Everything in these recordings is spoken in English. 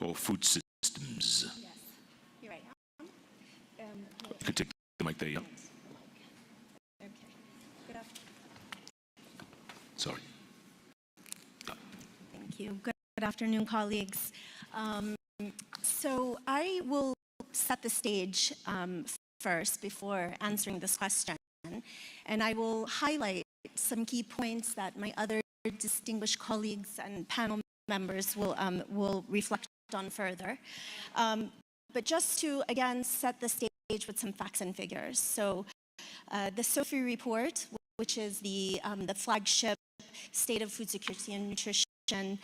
or food systems. Yes, you're right. Could take the mic there, yeah. Okay. Good afternoon. Sorry. Thank you. Good afternoon, colleagues. So I will set the stage first before answering this question, and I will highlight some key points that my other distinguished colleagues and panel members will reflect on further. But just to, again, set the stage with some facts and figures. So the SOFI report, which is the flagship State of Food Security and Nutrition in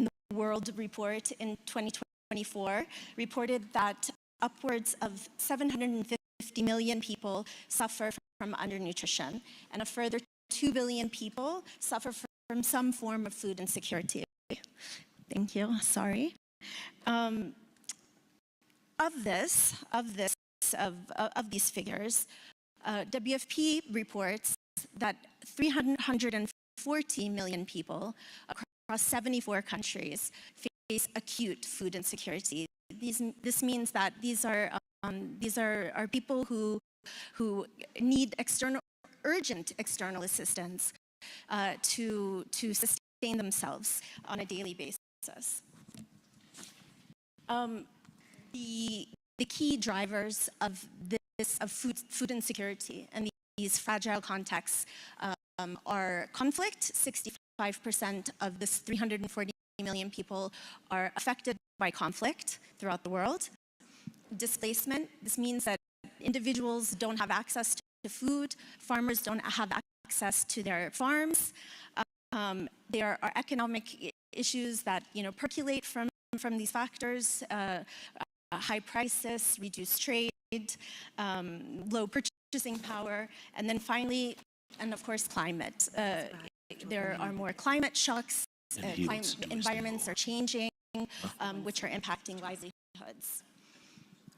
the world report in 2024, reported that upwards of 750 million people suffer from undernutrition, and a further 2 billion people suffer from some form of food insecurity. Thank you, sorry. Of these figures, WFP reports that 340 million people across 74 countries face acute food insecurity. This means that these are people who need urgent external assistance to sustain themselves on a daily basis. The key drivers of food insecurity and these fragile contexts are conflict. 65% of this 340 million people are affected by conflict throughout the world. Displacement, this means that individuals don't have access to food, farmers don't have access to their farms. There are economic issues that percolate from these factors, high prices, reduced trade, low purchasing power, and then finally, and of course, climate. There are more climate shocks, environments are changing, which are impacting livelihoods.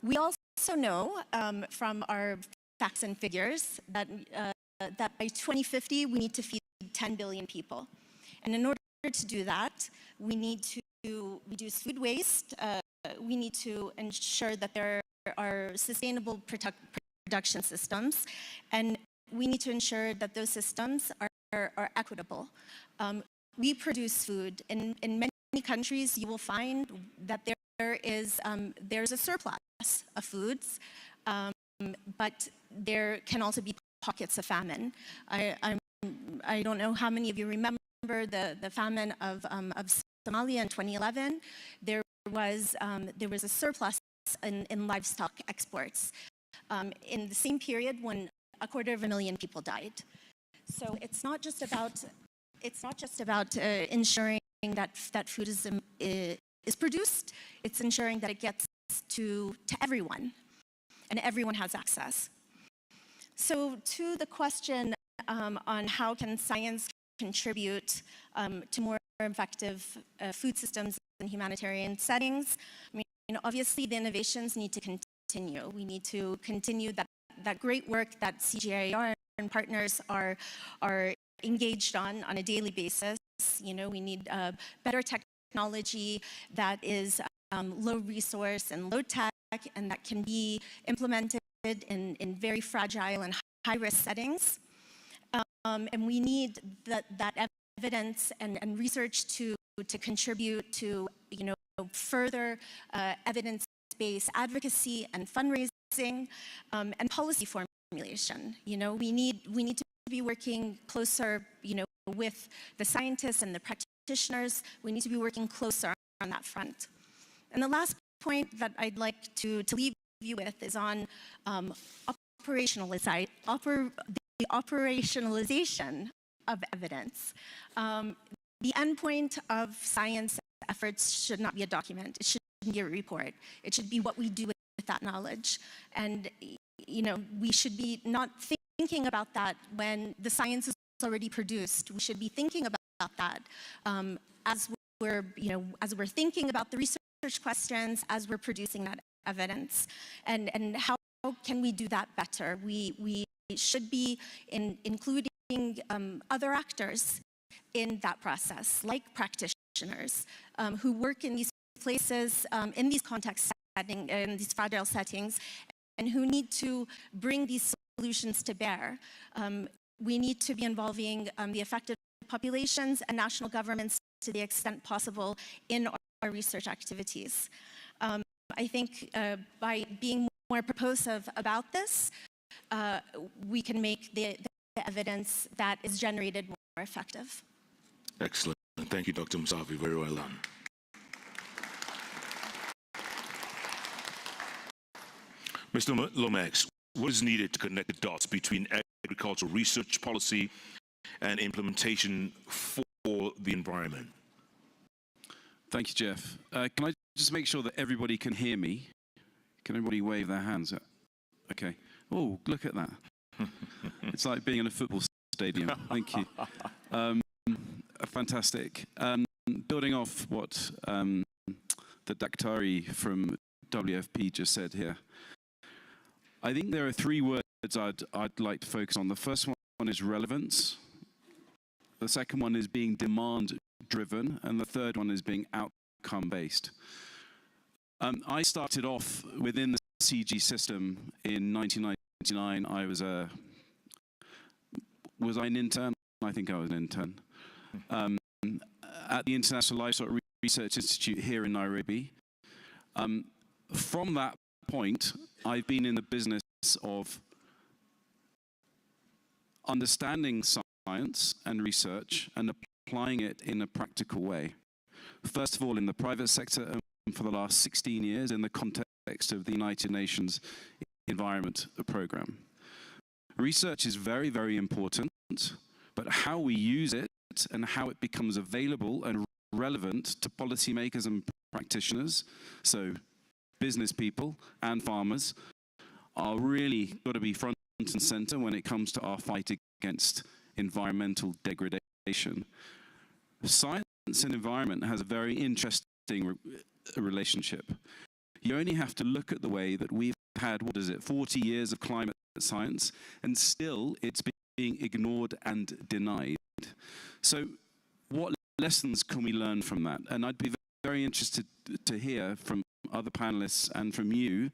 We also know from our facts and figures that by 2050, we need to feed 10 billion people. And in order to do that, we need to reduce food waste. We need to ensure that there are sustainable production systems, and we need to ensure that those systems are equitable. We produce food. In many countries, you will find that there's a surplus of foods, but there can also be pockets of famine. I don't know how many of you remember the famine of Somalia in 2011. There was a surplus in livestock exports in the same period when 250,000 people died. So it's not just about ensuring that food is produced. It's ensuring that it gets to everyone, and everyone has access. So to the question on how can science contribute to more effective food systems in humanitarian settings, I mean, obviously the innovations need to continue. We need to continue that great work that CGIAR and partners are engaged on a daily basis. We need better technology that is low resource and low tech, and that can be implemented in very fragile and high-risk settings. And we need that evidence and research to contribute to further evidence-based advocacy and fundraising and policy formulation. We need to be working closer with the scientists and the practitioners. We need to be working closer on that front. And the last point that I'd like to leave you with is on the operationalization of evidence. The endpoint of science efforts should not be a document. It shouldn't be a report. It should be what we do with that knowledge. And we should be not thinking about that when the science is already produced. We should be thinking about that as we're thinking about the research questions, as we're producing that evidence. And how can we do that better? We should be including other actors in that process, like practitioners who work in these places in these in these fragile settings, and who need to bring these solutions to bear. We need to be involving the affected populations and national governments to the extent possible in our research activities. I think by being more propositive about this, we can make the evidence that is generated more effective. Excellent. Thank you, Dr. Musavi. Very well done. Mr. Lomax, what is needed to connect the dots between agricultural research policy and implementation for the environment? Thank you, Jeff. Can I just make sure that everybody can hear me? Can everybody wave their hands? Okay. Oh, look at that. It's like being in a football stadium. Thank you. Fantastic. Building off what the Daktari from WFP just said here, I think there are three words I'd like to focus on. The first one is relevance. The second one is being demand-driven, and the third one is being outcome-based. I started off within the CG system in 1999. Was I an intern? I think I was an intern. At the International Livestock Research Institute here in Nairobi. From that point, I've been in the business of understanding science and research and applying it in a practical way. First of all, in the private sector, and for the last 16 years in the context of the United Nations Environment Programme. Research is very, very important, but how we use it and how it becomes available and relevant to policymakers and practitioners, so business people and farmers, are really got to be front and center when it comes to our fight against environmental degradation. Science and environment has a very interesting relationship. You only have to look at the way that we've had, 40 years of climate science, and still it's being ignored and denied. So what lessons can we learn from that? And I'd be very interested to hear from other panelists and from you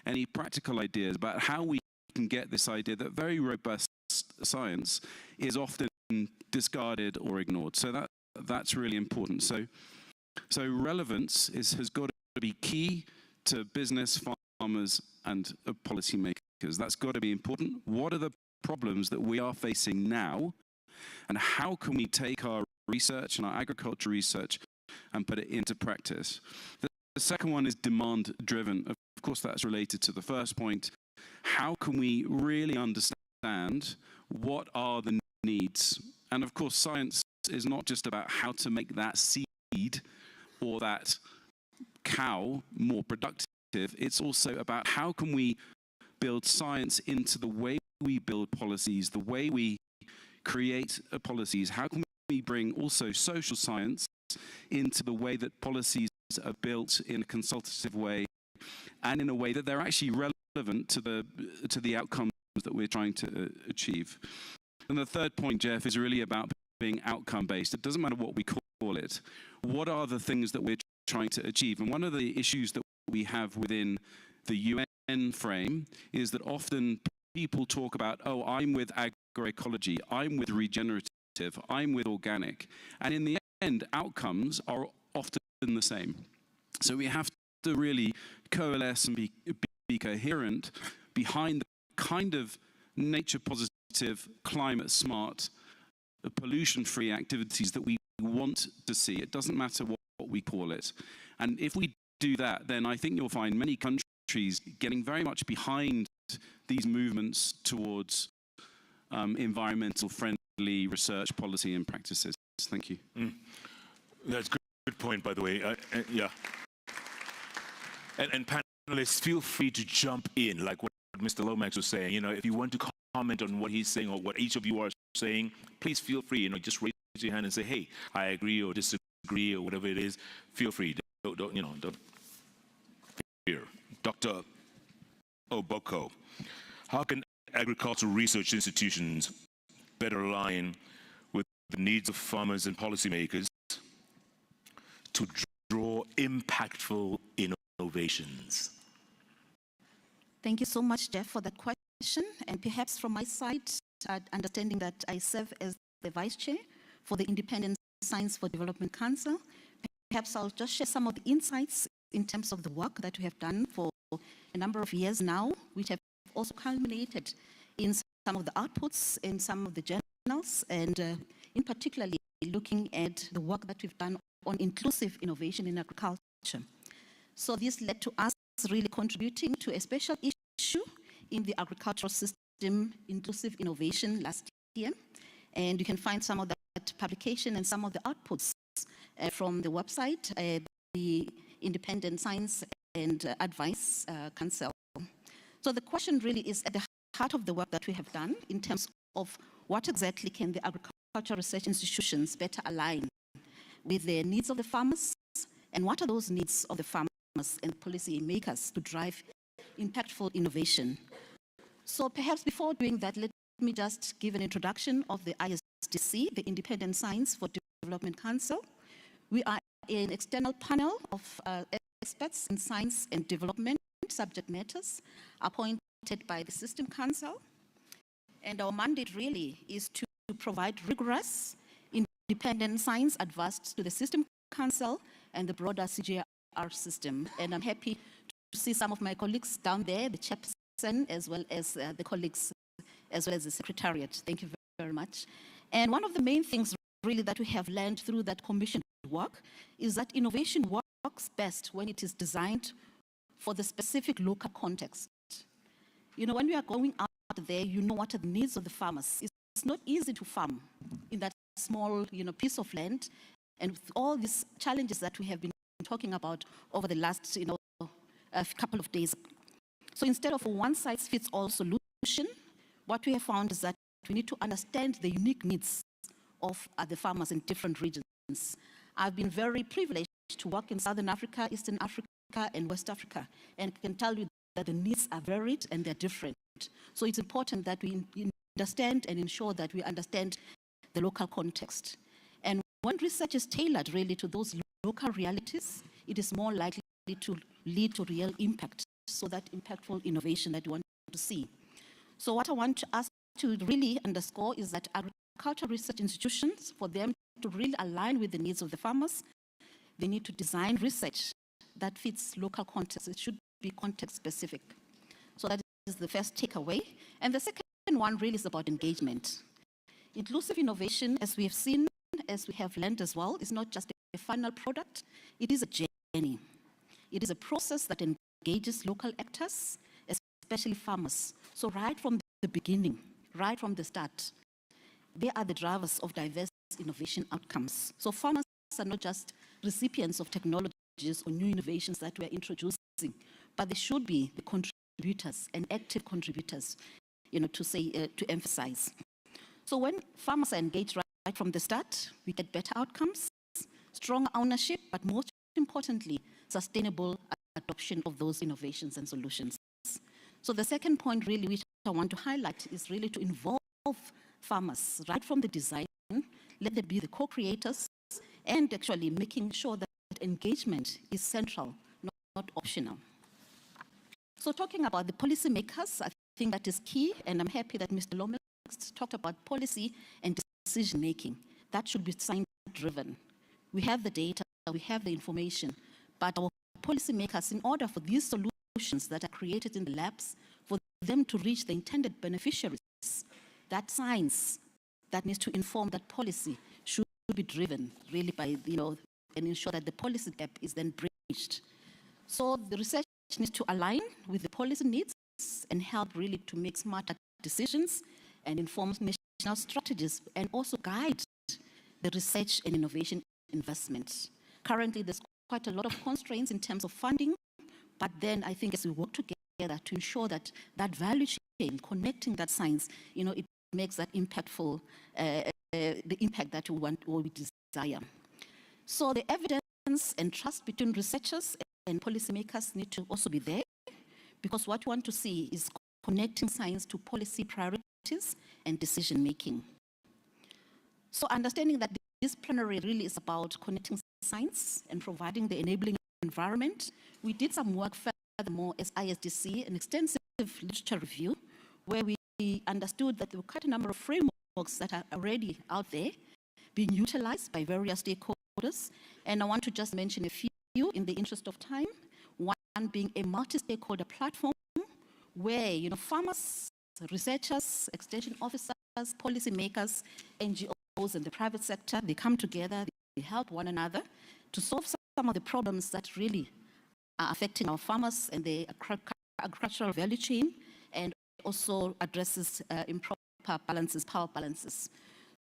any practical ideas about how we can get this idea that very robust science is often discarded or ignored. So that's really important. So relevance has got to be key to business, farmers, and policymakers. That's got to be important. What are the problems that we are facing now, and how can we take our research and our agriculture research and put it into practice? The second one is demand-driven. Of course, that's related to the first point. How can we really understand what are the needs? And of course, science is not just about how to make that seed or that cow more productive. It's also about how can we build science into the way we build policies, the way we create policies. How can we bring also social science into the way that policies are built in a consultative way and in a way that they're actually relevant to the outcomes that we're trying to achieve. And the third point, Jeff, is really about being outcome-based. It doesn't matter what we call it. What are the things that we're trying to achieve? And one of the issues that we have within the UN frame is that often people talk about, oh, I'm with agroecology, I'm with regenerative, I'm with organic. And in the end, outcomes are often the same. So we have to really coalesce and be coherent behind the kind of nature-positive, climate-smart, pollution-free activities that we want to see. It doesn't matter what we call it. And if we do that, then I think you'll find many countries getting very much behind these movements towards environmental friendly research policy and practices. Thank you. That's a good point, by the way. Yeah. And panelists, feel free to jump in, like what Mr. Lomax was saying. You know, if you want to comment on what he's saying or what each of you are saying, please feel free. You know, just raise your hand and say, "Hey, I agree or disagree," or whatever it is. Feel free. Don't fear. Dr. Oboko, how can agricultural research institutions better align with the needs of farmers and policymakers to draw impactful innovations? Thank you so much, Jeff, for that question. And perhaps from my side, understanding that I serve as the Vice Chair for the Independent Science for Development Council, perhaps I'll just share some of the insights in terms of the work that we have done for a number of years now, which have also culminated in some of the outputs in some of the journals, and in particularly looking at the work that we've done on inclusive innovation in agriculture. So this led to us really contributing to a special issue in the agricultural system, inclusive innovation, last year. And you can find some of that publication and some of the outputs from the website, the Independent Science and Advice Council. So the question really is at the heart of the work that we have done in terms of what exactly can the agricultural research institutions better align with the needs of the farmers, and what are those needs of the farmers and policy makers to drive impactful innovation. So perhaps before doing that, let me just give an introduction of the ISDC, the Independent Science for Development Council. We are an external panel of experts in science and development subject matters appointed by the System Council. And our mandate really is to provide rigorous, independent science advice to the System Council and the broader CGIAR system. And I'm happy to see some of my colleagues down there, the chairperson, as well as the colleagues, as well as the secretariat. Thank you very much. And one of the main things really that we have learned through that commission work is that innovation works best when it is designed for the specific local context. You know, when we are going out there, you know what are the needs of the farmers. It's not easy to farm in that small, piece of land, and with all these challenges that we have been talking about over the last, a couple of days. So instead of a one-size-fits-all solution, what we have found is that we need to understand the unique needs of the farmers in different regions. I've been very privileged to work in Southern Africa, Eastern Africa, and West Africa, and I can tell you that the needs are varied and they're different. So it's important that we understand and ensure that we understand the local context. And when research is tailored really to those local realities, it is more likely to lead to real impact, so that impactful innovation that we want to see. So what I want us to really underscore is that agricultural research institutions, for them to really align with the needs of the farmers, they need to design research that fits local context. It should be context specific. So that is the first takeaway. And the second one really is about engagement. Inclusive innovation, as we have seen, as we have learned as well, is not just a final product. It is a journey. It is a process that engages local actors, especially farmers. So right from the beginning, right from the start, they are the drivers of diverse innovation outcomes. So farmers are not just recipients of technologies or new innovations that we are introducing, but they should be the contributors and active contributors, to emphasize. So when farmers are engaged right from the start, we get better outcomes, strong ownership, but most importantly, sustainable adoption of those innovations and solutions. So the second point really which I want to highlight is really to involve farmers right from the design, let them be the co-creators, and actually making sure that engagement is central, not optional. So talking about the policymakers, I think that is key, and I'm happy that Mr. Lomax talked about policy and decision-making. That should be science-driven. We have the data, we have the information, but our policymakers, in order for these solutions that are created in the labs, for them to reach the intended beneficiaries, that science that needs to inform that policy should be driven really by, and ensure that the policy gap is then bridged. So the research needs to align with the policy needs and help really to make smarter decisions and inform national strategies, and also guide the research and innovation investments. Currently, there's quite a lot of constraints in terms of funding, but then I think as we work together to ensure that that value chain, connecting that science, it makes that impactful, the impact that we want or we desire. So the evidence and trust between researchers and policymakers need to also be there, because what we want to see is connecting science to policy priorities and decision making. So understanding that this plenary really is about connecting science and providing the enabling environment. We did some work furthermore as ISDC, an extensive literature review, where we understood that there were quite a number of frameworks that are already out there being utilized by various stakeholders. And I want to just mention a few in the interest of time. One being a multi-stakeholder platform where farmers, researchers, extension officers, policymakers, NGOs, and the private sector, they come together, they help one another to solve some of the problems that really are affecting our farmers and the agricultural value chain, and also addresses improper balances, power balances.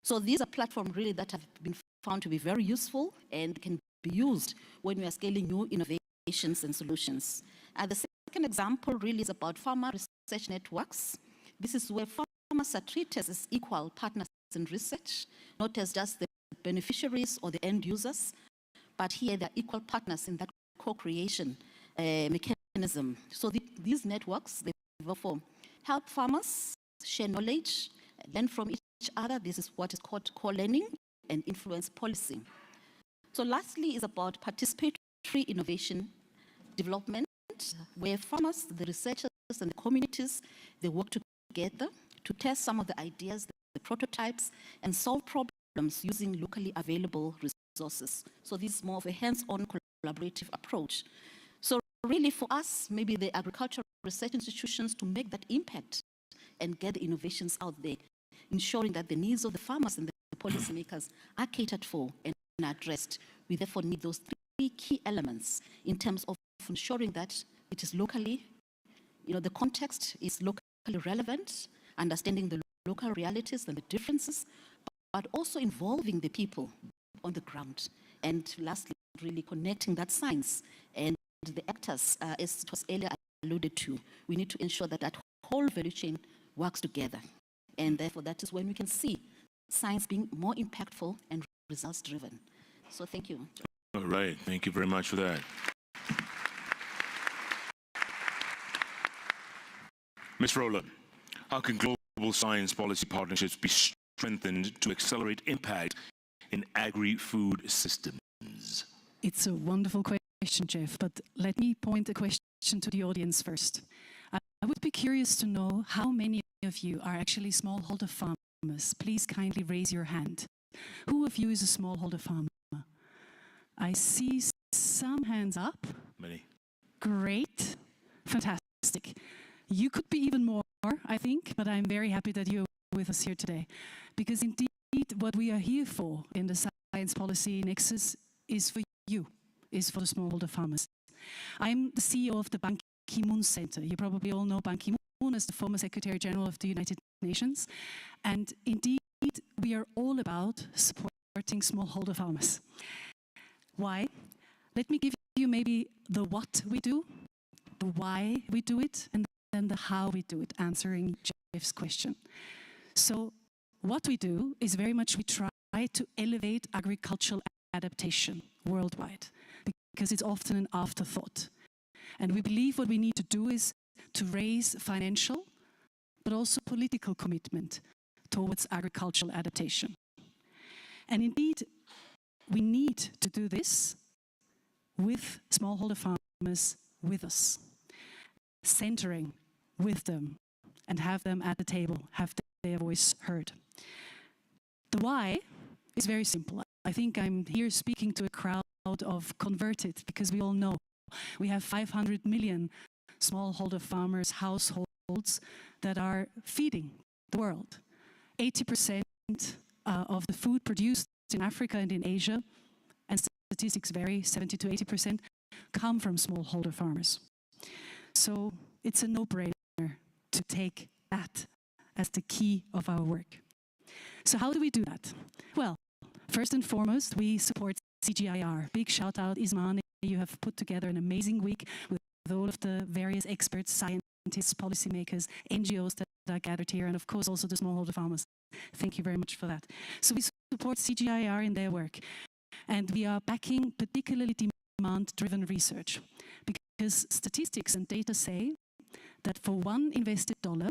So these are platforms really that have been found to be very useful and can be used when we are scaling new innovations and solutions. The second example really is about farmer research networks. This is where farmers are treated as equal partners in research, not as just the beneficiaries or the end users, but here they're equal partners in that co-creation mechanism. So these networks, they therefore help farmers share knowledge, learn from each other. This is what is called co-learning and influence policy. So lastly is about participatory innovation development, where farmers, the researchers, and the communities, they work together to test some of the ideas, the prototypes, and solve problems using locally available resources. So this is more of a hands-on collaborative approach. So really for us, maybe the agricultural research institutions to make that impact and get the innovations out there, ensuring that the needs of the farmers and the policymakers are catered for and addressed. We therefore need those three key elements in terms of ensuring that it is locally, the context is locally relevant, understanding the local realities and the differences, but also involving the people on the ground. And lastly, really connecting that science and the actors, as it was earlier alluded to. We need to ensure that that whole value chain works together. And therefore, that is when we can see science being more impactful and results-driven. So thank you. All right, thank you very much for that. Ms. Rowland, how can global science policy partnerships be strengthened to accelerate impact in agri-food systems? It's a wonderful question, Jeff, but let me point a question to the audience first. I would be curious to know how many of you are actually smallholder farmers. Please kindly raise your hand. Who of you is a smallholder farmer? I see some hands up. Many. Great. Fantastic. You could be even more, I think, but I'm very happy that you're with us here today. Because indeed, what we are here for in the Science Policy Nexus is for you, is for the smallholder farmers. I'm the CEO of the Ban Ki-moon Center. You probably all know Ban Ki-moon as the former Secretary General of the United Nations. And indeed, we are all about supporting smallholder farmers. Why? Let me give you maybe the what we do, the why we do it, and then the how we do it, answering Jeff's question. So what we do is very much we try to elevate agricultural adaptation worldwide, because it's often an afterthought. And we believe what we need to do is to raise financial, but also political commitment towards agricultural adaptation. And indeed, we need to do this with smallholder farmers with us, centering with them and have them at the table, have their voice heard. The why is very simple. I think I'm here speaking to a crowd of converted, because we all know we have 500 million smallholder farmers, households that are feeding the world. 80% of the food produced in Africa and in Asia, and statistics vary, 70 to 80%, come from smallholder farmers. So it's a no-brainer to take that as the key of our work. So how do we do that? Well, first and foremost, we support CGIAR. Big shout out, Ismane. You have put together an amazing week with all of the various experts, scientists, policymakers, NGOs that are gathered here, and of course also the smallholder farmers. Thank you very much for that. So we support CGIAR in their work. And we are backing particularly demand-driven research, because statistics and data say that for one invested dollar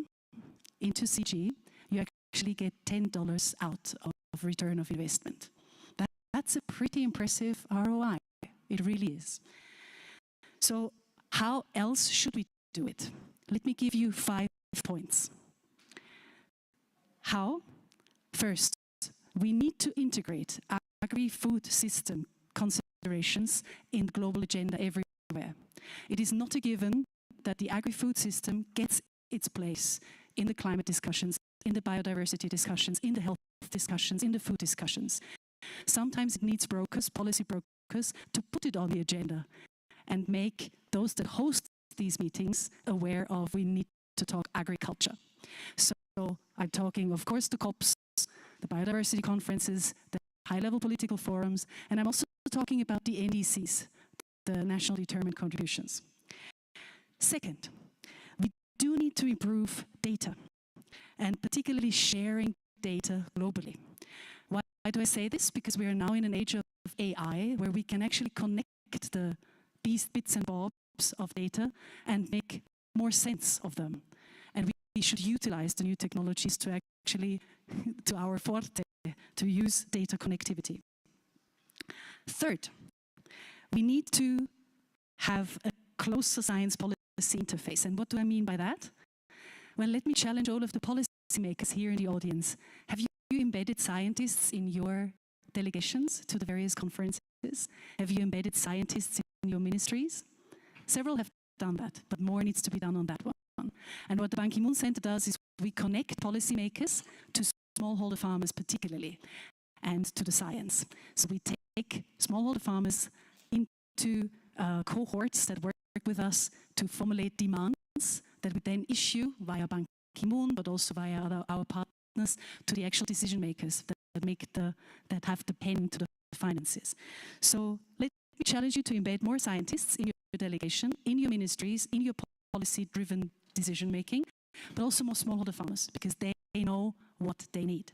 into CG, you actually get $10 out of return of investment. That's that's a pretty impressive ROI. It really is. So how else should we do it? Let me give you 5 points. How? First, we need to integrate agri-food system considerations in the global agenda everywhere. It is not a given that the agri-food system gets its place in the climate discussions, in the biodiversity discussions, in the health discussions, in the food discussions. Sometimes it needs brokers, policy brokers, to put it on the agenda and make those that host these meetings aware of we need to talk agriculture. So I'm talking, of course, the COPs, the biodiversity conferences, the high-level political forums, and I'm also talking about the NDCs, the national determined contributions. Second, we do need to improve data, and particularly sharing data globally. Why do I say this? Because we are now in an age of AI where we can actually connect the bits and bobs of data and make more sense of them. And we should utilize the new technologies to actually, to our forte, to use data connectivity. Third, we need to have a closer science policy interface. And what do I mean by that? Well, let me challenge all of the policymakers here in the audience. Have you embedded scientists in your delegations to the various conferences? Have you embedded scientists in your ministries? Several have done that, but more needs to be done on that one. And what the Ban Ki-moon Center does is we connect policymakers to smallholder farmers particularly, and to the science. So we take smallholder farmers into cohorts that work with us to formulate demands that we then issue via Ban Ki-moon, but also via our partners to the actual decision makers that have the pen to the finances. So let me challenge you to embed more scientists in your delegation, in your ministries, in your policy-driven decision making, but also more smallholder farmers, because they know what they need.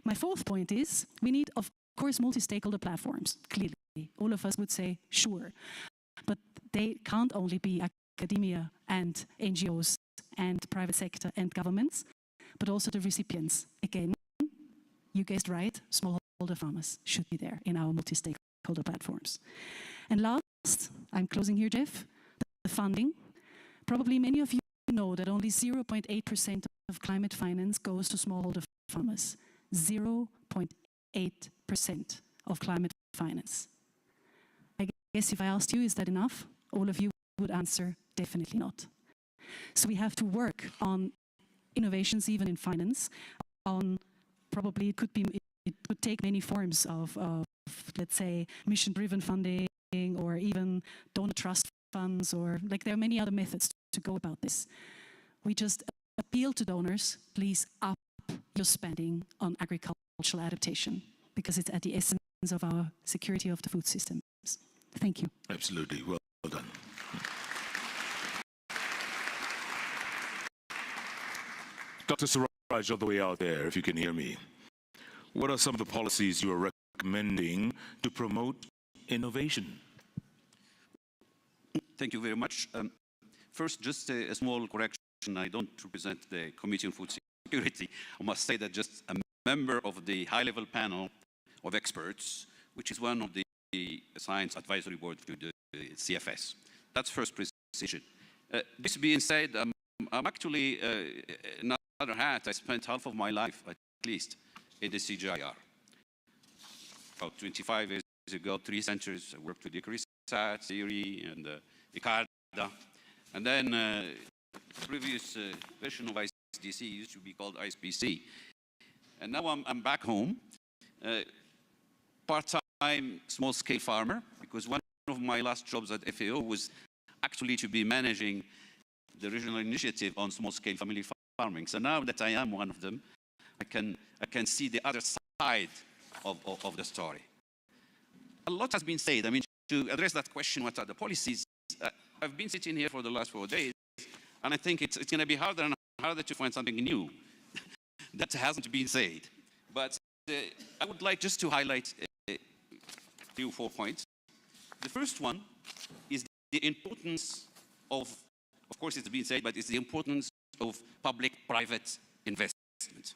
My fourth point is we need, of course, multi-stakeholder platforms. Clearly, all of us would say, sure. But they can't only be academia and NGOs and private sector and governments, but also the recipients. Again, you guessed right, smallholder farmers should be there in our multi-stakeholder platforms. And last, I'm closing here, Jeff, the funding. Probably many of you know that only 0.8% of climate finance goes to smallholder farmers. 0.8% of climate finance. I guess if I asked you, is that enough? All of you would answer, definitely not. So we have to work on innovations even in finance, on probably it could take many forms of let's say, mission-driven funding or even donor trust funds, or like there are many other methods to go about this. We just appeal to donors, please up your spending on agricultural adaptation, because it's at the essence of our security of the food systems. Thank you. Absolutely. Well done. Dr. Siraj, all the way out there, if you can hear me, what are some of the policies you are recommending to promote innovation? Thank you very much. First, just a small correction. I don't represent the Committee on Food Security. I must say that just a member of the high-level panel of experts, which is one of the Science Advisory Board to the CFS. That's first precision. This being said, I'm actually, in another hat, I spent half of my life, at least, in the CGIAR. About 25 years ago, 3 centers. I worked with the AGRA-CGIAR, theory, and ICARDA. And then the previous version of ICDC used to be called ISPC. And now I'm back home, part-time small-scale farmer, because one of my last jobs at FAO was actually to be managing the regional initiative on small-scale family farming. So now that I am one of them, I can see the other side of the story. A lot has been said. I mean, to address that question, what are the policies? I've been sitting here for the last 4 days, and I think it's going to be harder and harder to find something new that hasn't been said. But I would like just to highlight 3 or 4 points. The first one is the importance of course it's been said, but it's the importance of public-private investment.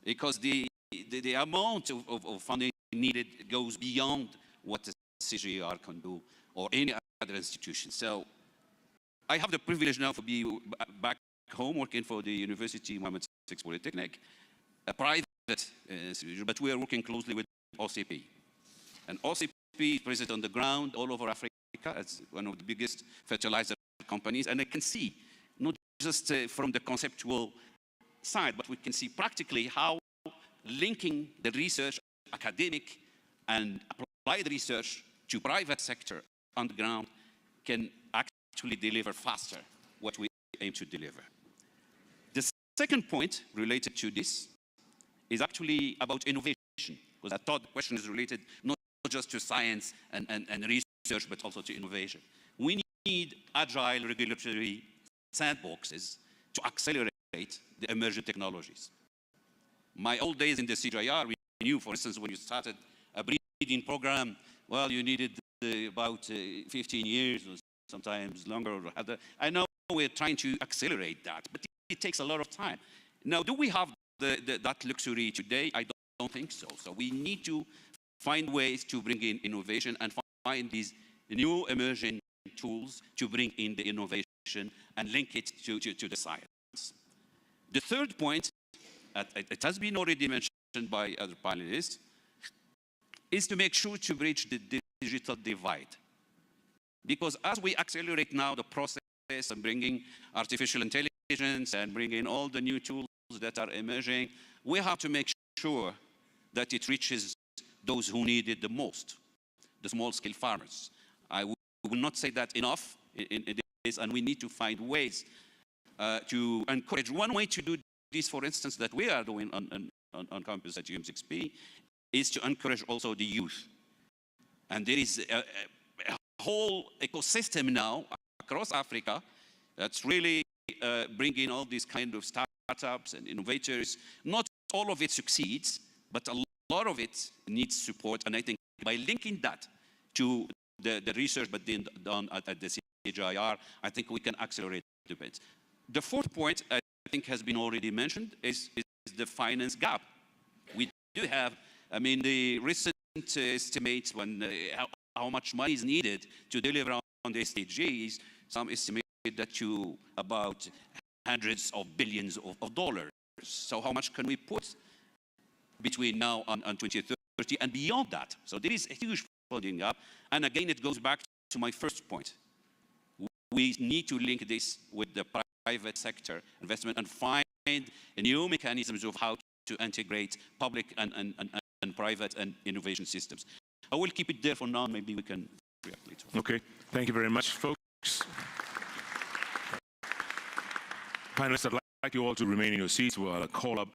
Because the amount of funding needed goes beyond what the CGIAR can do or any other institution. So I have the privilege now to be back home working for the University Mohammed VI Polytechnic, a private institution, but we are working closely with OCP. And OCP is present on the ground all over Africa as one of the biggest fertilizer companies. And I can see, not just from the conceptual side, but we can see practically how linking the research, academic and applied research to private sector on the ground can actually deliver faster what we aim to deliver. The second point related to this is actually about innovation, because I thought the question is related not just to science and research, but also to innovation. We need agile regulatory sandboxes to accelerate the emerging technologies. My old days in the CGIAR, we knew, for instance, when you started a breeding program, well, you needed about 15 years or sometimes longer. I know we're trying to accelerate that, but it takes a lot of time. Now, do we have that luxury today? I don't think so. So we need to find ways to bring in innovation and find these new emerging tools to bring in the innovation and link it to the science. The third point, it has been already mentioned by other panelists, is to make sure to bridge the digital divide. Because as we accelerate now the process of bringing artificial intelligence and bringing all the new tools that are emerging, we have to make sure that it reaches those who need it the most, the small-scale farmers. I will not say that enough in this, and we need to find ways to encourage. One way to do this, for instance, that we are doing on campus at UM6P, is to encourage also the youth. And there is a whole ecosystem now across Africa that's really bringing all these kind of startups and innovators. Not all of it succeeds, but a lot of it needs support. And I think by linking that to the research but then done at the CGIAR, I think we can accelerate a bit. The fourth point, I think has been already mentioned, is the finance gap. We do have, I mean, the recent estimates when how much money is needed to deliver on the SDGs, some estimate that to about hundreds of billions of dollars. So how much can we put between now and 2030 and beyond that? So there is a huge funding gap. And again, it goes back to my first point. We need to link this with the private sector investment and find new mechanisms of how to integrate public and private and innovation systems. I will keep it there for now. Maybe we can react later. Okay, thank you very much, folks. Panelists, I'd like you all to remain in your seats while I call up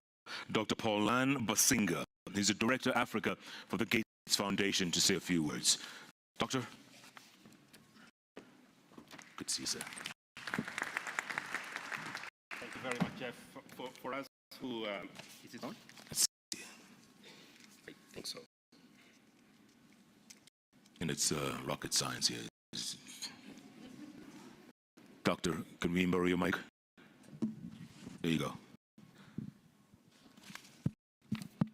Dr. Pauline Basinga. He's the Director Africa for the Gates Foundation to say a few words. Doctor? Good to see you, sir. Thank you very much, Jeff. For us who, is it on? I think so. And it's rocket science here. Doctor, can we borrow your mic? There you go.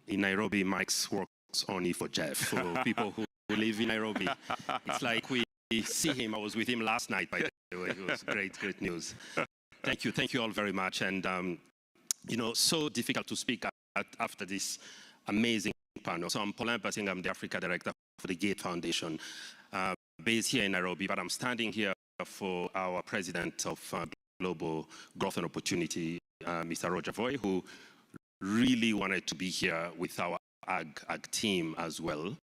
In Nairobi, Mike's works only for Jeff, for people who live in Nairobi. It's like we see him. I was with him last night, by the way. It was great news. Thank you all very much. And, you know, so difficult to speak after this amazing panel. So I'm Pauline Basinga, I'm the Africa Director for the Gates Foundation, based here in Nairobi, but I'm standing here for our President of Global Growth and Opportunity, Mr. Roger Voy, who really wanted to be here with our ag team as well,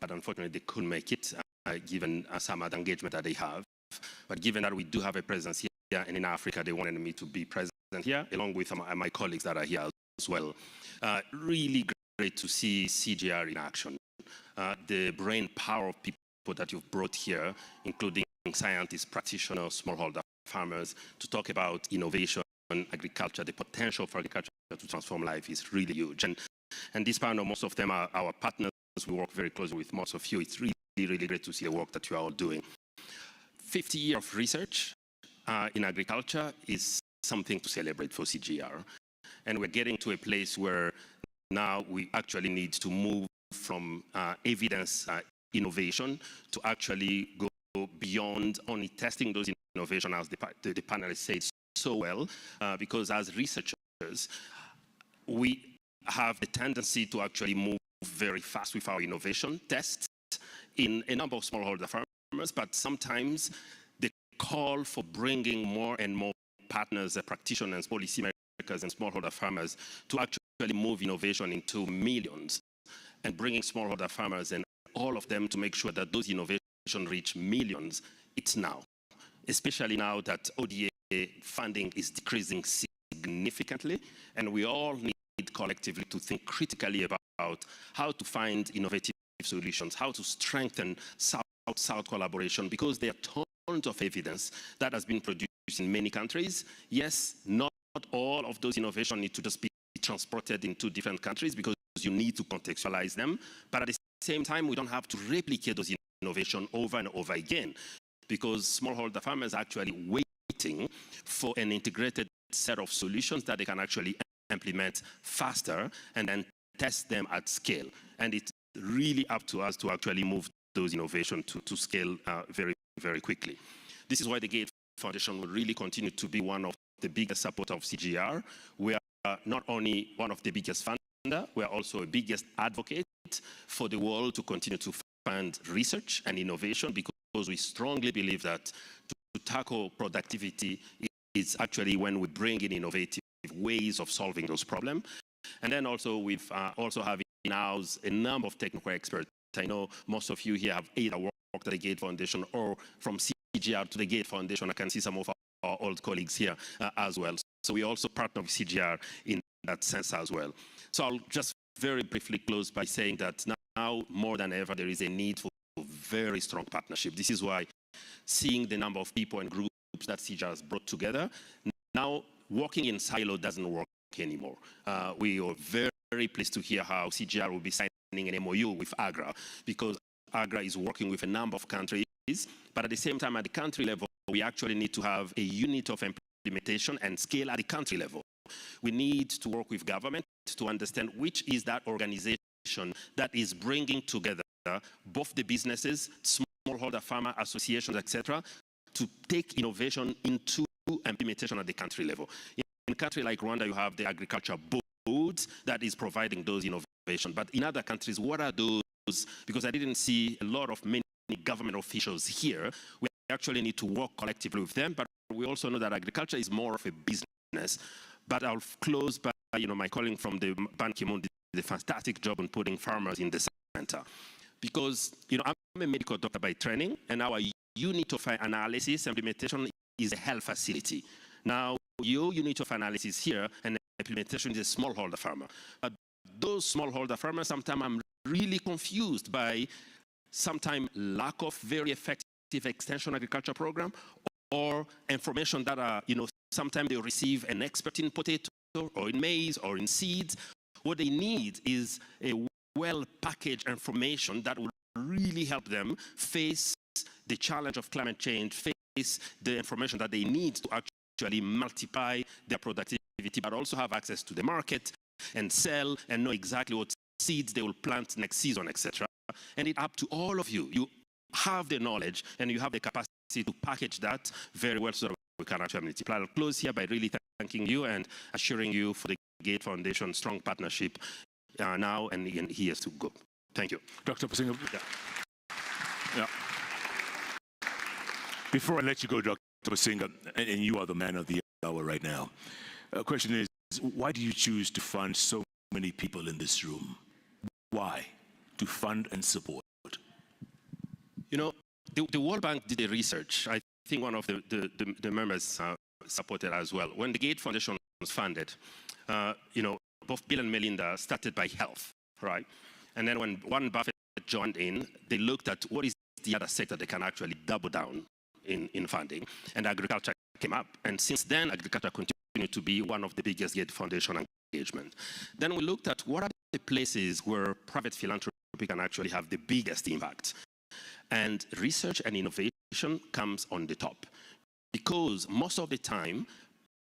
but unfortunately they couldn't make it, given some other engagement that they have. But given that we do have a presence here and in Africa, they wanted me to be present here, along with my colleagues that are here as well. Really great to see CGIAR in action. The brain power of people that you've brought here, including scientists, practitioners, smallholder farmers, to talk about innovation, agriculture, the potential for agriculture to transform life is really huge. And this panel, most of them are our partners. We work very closely with most of you. It's really great to see the work that you are all doing. 50 years of research in agriculture is something to celebrate for CGIAR. And we're getting to a place where now we actually need to move from evidence innovation to actually go beyond only testing those innovations, as the panelists said so well, because as researchers, we have the tendency to actually move very fast with our innovation tests in a number of smallholder farmers, but sometimes the call for bringing more and more partners, practitioners, policymakers, and smallholder farmers to actually move innovation into millions and bringing smallholder farmers and all of them to make sure that those innovations reach millions, it's now. Especially now that ODA funding is decreasing significantly, and we all need collectively to think critically about how to find innovative solutions, how to strengthen South-South collaboration, because there are tons of evidence that has been produced in many countries. Yes, not all of those innovations need to just be transported into different countries because you need to contextualize them, but at the same time, we don't have to replicate those innovations over and over again, because smallholder farmers are actually waiting for an integrated set of solutions that they can actually implement faster and then test them at scale. And it's really up to us to actually move those innovations to scale very, very quickly. This is why the Gate Foundation will really continue to be one of the biggest supporters of CGIAR. We are not only one of the biggest funders, we are also a biggest advocate for the world to continue to fund research and innovation, because we strongly believe that to tackle productivity is actually when we bring in innovative ways of solving those problems. And then also we've also have in-house a number of technical experts. I know most of you here have either worked at the Gate Foundation or from CGIAR to the Gate Foundation. I can see some of our old colleagues here as well. So we also partner with CGIAR in that sense as well. So I'll just very briefly close by saying that now more than ever there is a need for very strong partnership. This is why seeing the number of people and groups that CGIAR has brought together, now working in silo doesn't work anymore. We are very, very pleased to hear how CGIAR will be signing an MOU with AGRA, because AGRA is working with a number of countries, but at the same time at the country level, we actually need to have a unit of implementation and scale at the country level. We need to work with government to understand which is that organization that is bringing together both the businesses, smallholder farmer associations, etc., to take innovation into implementation at the country level. In a country like Rwanda, you have the agriculture boards that is providing those innovations. But in other countries, what are those? Because I didn't see a lot of many government officials here. We actually need to work collectively with them, but we also know that agriculture is more of a business. But I'll close by, my colleague from the Ban Ki-moon did a fantastic job on putting farmers in the center. Because, I'm a medical doctor by training, and our unit of analysis implementation is a health facility. Now, your unit of analysis here and implementation is a smallholder farmer. But those smallholder farmers, sometimes I'm really confused by sometimes lack of very effective extension agriculture program, or information that are, sometimes they receive an expert in potato or in maize or in seeds. What they need is a well-packaged information that will really help them face the challenge of climate change, face the information that they need to actually multiply their productivity, but also have access to the market and sell and know exactly what seeds they will plant next season, etc. And it's up to all of you. You have the knowledge and you have the capacity to package that very well so that we can actually multiply. I'll close here by really thanking you and assuring you for the Gate Foundation strong partnership now and in years to go. Thank you. Dr. Pasinga. Yeah. Before I let you go, Dr. Pasinga, and you are the man of the hour right now, the question is, why do you choose to fund so many people in this room? Why? To fund and support? The World Bank did a research. I think one of the members supported as well. When the Gate Foundation was funded, both Bill and Melinda started by health, right? And then when Warren Buffett joined in, they looked at what is the other sector they can actually double down in funding, and agriculture came up. And since then, agriculture continued to be one of the biggest Gate Foundation engagement. Then we looked at what are the places where private philanthropy can actually have the biggest impact. And research and innovation comes on the top. Because most of the time,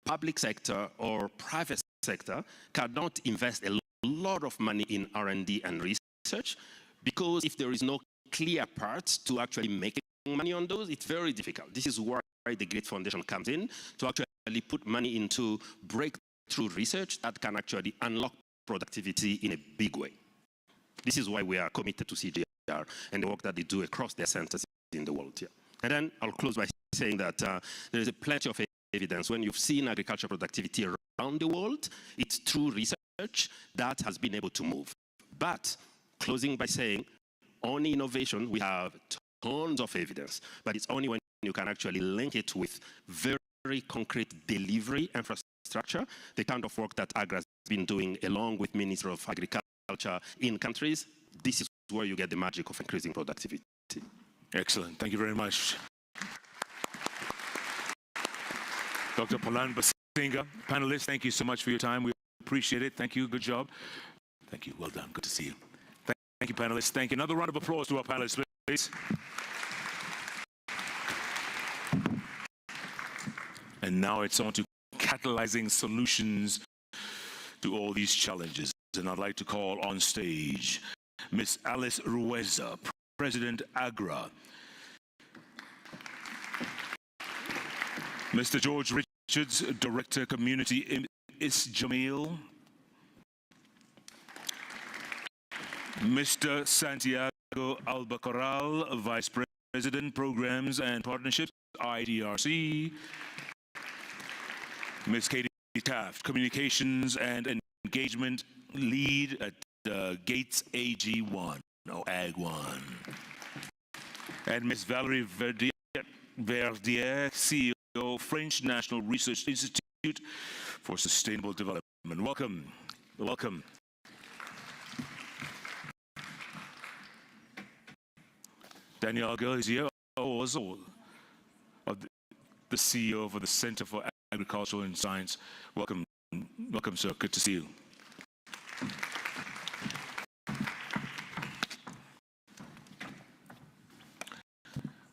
public sector or private sector cannot invest a lot of money in R&D and research, because if there is no clear path to actually making money on those, it's very difficult. This is where the Great Foundation comes in, to actually put money into breakthrough research that can actually unlock productivity in a big way. This is why we are committed to CGIAR and the work that they do across their centers in the world here. And then I'll close by saying that there is plenty of evidence. When you've seen agricultural productivity around the world, it's through research that has been able to move. But closing by saying, on innovation, we have tons of evidence, but it's only when you can actually link it with very concrete delivery infrastructure, the kind of work that AGRA has been doing along with Ministry of Agriculture in countries. This is where you get the magic of increasing productivity. Excellent. Thank you very much. Dr. Polan Basinga, panelists, thank you so much for your time. We appreciate it. Thank you. Good job. Thank you. Well done. Good to see you. Thank you, panelists. Thank you. Another round of applause to our panelists, please. And now it's on to catalyzing solutions to all these challenges. And I'd like to call on stage Ms. Alice Rueza, President AGRA. Mr. George Richards, Director Community Jamil. Mr. Santiago Albacoral, Vice President, Programs and Partnerships, IDRC. Ms. Katie Taft, Communications and Engagement Lead at Gates AG1, no AG1. And Ms. Valerie Verdier, CEO, French National Research Institute for Sustainable Development. Welcome. Welcome. Daniel Gill is here, also the CEO for the Center for Agriculture and Science. Welcome, welcome, sir. Good to see you.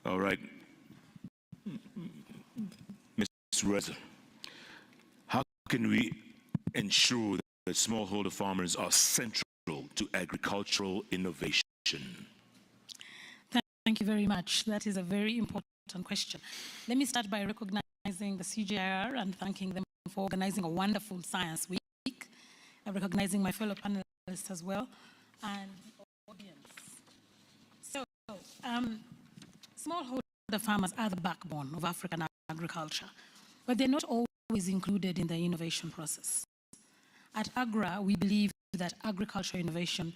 All right, Ms. Reza, how can we ensure that smallholder farmers are central to agricultural innovation? Thank you very much. That is a very important question. Let me start by recognizing the CGIAR and thanking them for organizing a wonderful Science Week, and recognizing my fellow panelists as well, and the audience. So, smallholder farmers are the backbone of African agriculture, but they're not always included in the innovation process. At AGRA, we believe that agricultural innovation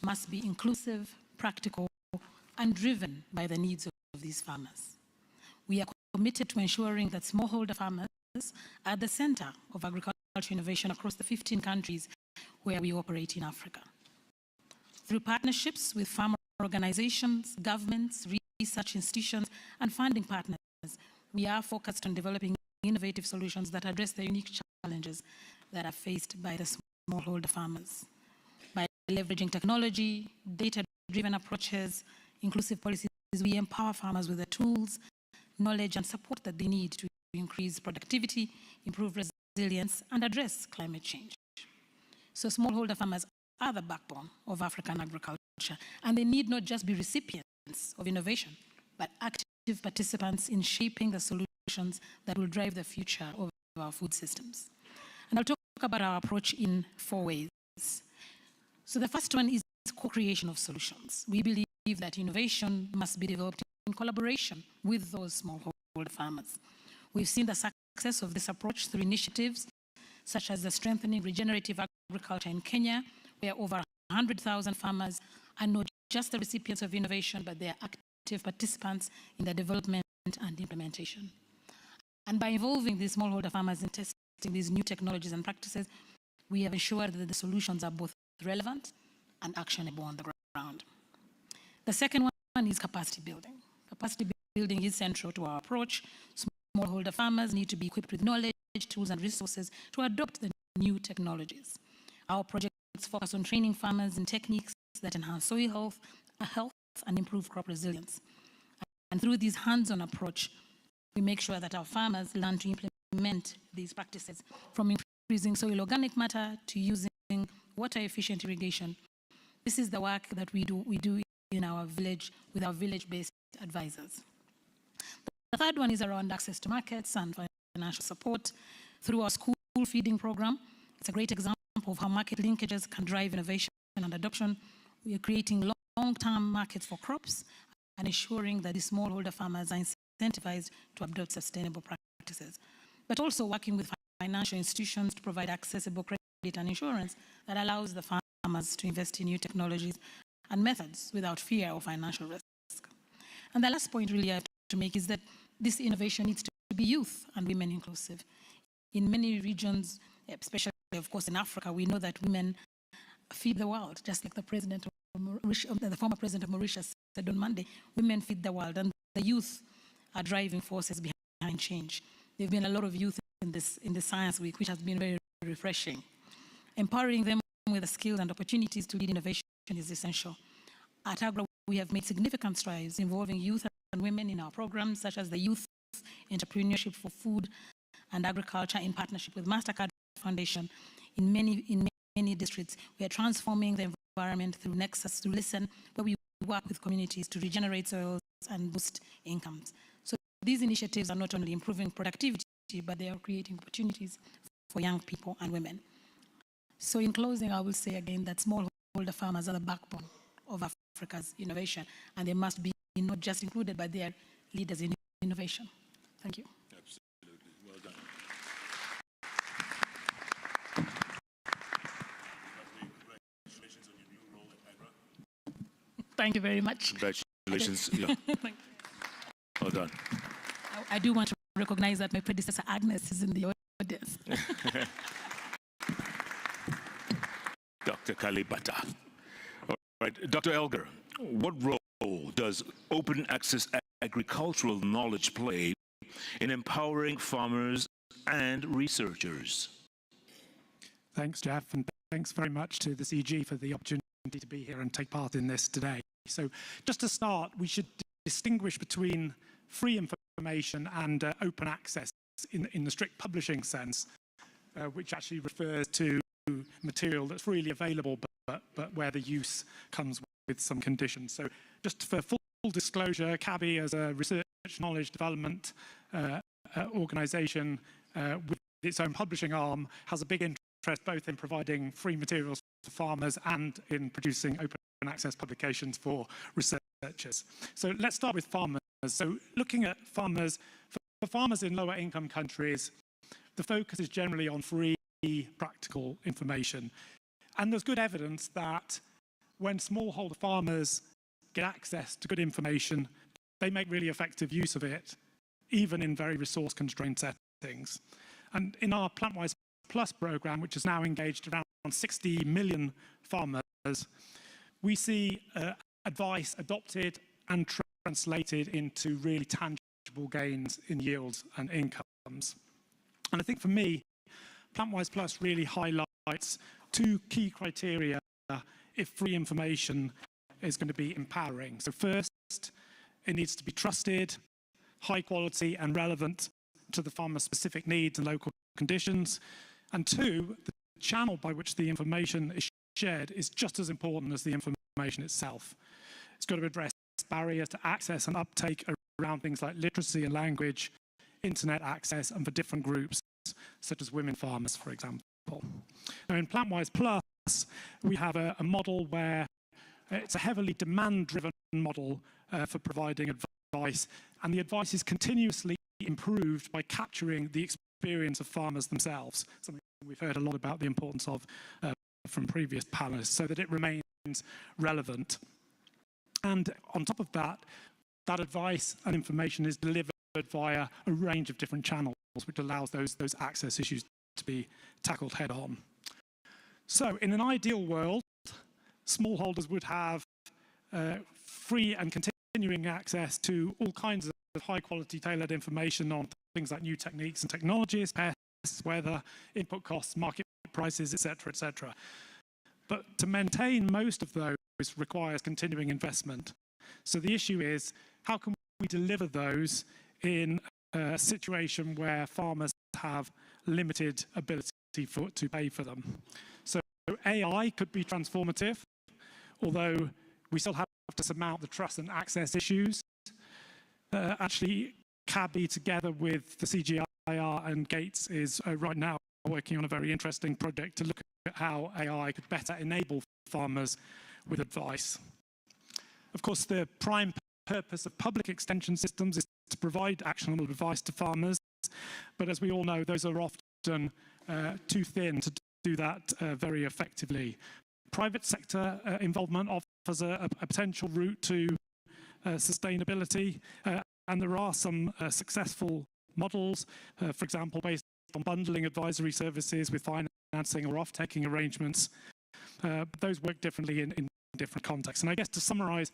must be inclusive, practical, and driven by the needs of these farmers. We are committed to ensuring that smallholder farmers are at the center of agricultural innovation across the 15 countries where we operate in Africa. Through partnerships with farmer organizations, governments, research institutions, and funding partners, we are focused on developing innovative solutions that address the unique challenges that are faced by the smallholder farmers. By leveraging technology, data-driven approaches, inclusive policies, we empower farmers with the tools, knowledge, and support that they need to increase productivity, improve resilience, and address climate change. So smallholder farmers are the backbone of African agriculture, and they need not just be recipients of innovation, but active participants in shaping the solutions that will drive the future of our food systems. And I'll talk about our approach in 4 ways. So the first one is co-creation of solutions. We believe that innovation must be developed in collaboration with those smallholder farmers. We've seen the success of this approach through initiatives such as the Strengthening Regenerative Agriculture in Kenya, where over 100,000 farmers are not just the recipients of innovation, but they are active participants in the development and implementation. And by involving these smallholder farmers in testing these new technologies and practices, we have ensured that the solutions are both relevant and actionable on the ground. The second one is capacity building. Capacity building is central to our approach. Smallholder farmers need to be equipped with knowledge, tools, and resources to adopt the new technologies. Our projects focus on training farmers in techniques that enhance soil health and improve crop resilience. And through this hands-on approach, we make sure that our farmers learn to implement these practices, from increasing soil organic matter to using water-efficient irrigation. this is the work that we do in our village with our village-based advisors. The third one is around access to markets and financial support through our school feeding program. It's a great example of how market linkages can drive innovation and adoption. We are creating long-term markets for crops and ensuring that the smallholder farmers are incentivized to adopt sustainable practices, but also working with financial institutions to provide accessible credit and insurance that allows the farmers to invest in new technologies and methods without fear of financial risk. And the last point really I have to make is that this innovation needs to be youth and women inclusive. In many regions, especially of course in Africa, we know that women feed the world, just like the former president of Mauritius said on Monday, women feed the world, and the youth are driving forces behind change. There have been a lot of youth in this Science Week, which has been very refreshing. Empowering them with the skills and opportunities to lead innovation is essential. At AGRA, we have made significant strides involving youth and women in our programs, such as the Youth Entrepreneurship for Food and Agriculture in partnership with MasterCard Foundation. In many districts, we are transforming the environment through Nexus to Listen, where we work with communities to regenerate soils and boost incomes. So these initiatives are not only improving productivity, but they are creating opportunities for young people and women. So in closing, I will say again that smallholder farmers are the backbone of Africa's innovation, and they must be not just included, but they are leaders in innovation. Thank you. Absolutely. Well done. Congratulations on your new role at AGRA. Thank you very much. Congratulations. Yeah. Well done. I do want to recognize that my predecessor Agnes is in the audience. Dr. Kalibata. All right, Dr. Elgar, what role does open access agricultural knowledge play in empowering farmers and researchers? Thanks, Jeff, and thanks very much to the CG for the opportunity to be here and take part in this today. So just to start, we should distinguish between free information and open access in the strict publishing sense, which actually refers to material that's freely available, but where the use comes with some conditions. So just for full disclosure, CABI, as a research knowledge development organization with its own publishing arm, has a big interest both in providing free materials for farmers and in producing open access publications for researchers. So let's start with farmers. So looking at farmers, for farmers in lower income countries, the focus is generally on free practical information. And there's good evidence that when smallholder farmers get access to good information, they make really effective use of it, even in very resource-constrained settings. And in our PlantWise Plus program, which has now engaged around 60 million farmers, we see advice adopted and translated into really tangible gains in yields and incomes. And I think for me, PlantWise Plus really highlights two key criteria if free information is going to be empowering. So first, it needs to be trusted, high quality and relevant to the farmer's specific needs and local conditions. And two, the channel by which the information is shared is just as important as the information itself. It's got to address barriers to access and uptake around things like literacy and language, internet access, and for different groups, such as women farmers, for example. Now, in PlantWise Plus, we have a model where it's a heavily demand-driven model for providing advice, and the advice is continuously improved by capturing the experience of farmers themselves, something we've heard a lot about the importance of from previous panelists, so that it remains relevant. And on top of that, that advice and information is delivered via a range of different channels, which allows those access issues to be tackled head on. So in an ideal world, smallholders would have free and continuing access to all kinds of high quality tailored information on things like new techniques and technologies, pests, weather, input costs, market prices, etc., etc. But to maintain most of those requires continuing investment. So the issue is, how can we deliver those in a situation where farmers have limited ability to pay for them? So AI could be transformative, although we still have to surmount the trust and access issues. Actually, CABI, together with the CGIAR and Gates, is right now working on a very interesting project to look at how AI could better enable farmers with advice. Of course, the prime purpose of public extension systems is to provide actionable advice to farmers, but as we all know, those are often too thin to do that very effectively. Private sector involvement offers a potential route to sustainability, and there are some successful models, for example, based on bundling advisory services with financing or off-taking arrangements. Those work differently in different contexts. And I guess to summarize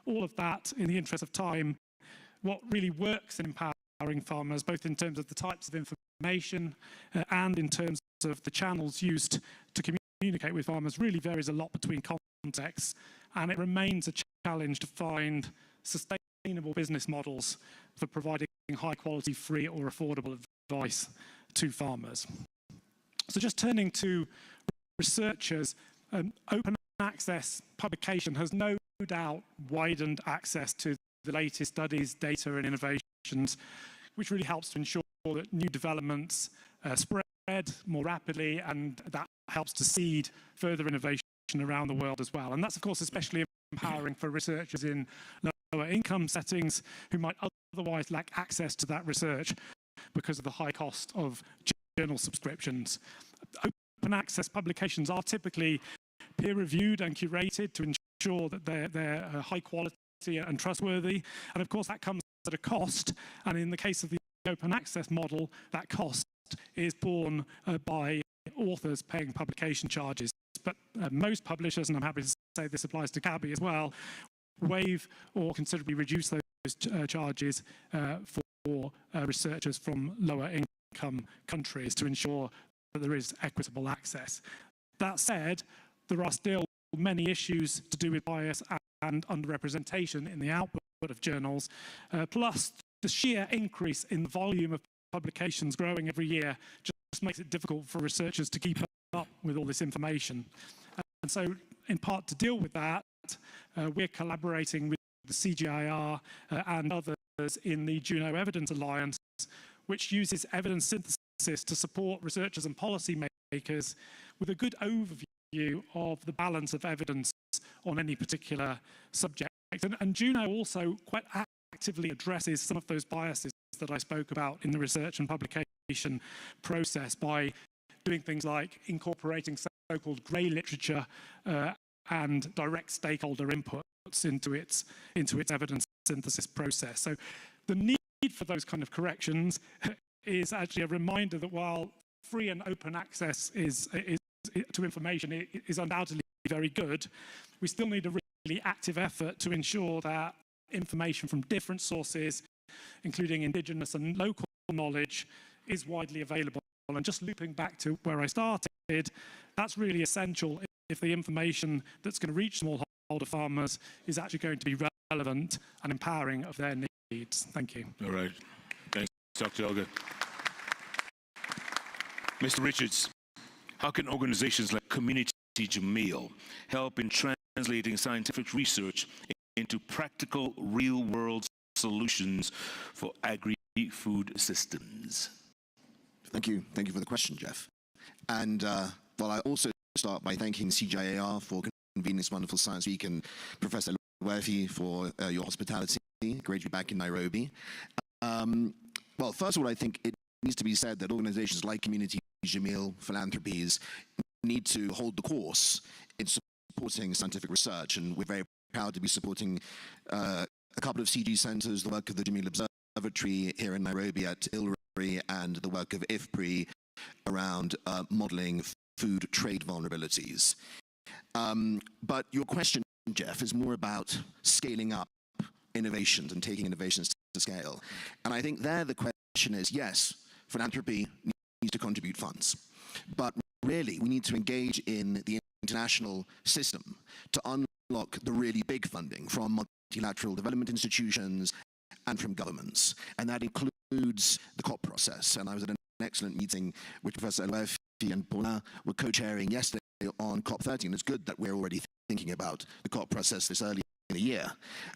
all of that in the interest of time, what really works in empowering farmers, both in terms of the types of information and in terms of the channels used to communicate with farmers, really varies a lot between contexts, and it remains a challenge to find sustainable business models for providing high quality, free or affordable advice to farmers. So just turning to researchers, open access publication has no doubt widened access to the latest studies, data and innovations, which really helps to ensure that new developments spread more rapidly, and that helps to seed further innovation around the world as well. And that's, of course, especially empowering for researchers in lower income settings who might otherwise lack access to that research because of the high cost of journal subscriptions. Open access publications are typically peer-reviewed and curated to ensure that they're high quality and trustworthy. And of course, that comes at a cost. And in the case of the open access model, that cost is borne by authors paying publication charges. But most publishers, and I'm happy to say this applies to CABI as well, waive or considerably reduce those charges for researchers from lower income countries to ensure that there is equitable access. That said, there are still many issues to do with bias and underrepresentation in the output of journals, plus the sheer increase in the volume of publications growing every year just makes it difficult for researchers to keep up with all this information. And so, in part to deal with that, we're collaborating with the CGIAR and others in the Juno Evidence Alliance, which uses evidence synthesis to support researchers and policymakers with a good overview of the balance of evidence on any particular subject. And Juno also quite actively addresses some of those biases that I spoke about in the research and publication process by doing things like incorporating so-called grey literature and direct stakeholder inputs into its evidence synthesis process. So the need for those kind of corrections is actually a reminder that while free and open access to information is undoubtedly very good, we still need a really active effort to ensure that information from different sources, including Indigenous and local knowledge, is widely available. And just looping back to where I started, that's really essential if the information that's going to reach smallholder farmers is actually going to be relevant and empowering of their needs. Thank you. All right. Thanks, Dr. Olga. Mr. Richards, how can organizations like Community Jameel help in translating scientific research into practical, real-world solutions for agri-food systems? Thank you. Thank you for the question, Jeff. And well, I also start by thanking CGIAR for convening this wonderful Science Week and Professor Lwefi for your hospitality. Great to be back in Nairobi. Well, first of all, I think it needs to be said that organizations like Community Jameel, philanthropies, need to hold the course in supporting scientific research, and we're very proud to be supporting a couple of CG centers, the work of the Jameel Observatory here in Nairobi at ILRI, and the work of IFPRI around modeling food trade vulnerabilities. But your question, Jeff, is more about scaling up innovations and taking innovations to scale. And I think there the question is, yes, philanthropy needs to contribute funds, but really we need to engage in the international system to unlock the really big funding from multilateral development institutions and from governments. And that includes the COP process. And I was at an excellent meeting with Professor Lwefi and Paulin were co-chairing yesterday on COP30, and it's good that we're already thinking about the COP process this early in the year.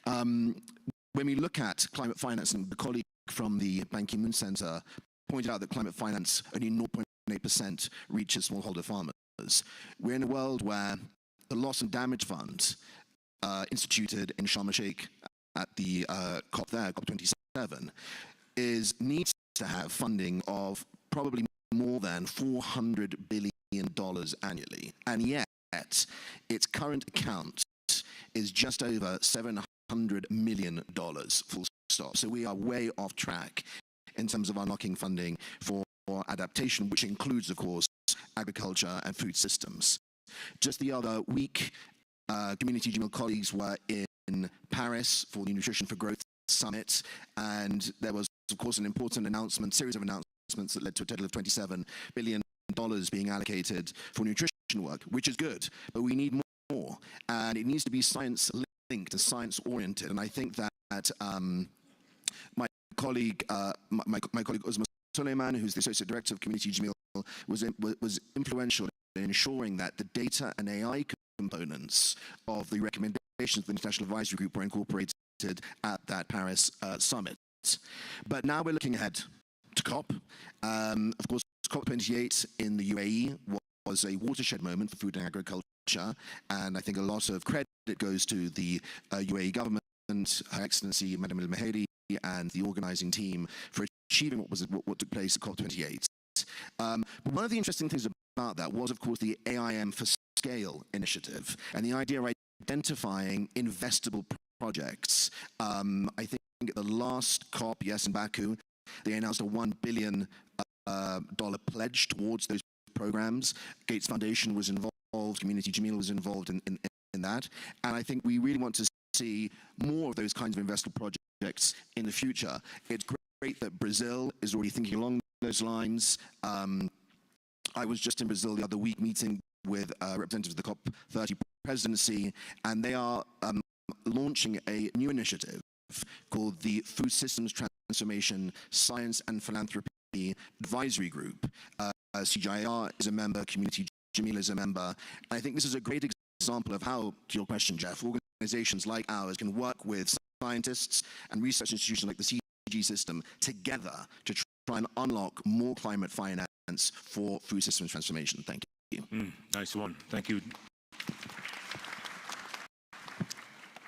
When we look at climate finance, and the colleague from the Ban Ki-moon Center pointed out that climate finance only 0.8% reaches smallholder farmers. We're in a world where the Loss and Damage Fund, instituted in Sharm el-Sheikh at the COP there, COP27, needs to have funding of probably more than $400 billion annually. And yet, its current account is just over $700 million, full stop. So we are way off track in terms of unlocking funding for adaptation, which includes, of course, agriculture and food systems. Just the other week, Community GMIL colleagues were in Paris for the Nutrition for Growth Summit, and there was, of course, an important series of announcements that led to a total of $27 billion being allocated for nutrition work, which is good, but we need more, and it needs to be science-linked and science-oriented. And I think that my colleague Uzma Suleiman, who's the Associate Director of Community GMIL, was influential in ensuring that the data and AI components of the recommendations of the International Advisory Group were incorporated at that Paris summit. But now we're looking ahead to COP. Of course, COP28 in the UAE was a watershed moment for food and agriculture, and I think a lot of credit goes to the UAE government, Her Excellency Madam El Mahdi, and the organizing team for achieving what took place at COP28. But one of the interesting things about that was, of course, the AIM for Scale initiative, and the idea of identifying investable projects. I think at the last COP, yes, in Baku, they announced a $1 billion pledge towards those programs. Gates Foundation was involved, Community GMIL was involved in that, and I think we really want to see more of those kinds of investable projects in the future. It's great that Brazil is already thinking along those lines. I was just in Brazil the other week meeting with representatives of the COP30 presidency, and they are launching a new initiative called the Food Systems Transformation Science and Philanthropy Advisory Group. CGIAR is a member, Community GMIL is a member. I think this is a great example of how, to your question, Jeff, organizations like ours can work with scientists and research institutions like the CG system together to try and unlock more climate finance for food systems transformation. Thank you. Nice one. Thank you.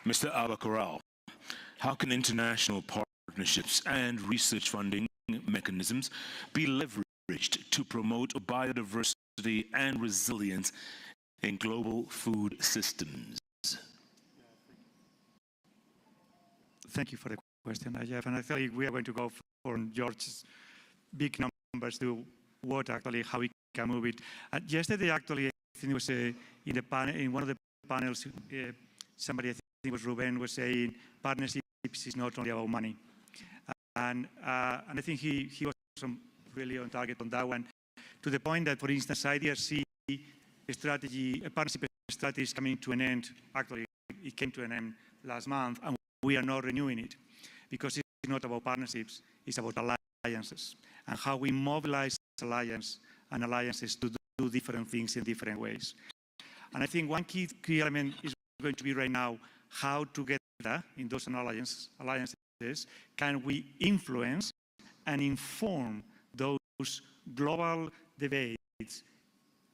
Mr. Abba-Corral, how can international partnerships and research funding mechanisms be leveraged to promote biodiversity and resilience in global food systems? Thank you for the question, Jeff. And I think we are going to go from George's big numbers to how we can move it. Yesterday, actually, I think it was in one of the panels, somebody, I think it was Ruben, was saying partnerships is not only about money. And I think he was really on target on that one, to the point that, for instance, IDRC strategy, a partnership strategy is coming to an end. Actually, it came to an end last month, and we are not renewing it, because it's not about partnerships, it's about alliances, and how we mobilize alliances to do different things in different ways. And I think one key element is going to be right now how together in those alliances can we influence and inform those global debates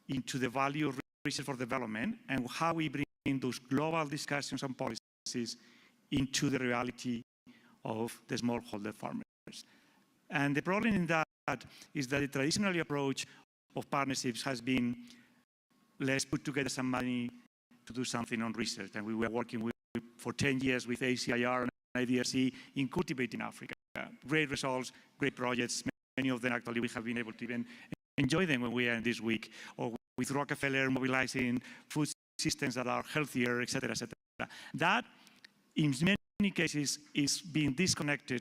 into the value of research for development, and how we bring those global discussions and policies into the reality of the smallholder farmers. And the problem in that is that the traditional approach of partnerships has been, let's put together some money to do something on research. And we were working for 10 years with AGRA-CGIAR and IDRC in cultivating Africa. Great results, great projects. Many of them, actually, we have been able to even enjoy them when we are in this week. Or with Rockefeller mobilizing food systems that are healthier, et cetera, et cetera. That, in many cases, is being disconnected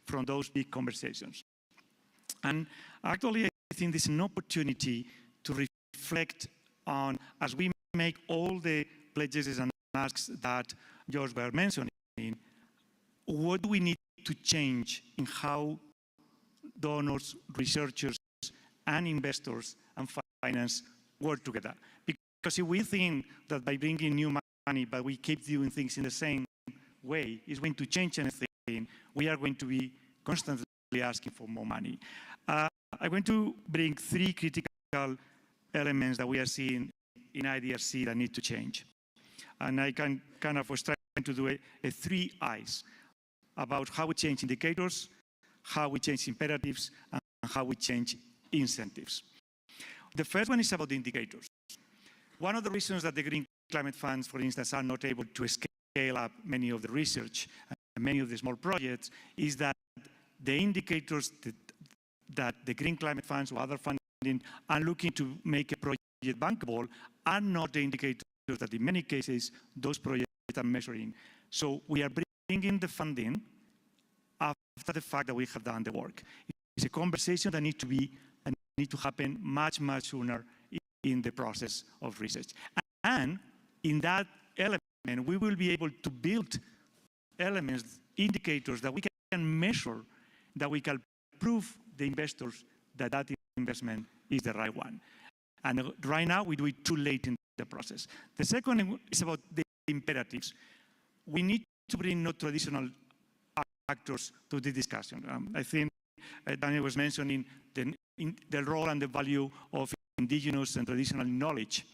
from those big conversations. And actually, I think this is an opportunity to reflect on, as we make all the pledges and asks that George were mentioning, what do we need to change in how donors, researchers, and investors and finance work together? Because if we think that by bringing new money, but we keep doing things in the same way, is going to change anything. We are going to be constantly asking for more money. I'm going to bring 3 critical elements that we are seeing in IDRC that need to change. And I can kind of was trying to do a 3 I's about how we change indicators, how we change imperatives, and how we change incentives. The first one is about the indicators. One of the reasons that the Green Climate Funds, for instance, are not able to scale up many of the research and many of the small projects is that the indicators that the Green Climate Funds or other funding are looking to make a project bankable are not the indicators that in many cases those projects are measuring. So we are bringing the funding after the fact that we have done the work. It's a conversation that needs to happen much, much sooner in the process of research. And in that element, we will be able to build elements, indicators that we can measure, that we can prove the investors that that investment is the right one. And right now, we do it too late in the process. The second is about the imperatives. We need to bring no traditional actors to the discussion. I think Daniel was mentioning the role and the value of indigenous and traditional knowledge.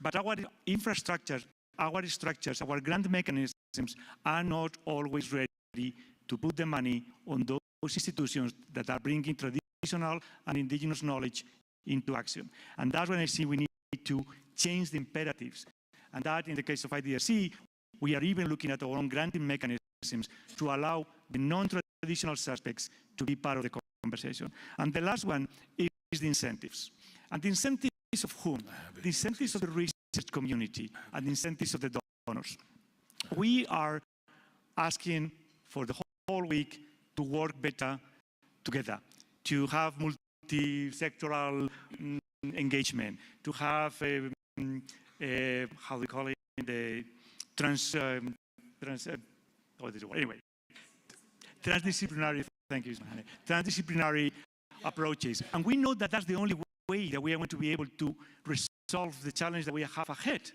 But our infrastructure, our structures, our grant mechanisms are not always ready to put the money on those institutions that are bringing traditional and indigenous knowledge into action. And that's when I see we need to change the imperatives. And that, in the case of IDRC, we are even looking at our own granting mechanisms to allow the non-traditional suspects to be part of the conversation. And the last one is the incentives. And the incentives of whom? The incentives of the research community and the incentives of the donors. We are asking for the whole week to work better together, to have multi-sectoral engagement, to have how they call it, the transdisciplinary, thank you, transdisciplinary approaches. And we know that that's the only way that we are going to be able to resolve the challenge that we have ahead.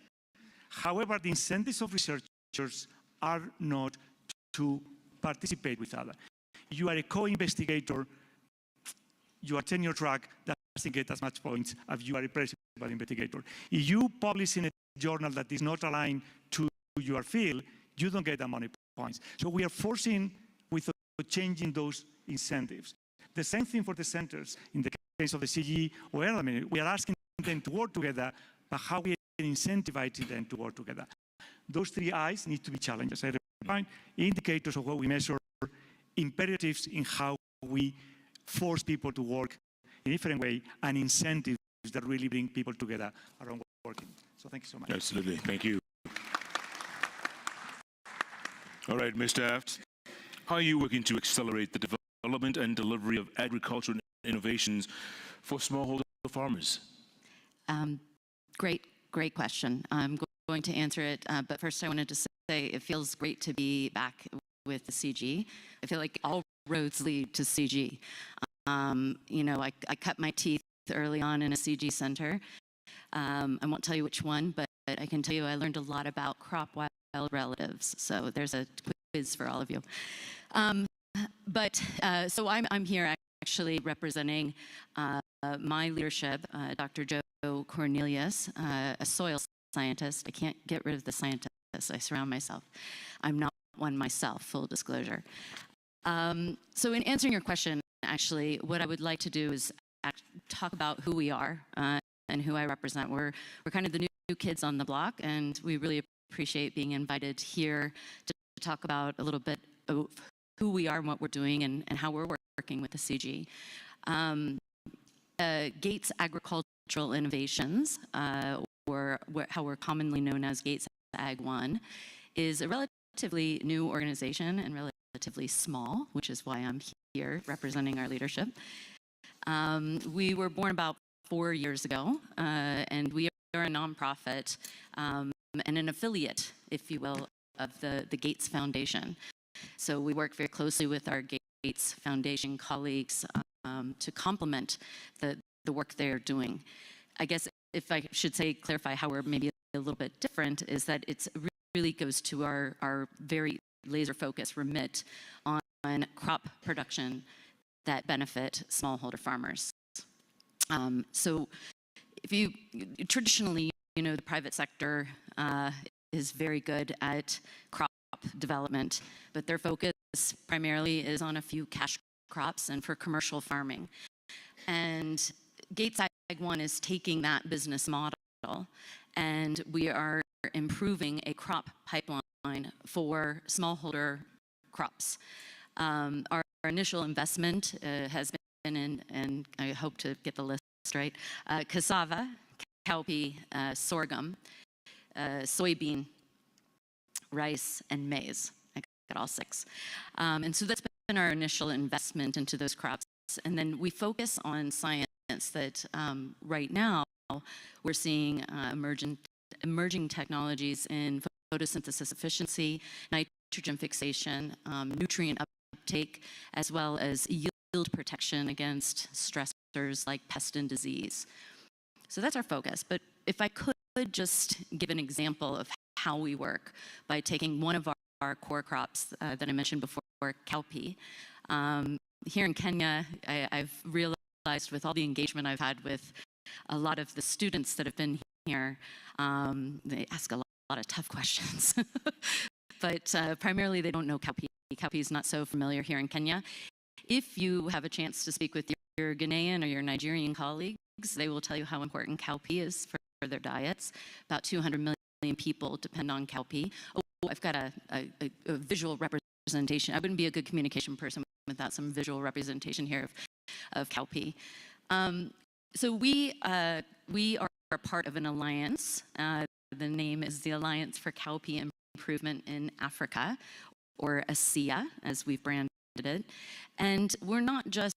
However, the incentives of researchers are not to participate with others. You are a co-investigator, your tenure track doesn't get as much points as you are a principal investigator. If you publish in a journal that is not aligned to your field, you don't get that many points. So we are forcing with changing those incentives. The same thing for the centers. In the case of the CG or element, we are asking them to work together, but how we are incentivizing them to work together. Those 3 I's need to be challenges. I remind indicators of what we measure, imperatives in how we force people to work in a different way, and incentives that really bring people together around working. So thank you so much. Absolutely, thank you. All right, Mr. Aft, how are you working to accelerate the development and delivery of agricultural innovations for smallholder farmers? Great question. I'm going to answer it, but first I wanted to say it feels great to be back with the CG. I feel like all roads lead to CG. You know, I cut my teeth early on in a CG center. I won't tell you which one, but I can tell you I learned a lot about crop wild relatives. So there's a quiz for all of you. So I'm here actually representing my leadership, Dr. Joe Cornelius, a soil scientist. I can't get rid of the scientists. I surround myself. I'm not one myself, full disclosure. So in answering your question, actually, what I would like to do is talk about who we are and who I represent. We're kind of the new kids on the block, and we really appreciate being invited here to talk about a little bit of who we are and what we're doing and how we're working with the CG. Gates Agricultural Innovations, or how we're commonly known as Gates Ag 1, is a relatively new organization and relatively small, which is why I'm here representing our leadership. We were born about 4 years ago, and we are a nonprofit and an affiliate, if you will, of the Gates Foundation. So we work very closely with our Gates Foundation colleagues to complement the work they're doing. I guess if I should clarify how we're maybe little bit different is that it really goes to our very laser focus remit on crop production that benefit smallholder farmers. So if you traditionally, the private sector is very good at crop development, but their focus primarily is on a few cash crops and for commercial farming. And Gates Ag 1 is taking that business model, and we are improving a crop pipeline for smallholder crops. Our initial investment has been in, and I hope to get the list right, cassava, cowpea, sorghum, soybean, rice, and maize. I got all 6. And so that's been our initial investment into those crops. And then we focus on science that right now we're seeing emerging technologies in photosynthesis efficiency, nitrogen fixation, nutrient uptake, as well as yield protection against stressors like pest and disease. So that's our focus. But if I could just give an example of how we work by taking one of our core crops that I mentioned before, cowpea. Here in Kenya, I've realized with all the engagement I've had with a lot of the students that have been here, they ask a lot of tough questions. But primarily they don't know cowpea. Cowpea is not so familiar here in Kenya. If you have a chance to speak with your Ghanaian or your Nigerian colleagues, they will tell you how important cowpea is for their diets. About 200 million people depend on cowpea. Oh, I've got a visual representation. I wouldn't be a good communication person without some visual representation here of cowpea. So we are part of an alliance. The name is the Alliance for Cowpea Improvement in Africa, or AGRA-CGIAR, as we've branded it. And we're not just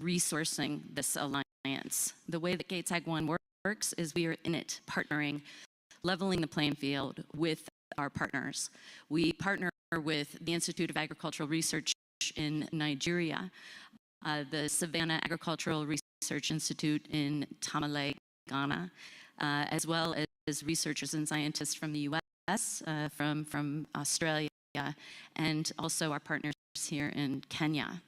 resourcing this alliance. The way that Gates Ag 1 works is we are in it, partnering, leveling the playing field with our partners. We partner with the Institute of Agricultural Research in Nigeria, the Savannah Agricultural Research Institute in Tamale, Ghana, as well as researchers and scientists from the US, from Australia, and also our partners here in Kenya.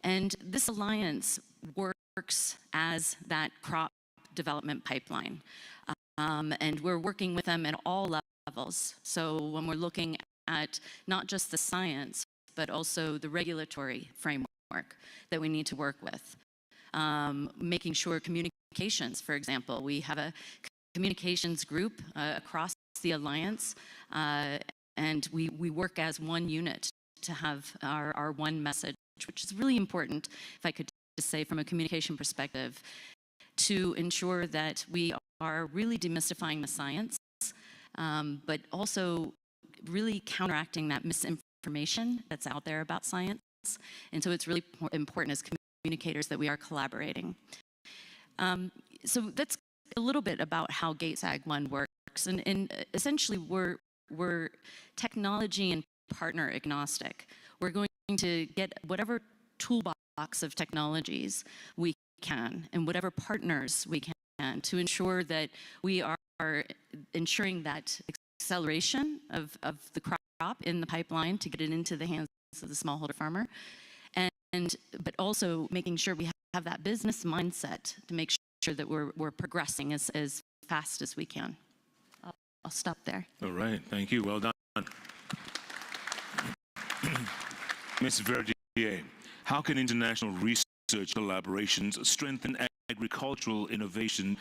And this alliance works as that crop development pipeline. And we're working with them at all levels. So when we're looking at not just the science, but also the regulatory framework that we need to work with. Making sure communications, for example, we have a communications group across the alliance, and we work as one unit to have our one message, which is really important, if I could just say from a communication perspective, to ensure that we are really demystifying the science, but also really counteracting that misinformation that's out there about science. And so it's really important as communicators that we are collaborating. So that's a little bit about how Gates Ag 1 works. And essentially, we're technology and partner agnostic. We're going to get whatever toolbox of technologies we can and whatever partners we can to ensure that we are ensuring that acceleration of the crop in the pipeline to get it into the hands of the smallholder farmer, but also making sure we have that business mindset to make sure that we're progressing as fast as we can. I'll stop there. All right, thank you, well done. Ms. Verdier, how can international research collaborations strengthen agricultural innovation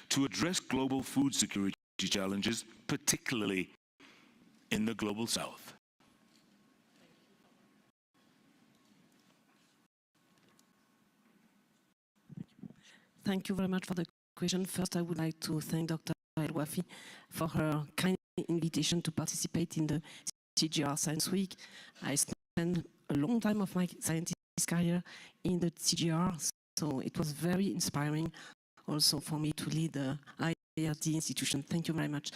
to address global food security challenges, particularly in the global south? Thank you very much for the question. First, I would like to thank Dr. El-Wafi for her kind invitation to participate in the CGIAR Science Week. I spent a long time of my scientist career in the CGIAR, so it was very inspiring also for me to lead the IRD institution. Thank you very much.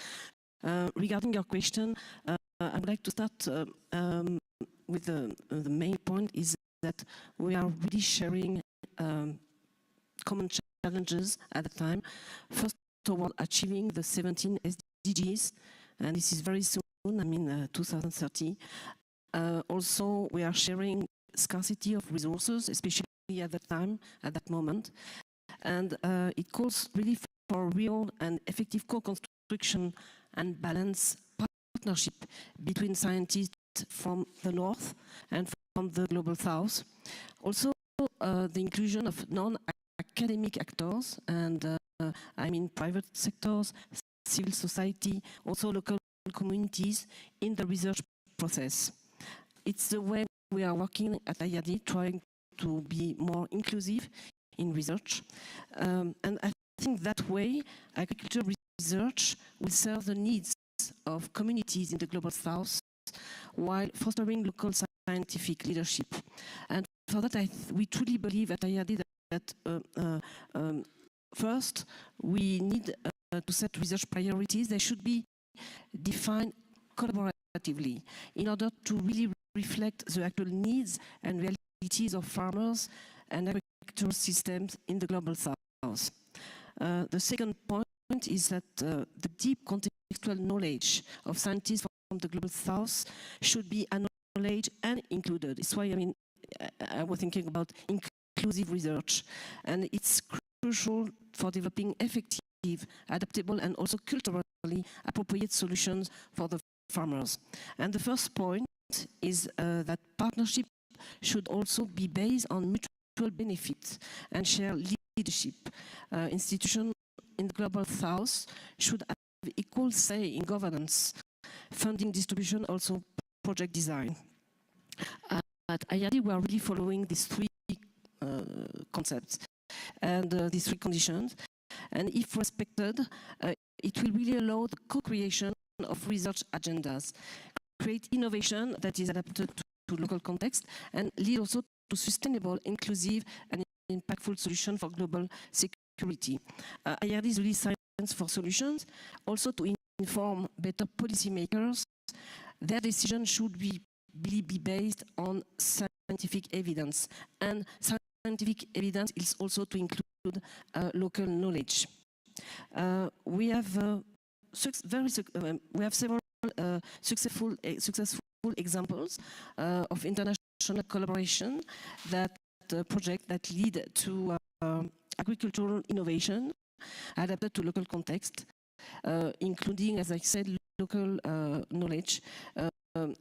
Regarding your question, I would like to start with the main point is that we are really sharing common challenges at the time. First toward achieving the 17 SDGs, and this is very soon, 2030. Also, we are sharing scarcity of resources, especially at that time, at that moment. And it calls really for real and effective co-construction and balance partnership between scientists from the North and from the Global South. Also, the inclusion of non-academic actors, and private sectors, civil society, also local communities in the research process. It's the way we are working at IRD, trying to be more inclusive in research. And I think that way, agriculture research will serve the needs of communities in the Global South while fostering local scientific leadership. And for that, we truly believe at IRD that first, we need to set research priorities. They should be defined collaboratively in order to really reflect the actual needs and realities of farmers and agricultural systems in the Global South. The second point is that the deep contextual knowledge of scientists from the Global South should be acknowledged and included. It's why I was thinking about inclusive research, and it's crucial for developing effective, adaptable, and also culturally appropriate solutions for the farmers. And the first point is that partnership should also be based on mutual benefit and share leadership. Institutions in the Global South should have equal say in governance, funding distribution, also project design. At IRD, we are really following these three concepts and these three conditions. And if respected, it will really allow the co-creation of research agendas, create innovation that is adapted to local context, and lead also to sustainable, inclusive, and impactful solutions for global security. IRD is really science for solutions, also to inform better policymakers. Their decisions should really be based on scientific evidence, and scientific evidence is also to include local knowledge. We have several successful examples of international collaboration projects that lead to agricultural innovation adapted to local context, including, as I said, local knowledge.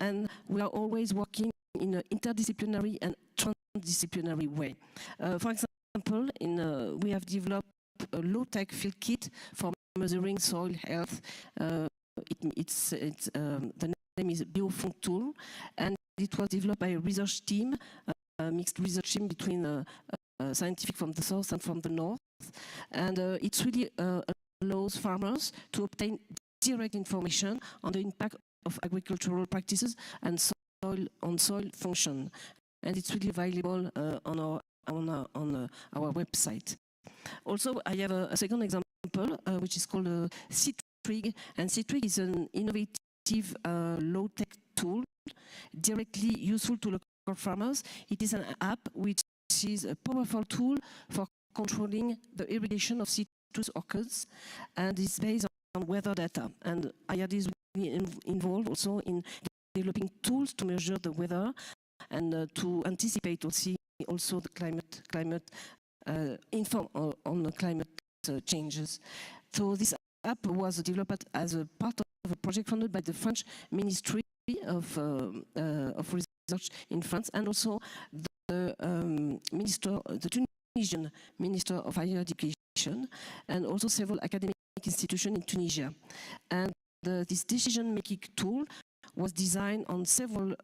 And we are always working in an interdisciplinary and transdisciplinary way. For example, we have developed a low-tech field kit for measuring soil health. The name is BioFunk tool, and it was developed by a research team, a mixed research team between scientific from the south and from the north. And it really allows farmers to obtain direct information on the impact of agricultural practices and soil function. And it's really valuable on our website. Also, I have a second example, which is called C-Trig. And C-Trig is an innovative low-tech tool, directly useful to local farmers. It is an app which is a powerful tool for controlling the irrigation of citrus orchards, and is based on weather data. And IRD is really involved also in developing tools to measure the weather and to anticipate also the climate inform on the climate changes. So this app was developed as a part of a project funded by the French Ministry of Research in France, and also the Tunisian Minister of Higher Education, and also several academic institutions in Tunisia. And this decision-making tool was designed on several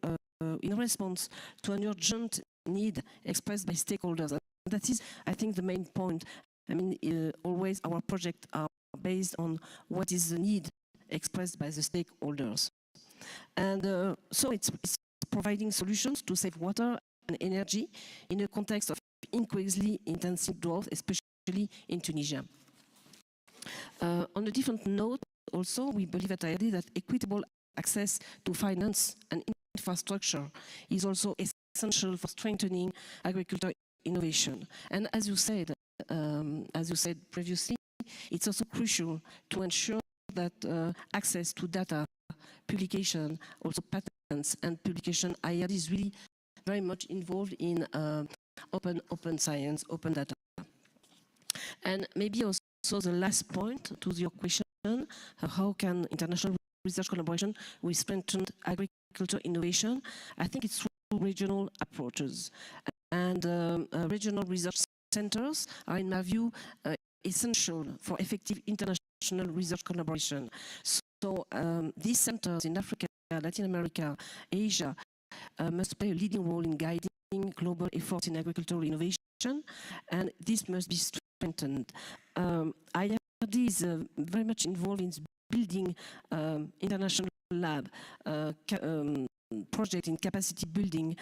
in response to an urgent need expressed by stakeholders. And that is, I think, the main point. I mean, always our projects are based on what is the need expressed by the stakeholders. And so it's providing solutions to save water and energy in a context of increasingly intensive drought, especially in Tunisia. On a different note, also, we believe at IRD that equitable access to finance and infrastructure is also essential for strengthening agriculture innovation. And as you said previously, it's also crucial to ensure that access to data, publication, also patents and publication, IRD is really very much involved in open science, open data. And maybe also the last point to your question, how can international research collaboration with strengthened agriculture innovation? I think it's through regional approaches. And regional research centers are, in my view, essential for effective international research collaboration. So these centers in Africa, Latin America, Asia must play a leading role in guiding global efforts in agricultural innovation, and this must be strengthened. IRD is very much involved in building international lab, project in capacity building,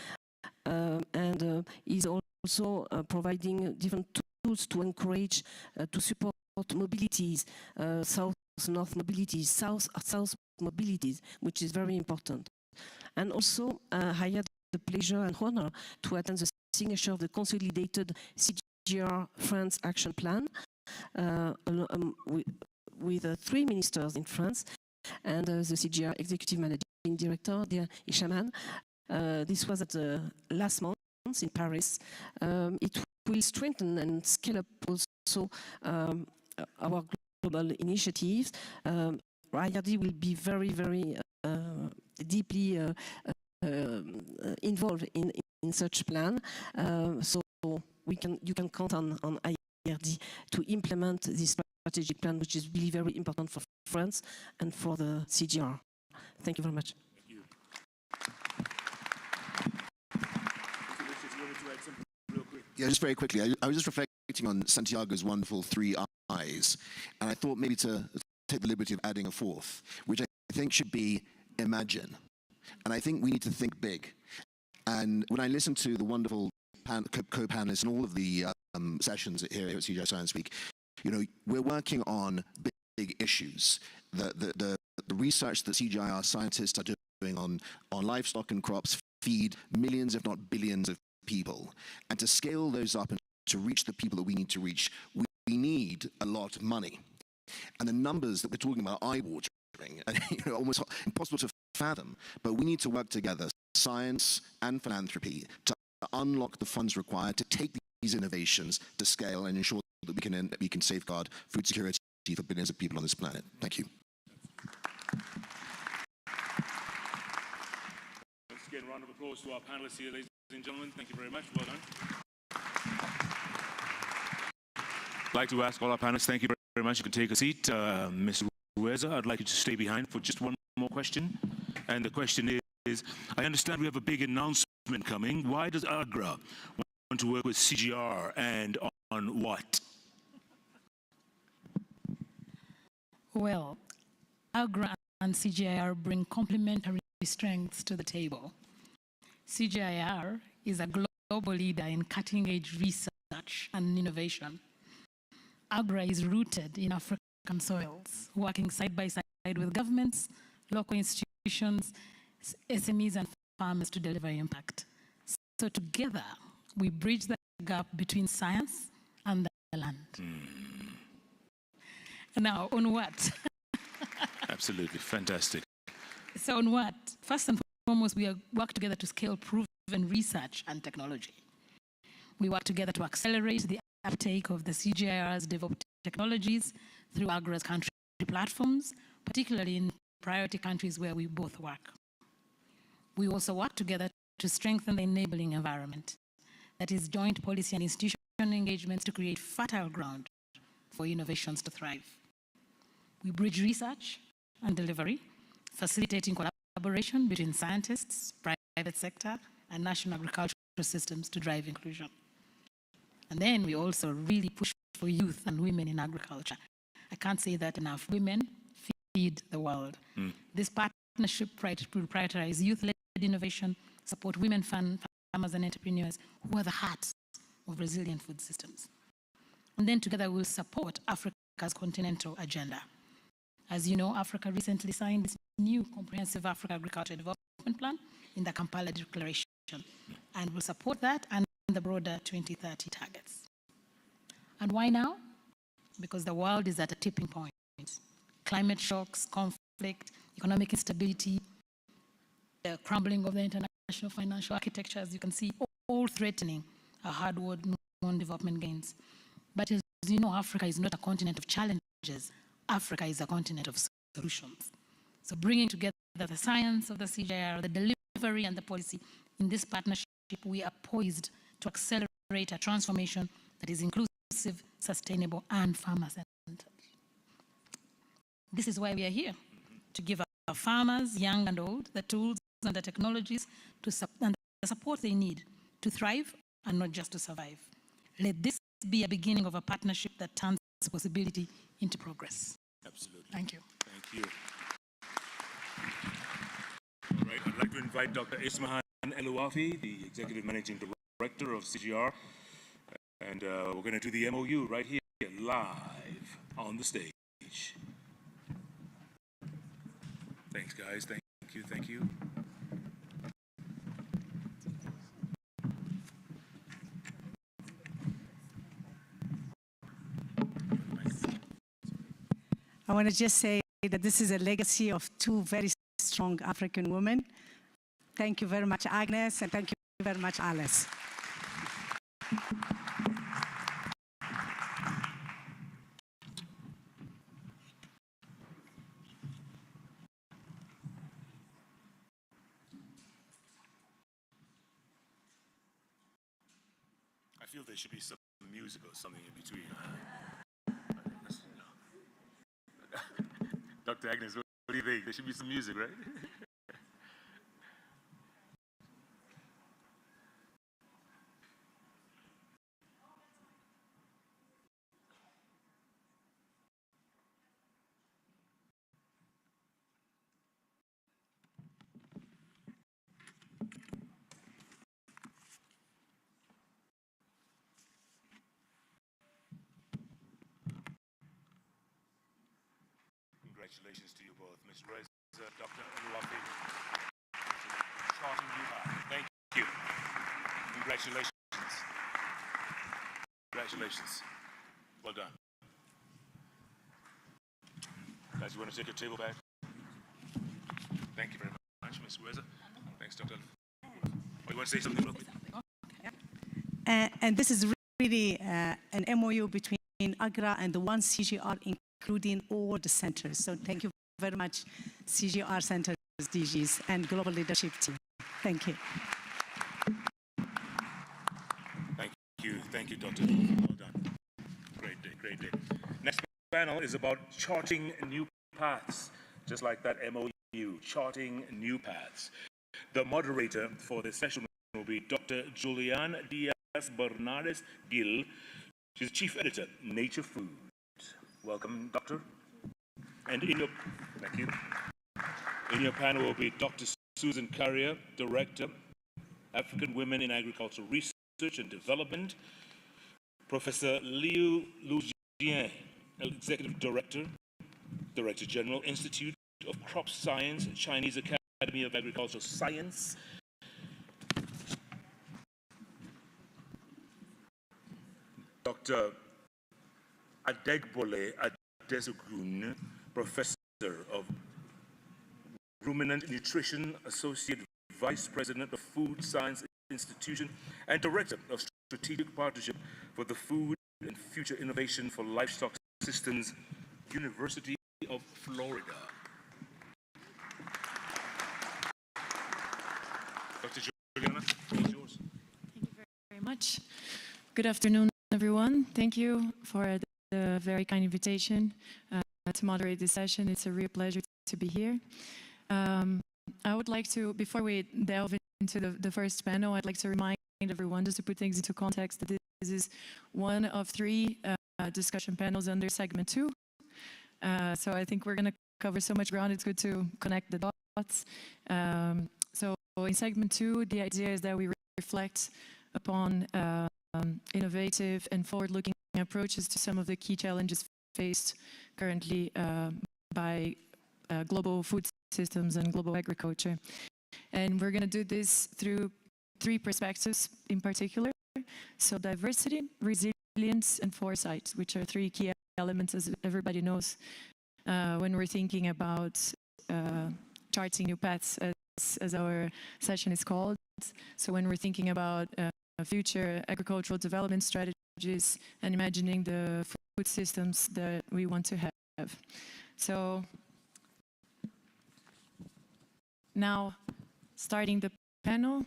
and is also providing different tools to encourage, to support mobilities, south-north mobilities, south-south mobilities, which is very important. And also, I had the pleasure and honor to attend the signature of the consolidated CGIAR France Action Plan with 3 ministers in France and the CGIAR Executive Managing Director, dear Ishaman. This was at the last month in Paris. It will strengthen and scale up also our global initiatives. IRD will be very, very deeply involved in such plan. So you can count on IRD to implement this strategic plan, which is really very important for France and for the CGIAR. Thank you very much. Thank you. Yeah, just very quickly, I was just reflecting on Santiago's wonderful 3 I's, and I thought maybe to take the liberty of adding a 4th, which I think should be imagine. And I think we need to think big. And when I listen to the wonderful co-panelists and all of the sessions here at CGIAR Science Week, you know, we're working on big issues. The research that CGIAR scientists are doing on livestock and crops feed millions, if not billions, of people. And to scale those up and to reach the people that we need to reach, we need a lot of money. And the numbers that we're talking about are eye-watering and almost impossible to fathom. But we need to work together, science and philanthropy, to unlock the funds required to take these innovations to scale and ensure that we can safeguard food security for billions of people on this planet. Thank you. Once again, round of applause to our panelists here, ladies and gentlemen. Thank you very much. Well done. I'd like to ask all our panelists, thank you very much. You can take a seat. Ms. Rueza, I'd like you to stay behind for just one more question. And the question is, I understand we have a big announcement coming. Why does AGRA want to work with CGIAR, and on what? Well, AGRA and CGIAR bring complementary strengths to the table. CGIAR is a global leader in cutting-edge research and innovation. AGRA is rooted in African soils, working side by side with governments, local institutions, SMEs, and farmers to deliver impact. So together, we bridge the gap between science and the land. Now, on what? Absolutely, fantastic. So on what? First and foremost, we work together to scale proven research and technology. We work together to accelerate the uptake of the CGIAR's developed technologies through AGRA's country platforms, particularly in priority countries where we both work. We also work together to strengthen the enabling environment, that is joint policy and institutional engagements to create fertile ground for innovations to thrive. We bridge research and delivery, facilitating collaboration between scientists, private sector, and national agricultural systems to drive inclusion. And then we also really push for youth and women in agriculture. I can't say that enough. Women feed the world. This partnership will prioritize youth-led innovation, support women farmers and entrepreneurs who are the heart of resilient food systems. And then together we'll support Africa's continental agenda. As you know, Africa recently signed this new comprehensive Africa Agriculture Development Plan in the Kampala Declaration, and will support that and the broader 2030 targets. And why now? because the world is at a tipping point. Climate shocks, conflict, economic instability, the crumbling of the international financial architecture, as you can see, all threatening our hard-won development gains. But as you know, Africa is not a continent of challenges. Africa is a continent of solutions. So bringing together the science of the CGIAR, the delivery and the policy, in this partnership, we are poised to accelerate a transformation that is inclusive, sustainable, and farmer-centered. This is why we are here, to give our farmers, young and old, the tools and the technologies and the support they need to thrive and not just to survive. Let this be a beginning of a partnership that turns possibility into progress. Absolutely. Thank you. Thank you. All right, I'd like to invite Dr. Ismahan Elouafi, the Executive Managing Director of CGIAR, and we're going to do the MOU right here, live on the stage. Thanks, guys. Thank you. Thank you. I want to just say that this is a legacy of two very strong African women. Thank you very much, Agnes, and thank you very much, Alice. I feel there should be some music or something in between. Dr. Agnes, what do you think? There should be some music, right? Congratulations to you both, Ms. Reza, Dr. Elouafi. Charting you high. Thank you. Congratulations. Congratulations. Well done. Guys, you want to take your table back? Thank you very much, Ms. Reza. Thanks, Dr. Oh, you want to say something real quick? And this is really an MOU between AGRA and the one CGIAR, including all the centers. So thank you very much, CGIAR centers, DGs, and global leadership team. Thank you. Thank you, Dr. Well done. Great day, great day. Next panel is about charting new paths, just like that MOU, charting new paths. The moderator for this session will be Dr. Julian Diaz-Bernardes Gil. She's the Chief Editor, Nature Food. Welcome, Doctor. And thank you. In your panel will be Dr. Susan Carrier, Director, African Women in Agricultural Research and Development, Professor Liu Lujien, Executive Director, Director General, Institute of Crop Science, Chinese Academy of Agricultural Science, Dr. Adegbole Adesogun, Professor of Ruminant Nutrition, Associate Vice President of Food Science Institution, and Director of Strategic Partnership for the Food and Future Innovation for Livestock Systems, University of Florida. Dr. Juliana, it's yours. Thank you very much. Good afternoon, everyone. Thank you for the very kind invitation to moderate this session. It's a real pleasure to be here. I would like to, before we delve into the first panel, I'd like to remind everyone, just to put things into context, that this is one of 3 discussion panels under segment 2. So I think we're going to cover so much ground, it's good to connect the dots. So in segment 2, the idea is that we reflect upon innovative and forward-looking approaches to some of the key challenges faced currently by global food systems and global agriculture. And we're going to do this through 3 perspectives in particular. So diversity, resilience, and foresight, which are 3 key elements, as everybody knows, when we're thinking about charting new paths, as our session is called. So when we're thinking about future agricultural development strategies and imagining the food systems that we want to have. So now, starting the panel.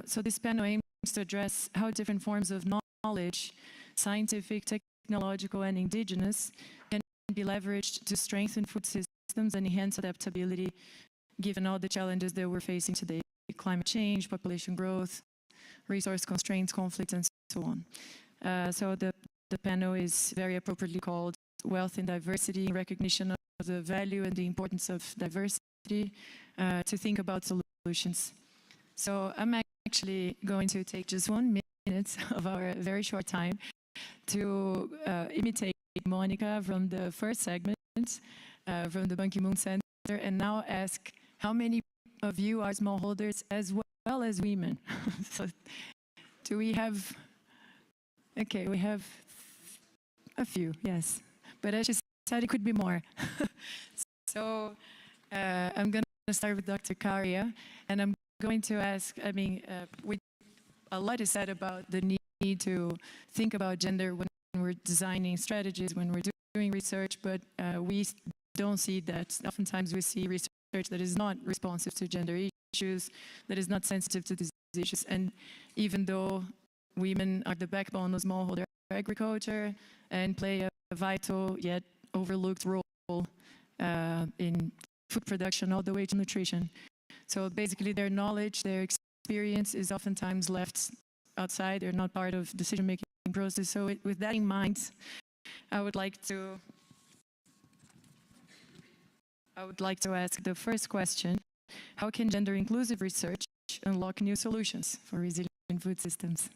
So this panel aims to address how different forms of knowledge, scientific, technological, and indigenous, can be leveraged to strengthen food systems and enhance adaptability, given all the challenges that we're facing today: climate change, population growth, resource constraints, conflicts, and so on. So the panel is very appropriately called Wealth and Diversity, in recognition of the value and the importance of diversity, to think about solutions. So I'm actually going to take just 1 minute of our very short time to imitate Monica from the first segment, from the Ban Ki-moon Center, and now ask how many of you are smallholders as well as women. So do we have, okay, we have a few, yes. But as she said, it could be more. So I'm going to start with Dr. Karia, and I'm going to ask, I mean, a lot is said about the need to think about gender when we're designing strategies, when we're doing research, but we don't see that. Oftentimes we see research that is not responsive to gender issues, that is not sensitive to these issues. And even though women are the backbone of smallholder agriculture and play a vital yet overlooked role in food production all the way to nutrition. So basically their knowledge, their experience is oftentimes left outside. They're not part of decision-making process. So with that in mind, I would like to ask the first question: how can gender-inclusive research unlock new solutions for resilient food systems?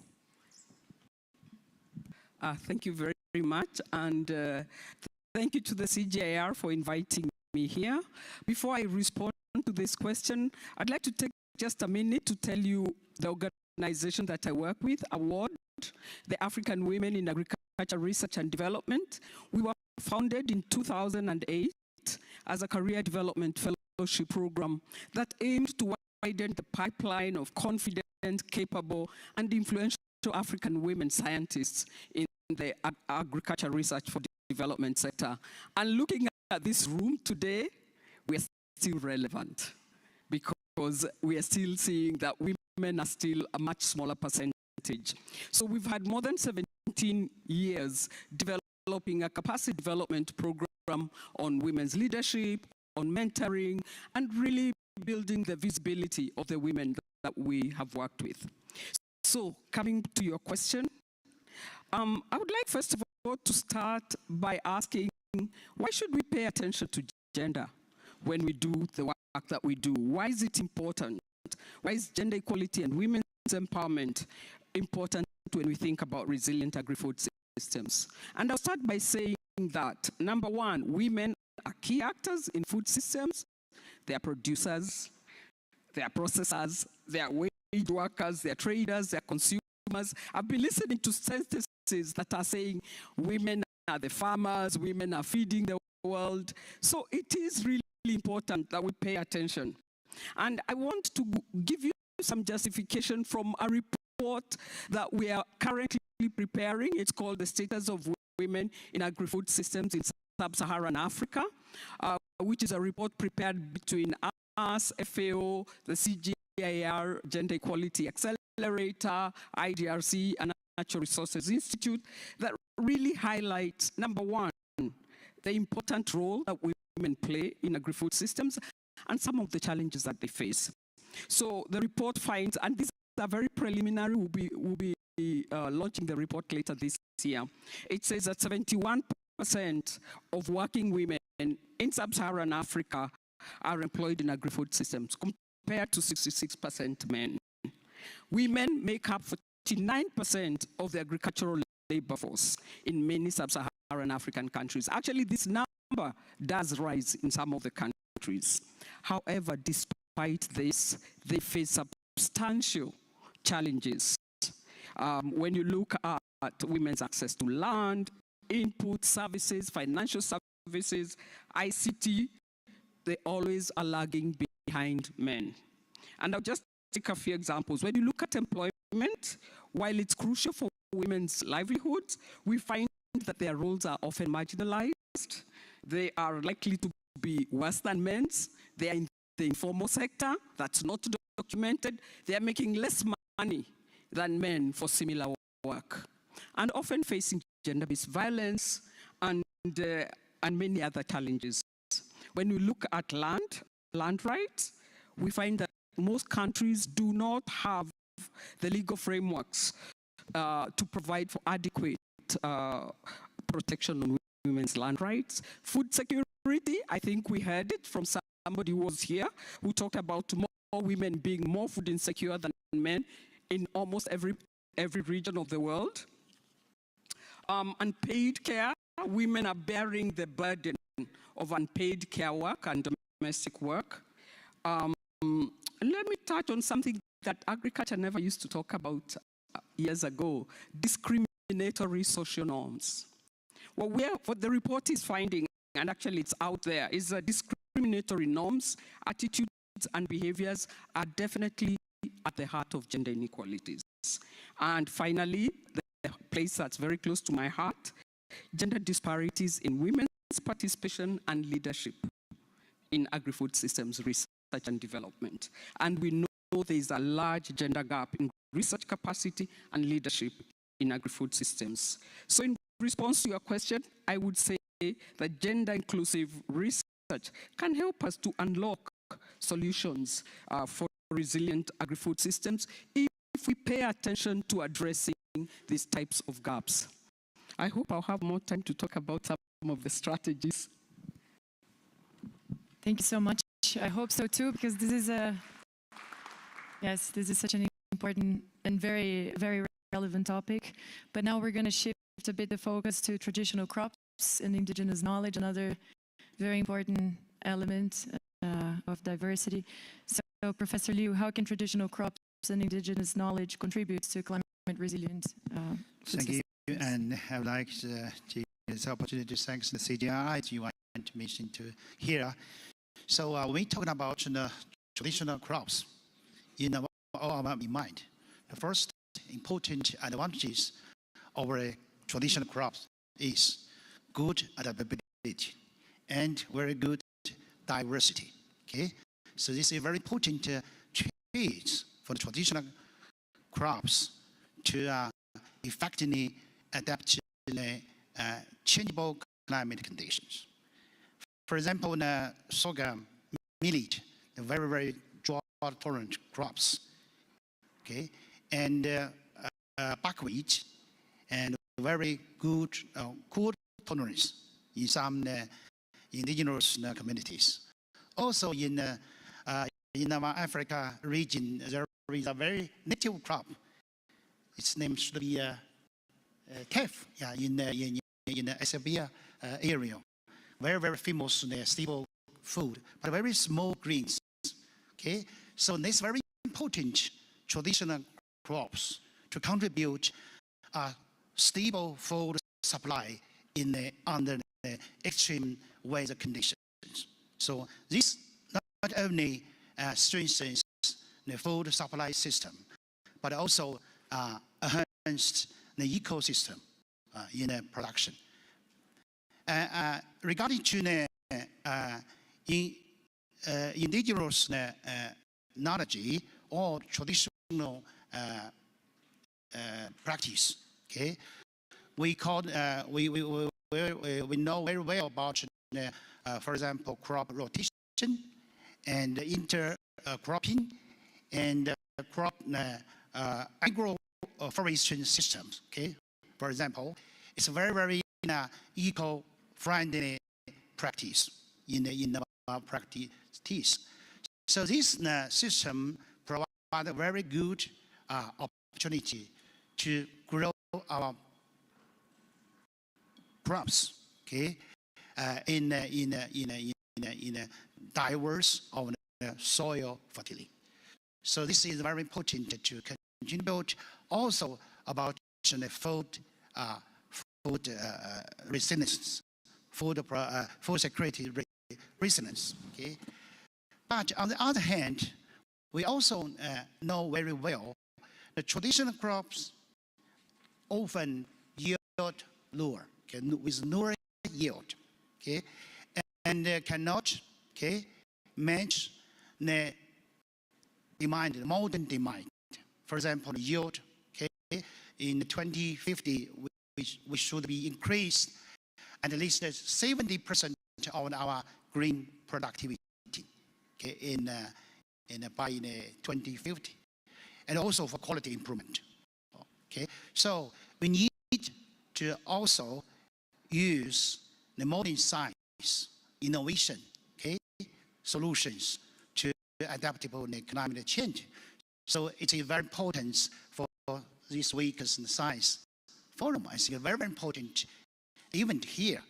Thank you very much, and thank you to the CGIAR for inviting me here. Before I respond to this question, I'd like to take just a minute to tell you the organization that I work with, AWARD, the African Women in Agriculture Research and Development. We were founded in 2008 as a career development fellowship program that aims to widen the pipeline of confident, capable, and influential African women scientists in the agriculture research for development sector. And looking at this room today, we are still relevant because we are still seeing that women are still a much smaller percentage. So we've had more than 17 years developing a capacity development program on women's leadership, on mentoring, and really building the visibility of the women that we have worked with. So coming to your question, I would like first of all to start by asking, why should we pay attention to gender when we do the work that we do? Why is it important? Why is gender equality and women's empowerment important when we think about resilient agri-food systems? And I'll start by saying that, number one, women are key actors in food systems. They are producers, they are processors, they are wage workers, they are traders, they are consumers. I've been listening to sentences that are saying women are the farmers, women are feeding the world. So it is really important that we pay attention. And I want to give you some justification from a report that we are currently preparing. It's called The Status of Women in Agri-Food Systems in Sub-Saharan Africa, which is a report prepared between us, FAO, the CGIAR, Gender Equality Accelerator, IDRC, and Natural Resources Institute, that really highlights, number one, the important role that women play in agri-food systems and some of the challenges that they face. So the report finds, and these are very preliminary, we'll be launching the report later this year. It says that 71% of working women in sub-Saharan Africa are employed in agri-food systems, compared to 66% men. Women make up 49% of the agricultural labor force in many sub-Saharan African countries. Actually, this number does rise in some of the countries. However, despite this, they face substantial challenges. When you look at women's access to land, input services, financial services, ICT, they always are lagging behind men. And I'll just take a few examples. When you look at employment, while it's crucial for women's livelihoods, we find that their roles are often marginalized. They are likely to be worse than men's. They are in the informal sector, that's not documented. They are making less money than men for similar work, and often facing gender-based violence and many other challenges. When we look at land rights, we find that most countries do not have the legal frameworks to provide for adequate protection on women's land rights. Food security, I think we heard it from somebody who was here, who talked about more women being more food insecure than men in almost every region of the world. Unpaid care, women are bearing the burden of unpaid care work and domestic work. Let me touch on something that agriculture never used to talk about years ago: discriminatory social norms. Well, what the report is finding, and actually it's out there, is that discriminatory norms, attitudes, and behaviors are definitely at the heart of gender inequalities. And finally, the place that's very close to my heart, gender disparities in women's participation and leadership in agri-food systems research and development. And we know there is a large gender gap in research capacity and leadership in agri-food systems. So in response to your question, I would say that gender-inclusive research can help us to unlock solutions for resilient agri-food systems if we pay attention to addressing these types of gaps. I hope I'll have more time to talk about some of the strategies. Thank you so much. I hope so too, because this is this is such an important and very, very relevant topic. But now we're going to shift a bit the focus to traditional crops and indigenous knowledge, another very important element of diversity. So Professor Liu, how can traditional crops and indigenous knowledge contribute to climate resilient food Thank systems? you, and I would like to take this opportunity to thank the CGIAR to invite me to here. So when we talking about the traditional crops, all of in mind, the first important advantages of a traditional crops is good adaptability and very good diversity. Okay, so this is very important traits for the traditional crops to effectively adapt to the changeable climate conditions. For example, the sorghum, millet, the very, very drought-tolerant crops, okay, and buckwheat, and very good cold tolerance in some indigenous communities. Also in our Africa region, there is a very native crop. Its name should be teff, in the Ethiopia area. Very, very famous staple food, but very small grains. Okay, so this very important traditional crops to contribute a stable food supply under the extreme weather conditions. So this not only strengthens the food supply system, but also enhances the ecosystem in the production. Regarding to the indigenous knowledge or traditional practice, okay, we know very well about, for example, crop rotation and intercropping and crop agroforestry systems. Okay, for example, it's a very, very eco-friendly practice in our practice. So this system provides a very good opportunity to grow our crops, okay, in a diverse of soil fertility. So this is very important to contribute also about the food resilience, food security resilience. Okay? But on the other hand, we also know very well the traditional crops often yield lower, okay, with lower yield, okay, and cannot, okay, match the demand, the modern demand. For example, yield, okay, in 2050, we should be increased at least 70% on our green productivity, okay, by 2050, and also for quality improvement. Okay, so we need to also use the modern science, innovation, okay, solutions to adaptable climate change. So it's very important for this week's science forum. I think a very, very important event here.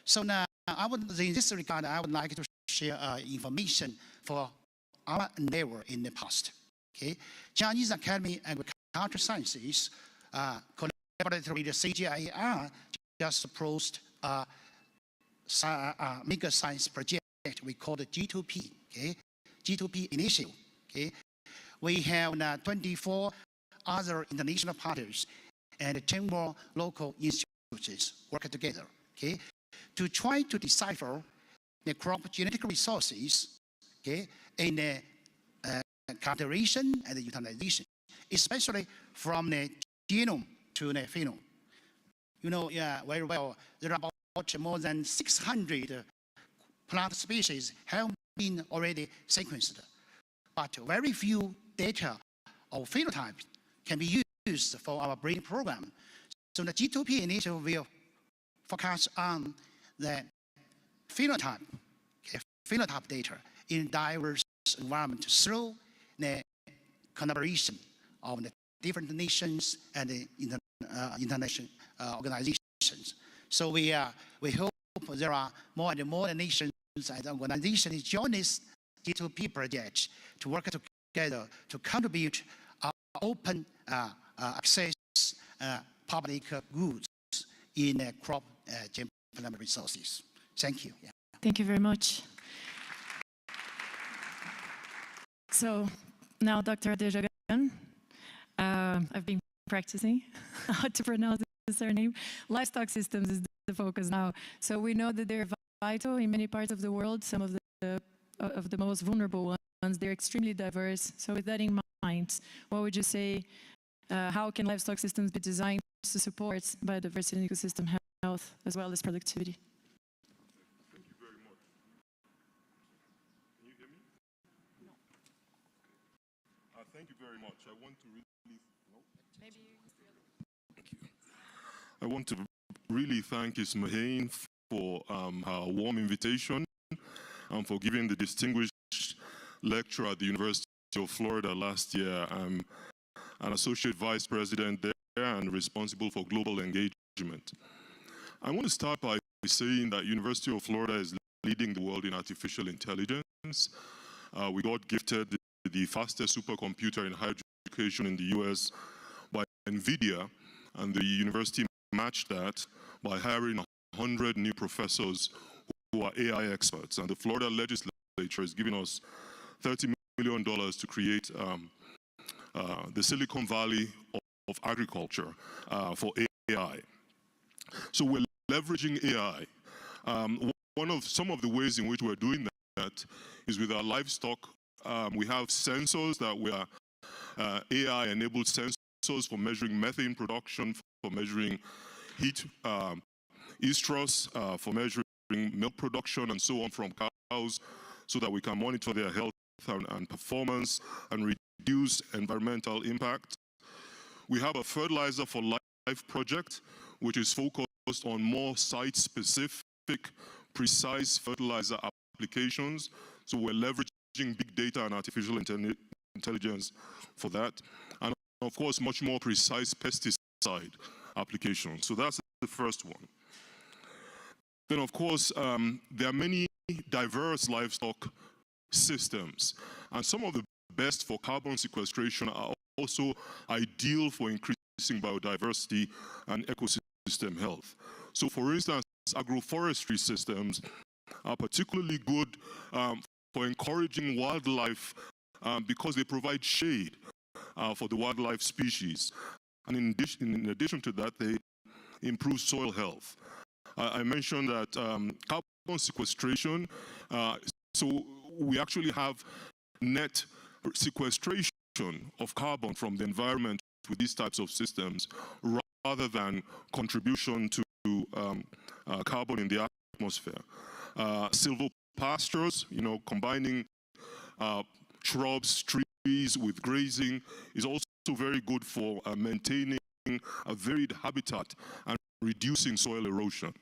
So now, in this regard, I would like to share information for our endeavor in the past. Okay, Chinese Academy of Agricultural Sciences, collaboratively with the CGIAR, just proposed a mega science project we call the G2P. Okay, G2P initiative. Okay, we have 24 other international partners and 10 more local institutions work together. Okay, to try to decipher the crop genetic resources, okay, in the cultivation and the utilization, especially from the genome to the phenome. You know, yeah, very well, there are about more than 600 plant species have been already sequenced, but very few data of phenotypes can be used for our breeding program. So the G2P initiative will focus on the phenotype, okay, phenotype data in diverse environment through the collaboration of the different nations and the international organizations. So we hope there are more and more nations and organizations join this G2P project to work together to contribute open access public goods in crop implement resources. Thank you. Yeah. Thank you very much. So now, Dr. Dejagan, I've been practicing how to pronounce the surname. Livestock systems is the focus now. So we know that they're vital in many parts of the world, some of the most vulnerable ones. They're extremely diverse. So with that in mind, what would you say, how can livestock systems be designed to support biodiversity and ecosystem health as well as productivity? Thank you very much. Can you hear me? No. Thank you very much. I want to really, no? Maybe thank you. I want to really thank Ismail for her warm invitation and for giving the distinguished lecture at the University of Florida last year. I'm an associate vice president there and responsible for global engagement. I want to start by saying that University of Florida is leading the world in artificial intelligence. We got gifted the fastest supercomputer in higher education in the US by NVIDIA, and the university matched that by hiring 100 new professors who are AI experts. And the Florida legislature is giving us $30 million to create the Silicon Valley of agriculture for AI. So we're leveraging AI. Some of the ways in which we're doing that is with our livestock. We have sensors that we are AI-enabled sensors for measuring methane production, for measuring heat, estrus, for measuring milk production and so on from cows, so that we can monitor their health and performance and reduce environmental impact. We have a fertilizer for life project, which is focused on more site-specific, precise fertilizer applications. So we're leveraging big data and artificial intelligence for that. And of course, much more precise pesticide applications. So that's the first one. Then of course, there are many diverse livestock systems. And some of the best for carbon sequestration are also ideal for increasing biodiversity and ecosystem ecosystem health. So for instance, agroforestry systems are particularly good for encouraging wildlife because they provide shade for the wildlife species. And in addition to that, they improve soil health. I mentioned that carbon sequestration, so we actually have net sequestration of carbon from the environment with these types of systems rather than contribution to carbon in the atmosphere. Silvopastures, combining shrubs, trees with grazing is also very good for maintaining a varied habitat and reducing soil erosion.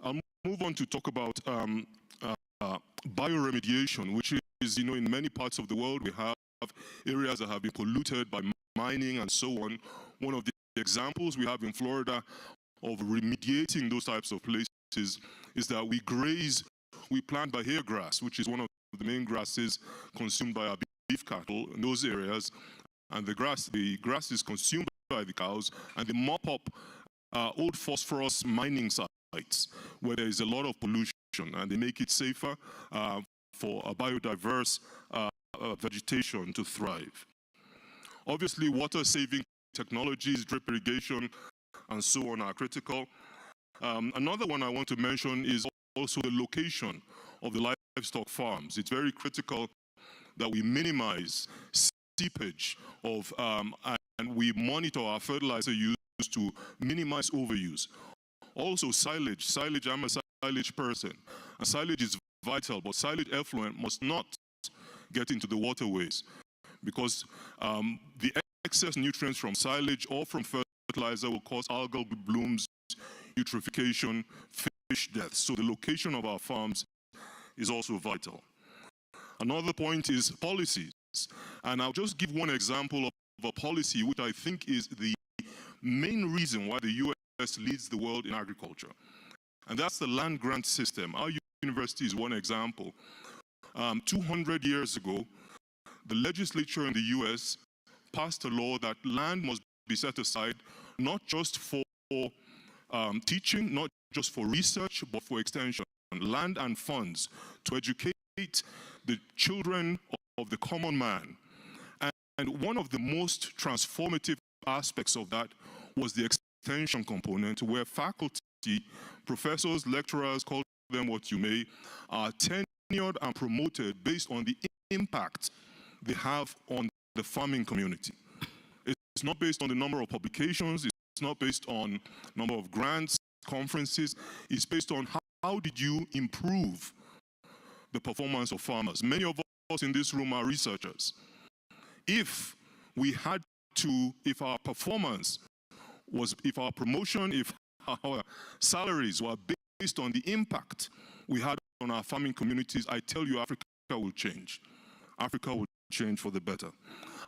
I'll move on to talk about bioremediation, which is, in many parts of the world we have areas that have been polluted by mining and so on. One of the examples we have in Florida of remediating those types of places is that we plant Bahia grass, which is one of the main grasses consumed by our beef cattle in those areas, and the grass is consumed by the cows, and they mop up old phosphorus mining sites where there is a lot of pollution, and they make it safer for a biodiverse vegetation to thrive. Obviously, water-saving technologies, drip irrigation, and so on are critical. Another one I want to mention is also the location of the livestock farms. It's very critical that we minimize seepage of, and we monitor our fertilizer use to minimize overuse. Also silage. I'm a silage person. And silage is vital, but silage effluent must not get into the waterways because the excess nutrients from silage or from fertilizer will cause algal blooms, eutrophication, fish deaths. So the location of our farms is also vital. Another point is policies. And I'll just give one example of a policy which I think is the main reason why the US leads the world in agriculture. And that's the land grant system. Our university is one example. 200 years ago, the legislature in the US passed a law that land must be set aside not just for teaching, not just for research, but for extension. Land and funds to educate the children of the common man. And one of the most transformative aspects of that was the extension component, where faculty, professors, lecturers, call them what you may, are tenured and promoted based on the impact they have on the farming community. It's not based on the number of publications, it's not based on number of grants, conferences, it's based on how did you improve the performance of farmers. Many of us in this room are researchers. If our performance was, if our promotion, if our salaries were based on the impact we had on our farming communities, I tell you, Africa will change. Africa will change for the better.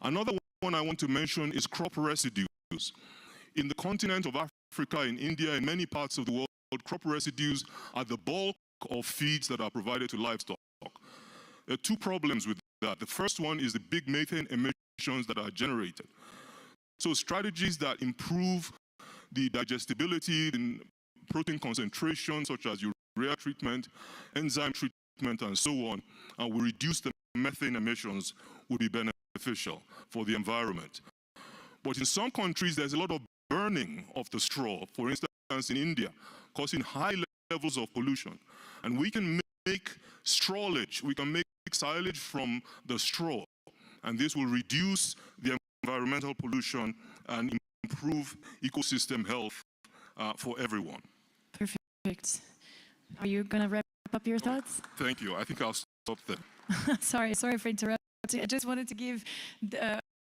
Another one I want to mention is crop residues. In the continent of Africa, in India, in many parts of the world, crop residues are the bulk of feeds that are provided to livestock. There are two problems with that. The first one is the big methane emissions that are generated. So strategies that improve the digestibility, the protein concentration, such as urea treatment, enzyme treatment, and so on, and will reduce the methane emissions would be beneficial for the environment. But in some countries, there's a lot of burning of the straw, for instance in India, causing high levels of pollution. And we can make strawage, we can make silage from the straw, and this will reduce the environmental pollution and improve ecosystem health for everyone. Perfect. Are you going to wrap up your thoughts? Thank you. I think I'll stop there. Sorry for interrupting. I just wanted to give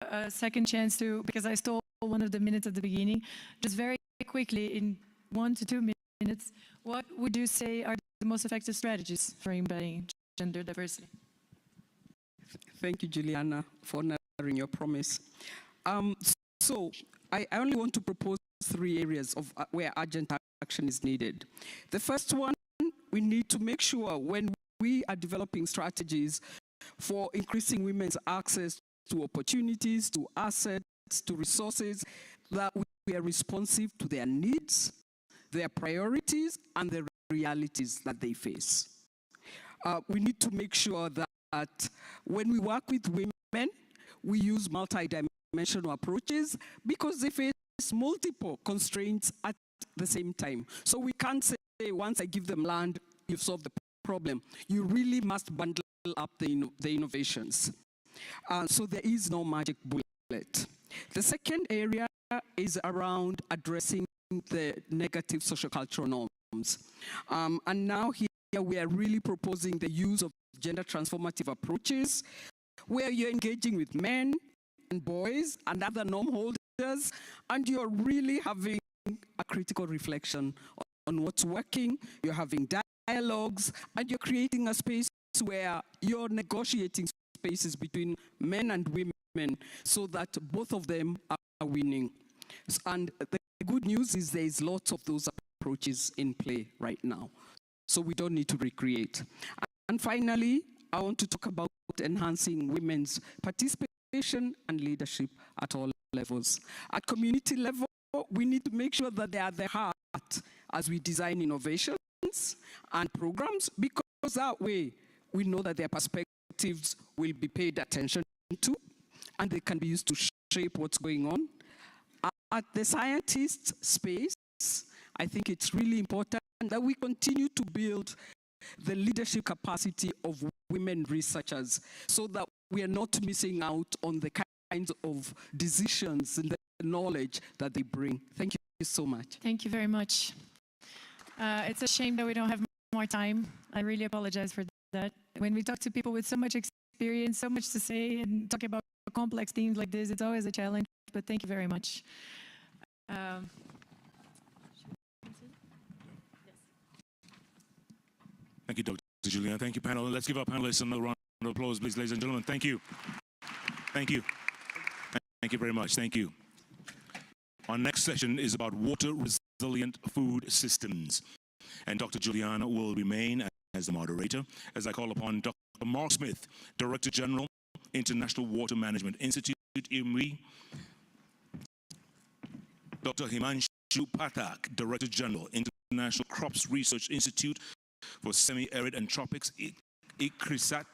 a second chance to, because I stole one of the minutes at the beginning, just very quickly in 1 to 2 minutes, what would you say are the most effective strategies for embedding gender diversity? Thank you, Juliana, for honoring your promise. So I only want to propose 3 areas of where urgent action is needed. The first one, we need to make sure when we are developing strategies for increasing women's access to opportunities, to assets, to resources, that we are responsive to their needs, their priorities, and the realities that they face. We need to make sure that when we work with women, we use multi-dimensional approaches because they face multiple constraints at the same time. So we can't say, once I give them land, you've solved the problem. You really must bundle up the innovations. So there is no magic bullet. The second area is around addressing the negative sociocultural norms. And now here we are really proposing the use of gender transformative approaches, where you're engaging with men and boys and other norm holders, and you're really having a critical reflection on what's working, you're having dialogues, and you're creating a space where you're negotiating spaces between men and women so that both of them are winning. And the good news is there is lots of those approaches in play right now. So we don't need to recreate. And finally, I want to talk about enhancing women's participation and leadership at all levels. At community level, we need to make sure that they are at the heart as we design innovations and programs, because that way we know that their perspectives will be paid attention to and they can be used to shape what's going on. At the scientist space, I think it's really important that we continue to build the leadership capacity of women researchers so that we are not missing out on the kinds of decisions and the knowledge that they bring. Thank you so much. Thank you very much. It's a shame that we don't have more time. I really apologize for that. When we talk to people with so much experience, so much to say, and talking about complex themes like this, it's always a challenge, but thank you very much. Thank you, Dr. Juliana. Thank you, panel. Let's give our panelists another round of applause, please, ladies and gentlemen. Thank you. Thank you. Thank you very much. Thank you. Our next session is about water-resilient food systems. And Dr. Juliana will remain as the moderator as I call upon Dr. Mark Smith, Director General, International Water Management Institute, IMRI, Dr. Himanshu Pathak, Director General, International Crops Research Institute for Semi-Arid and Tropics, AGRA-CGIAR,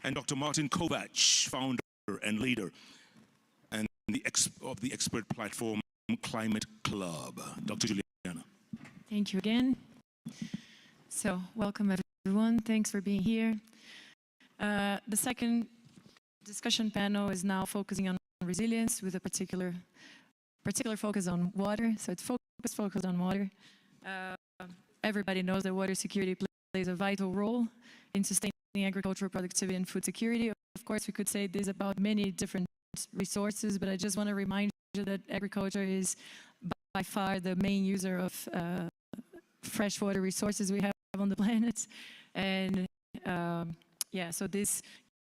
and Dr. Martin Kovac, founder and leader and of the expert platform Climate Club. Dr. Juliana. Thank you again. So, welcome everyone. Thanks for being here. The second discussion panel is now focusing on resilience with a particular focus on water. So it's focused on water. Everybody knows that water security plays a vital role in sustaining agricultural productivity and food security. Of course, we could say this about many different resources, but I just want to remind you that agriculture is by far the main user of freshwater resources we have on the planet. And yeah, so this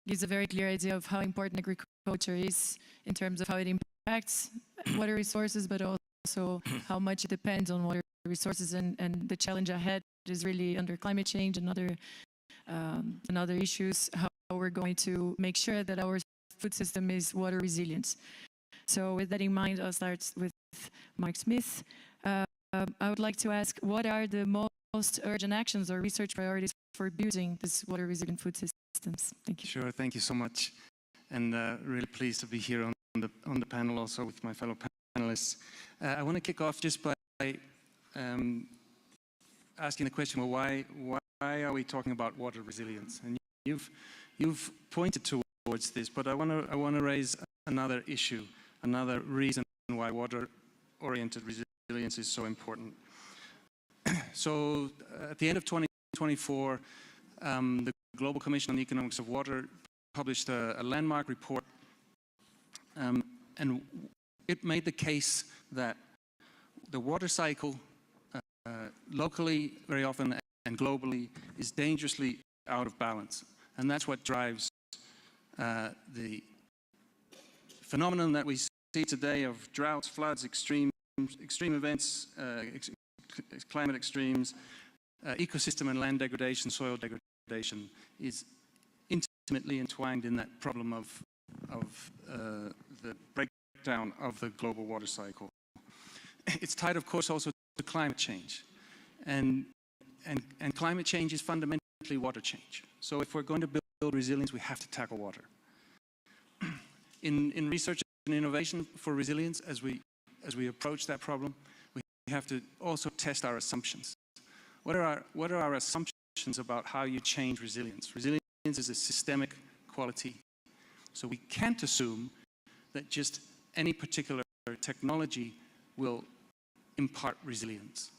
gives a very clear idea of how important agriculture is in terms of how it impacts water resources, but also how much it depends on water resources. And the challenge ahead is really under climate change and other issues, how we're going to make sure that our food system is water resilient. So with that in mind, I'll start with Mark Smith. I would like to ask, what are the most urgent actions or research priorities for building this water resilient food systems? Thank you. Sure, thank you so much. And really pleased to be here on the panel also with my fellow panelists. I want to kick off just by asking the question, well, why are we talking about water resilience? And you've pointed towards this, but I want to raise another issue, another reason why water-oriented resilience is so important. So at the end of 2024, the Global Commission on the Economics of Water published a landmark report, and it made the case that the water cycle, locally very often and globally, is dangerously out of balance. And that's what drives the phenomenon that we see today of droughts, floods, extreme events, climate extremes, ecosystem and land degradation, soil degradation is intimately entwined in that problem of the breakdown of the global water cycle. It's tied, of course, also to climate change. And climate change is fundamentally water change. So if we're going to build resilience, we have to tackle water. In research and innovation for resilience, as we approach that problem, we have to also test our assumptions. What are our assumptions about how you change resilience? Resilience is a systemic quality. So we can't assume that just any particular technology will impart resilience.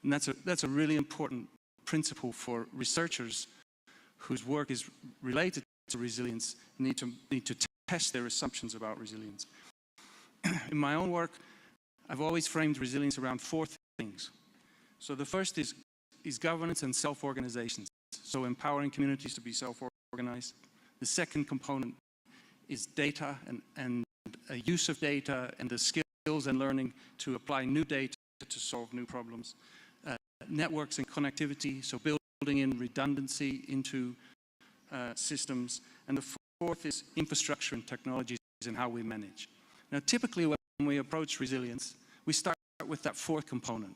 And that's a really important principle for researchers whose work is related to resilience, need to test their assumptions about resilience. In my own work, I've always framed resilience around 4 things. So the first is governance and self-organization. So empowering communities to be self-organized. The second component is data and use of data and the skills and learning to apply new data to solve new problems. Networks and connectivity, so building in redundancy into systems. And the fourth is infrastructure and technologies and how we manage. Now, typically when we approach resilience, we start with that fourth component.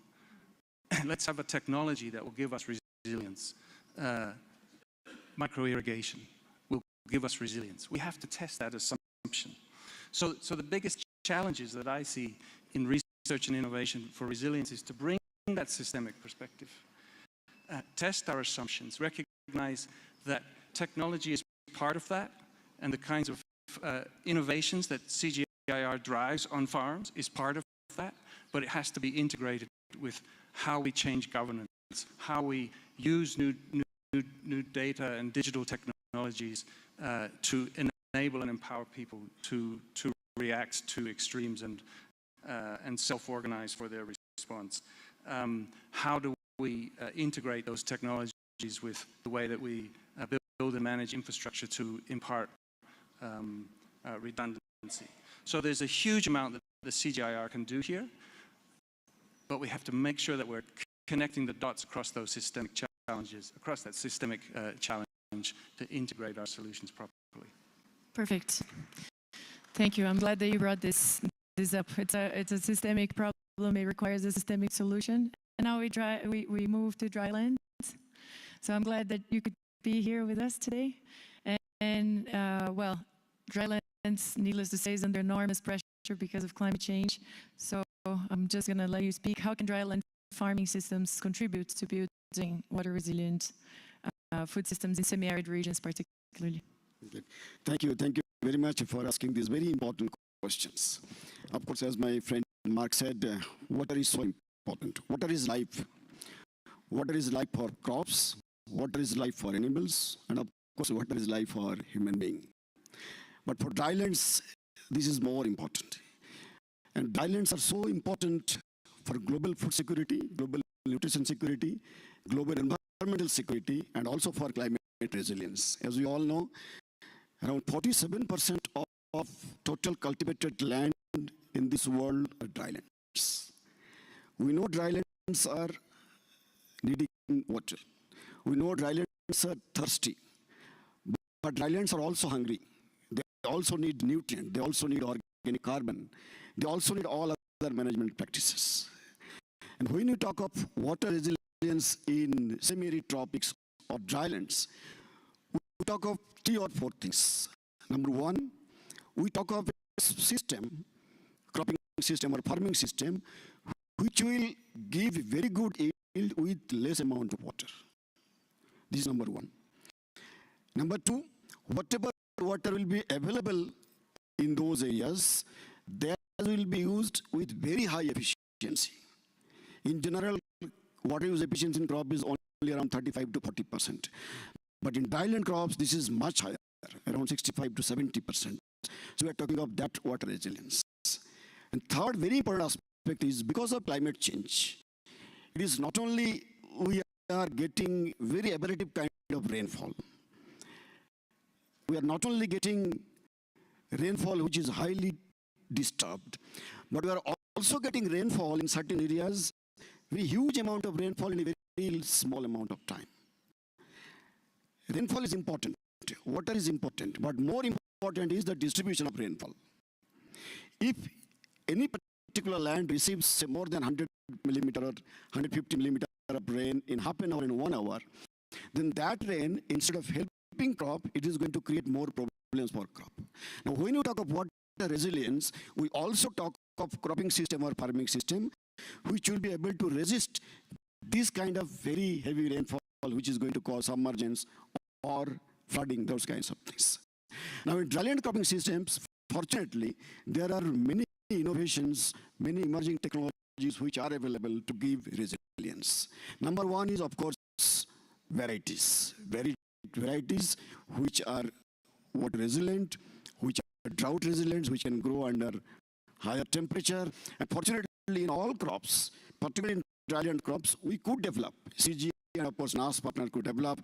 Let's have a technology that will give us resilience. Micro-irrigation will give us resilience. We have to test that assumption. So the biggest challenges that I see in research and innovation for resilience is to bring that systemic perspective. Test our assumptions, recognize that technology is part of that, and the kinds of innovations that CGIAR drives on farms is part of that, but it has to be integrated with how we change governance, how we use new data and digital technologies to enable and empower people to react to extremes and self-organize for their response. How do we integrate those technologies with the way that we build and manage infrastructure to impart redundancy? So there's a huge amount that the CGIAR can do here, but we have to make sure that we're connecting the dots across those systemic challenges, across that systemic challenge to integrate our solutions properly. Perfect. Thank you. I'm glad that you brought this up. It's a systemic problem. It requires a systemic solution. And now we move to dry land. So I'm glad that you could be here with us today. And well, dry lands, needless to say, is under enormous pressure because of climate change. So I'm just going to let you speak. How can dry land farming systems contribute to building water-resilient food systems in semi-arid regions particularly? Thank you very much for asking these very important questions. Of course, as my friend Mark said, water is so important. Water is life. Water is life for crops. Water is life for animals. And of course, water is life for human being. But for drylands, this is more important. And drylands are so important for global food security, global nutrition security, global environmental security, and also for climate resilience. As we all know, around 47% of total cultivated land in this world are drylands. We know drylands are needing water. We know drylands are thirsty. But drylands are also hungry. They also need nutrients. They also need organic carbon. They also need all other management practices. And when you talk of water resilience in semi-arid tropics or drylands, we talk of 3 or 4 things. Number one, we talk of a system, cropping system or farming system, which will give very good yield with less amount of water. This is number one. Number two, whatever water will be available in those areas, that will be used with very high efficiency. In general, water use efficiency in crop is only around 35 to 40%. But in dryland crops, this is much higher, around 65 to 70%. So we are talking of that water resilience. And third very important aspect is because of climate change, it is not only we are getting very aberrative kind of rainfall. We are not only getting rainfall which is highly disturbed, but we are also getting rainfall in certain areas, very huge amount of rainfall in a very small amount of time. Rainfall is important, water is important, but more important is the distribution of rainfall. If any particular land receives say, more than 100 millimeter or 150 millimeter of rain in half an hour, in 1 hour, then that rain, instead of helping crop, it is going to create more problems for crop. Now, when you talk of water resilience, we also talk of cropping system or farming system, which will be able to resist this kind of very heavy rainfall, which is going to cause submergence or flooding, those kinds of things. Now, in dryland cropping systems, fortunately, there are many innovations, many emerging technologies which are available to give resilience. Number one is, of course, varieties. Varieties which are water resilient, which are drought resilient, which can grow under higher temperature. And fortunately, in all crops, particularly in dryland crops, we could develop, CGIAR and of course NAS partner could develop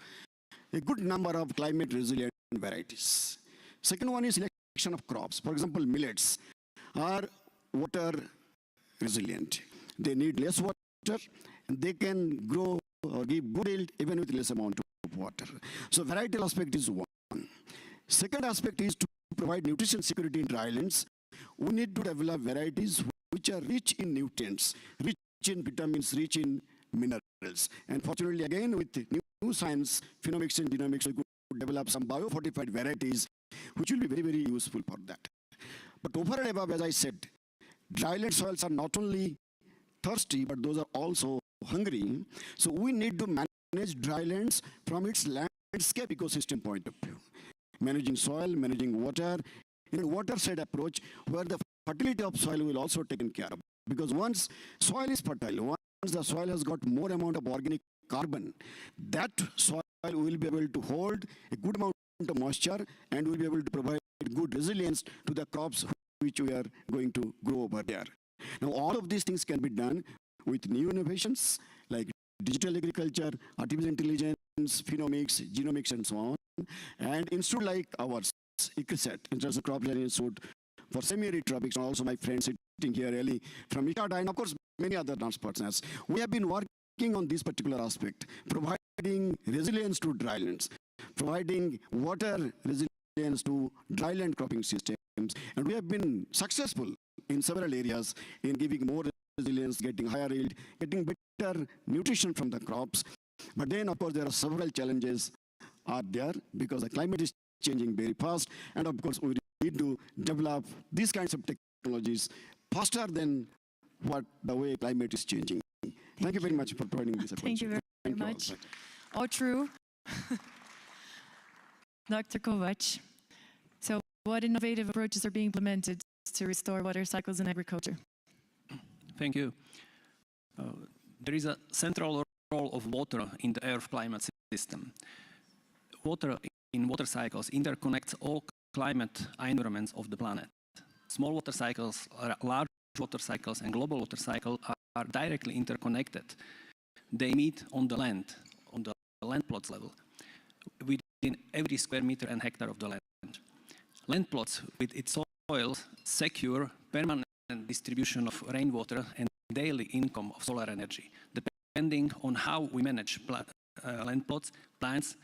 a good number of climate resilient varieties. Second one is selection of crops. For example, millets are water resilient. They need less water and they can grow or give good yield even with less amount of water. So varietal aspect is one. Second aspect is to provide nutrition security in drylands. We need to develop varieties which are rich in nutrients, rich in vitamins, rich in minerals. And fortunately, again, with new science, phenomics and genomics, we could develop some biofortified varieties which will be very, very useful for that. But over and above, as I said, dryland soils are not only thirsty, but those are also hungry. So we need to manage drylands from its landscape ecosystem point of view. Managing soil, managing water, in a watershed approach where the fertility of soil will also taken care of. Because once soil is fertile, once the soil has got more amount of organic carbon, that soil will be able to hold a good amount of moisture and will be able to provide good resilience to the crops which we are going to grow over there. Now, all of these things can be done with new innovations like digital agriculture, artificial intelligence, phenomics, genomics, and so on. And institute like ours, ICRISAT, International Crop Research Institute for semi-arid tropics, and also my friend sitting here, Ellie, from ICADA, and of course, many other NAS partners. We have been working on this particular aspect, providing resilience to drylands, providing water resilience to dryland cropping systems, and we have been successful in several areas in giving more resilience, getting higher yield, getting better nutrition from the crops. But then, of course, there are several challenges are there because the climate is changing very fast, and of course, we need to develop these kinds of technologies faster than what the way climate is changing. Thank you very much for providing this attention. Thank you very much. All true. Dr. Kovac. So what innovative approaches are being implemented to restore water cycles in agriculture? Thank you. There is a central role of water in the Earth-climate system. Water in water cycles interconnects all climate environments of the planet. Small water cycles, large water cycles, and global water cycle are directly interconnected. They meet on the land plots level, within every square meter and hectare of the land. Land plots with its soils secure permanent distribution of rainwater and daily income of solar energy, depending on how we manage land plots, plants,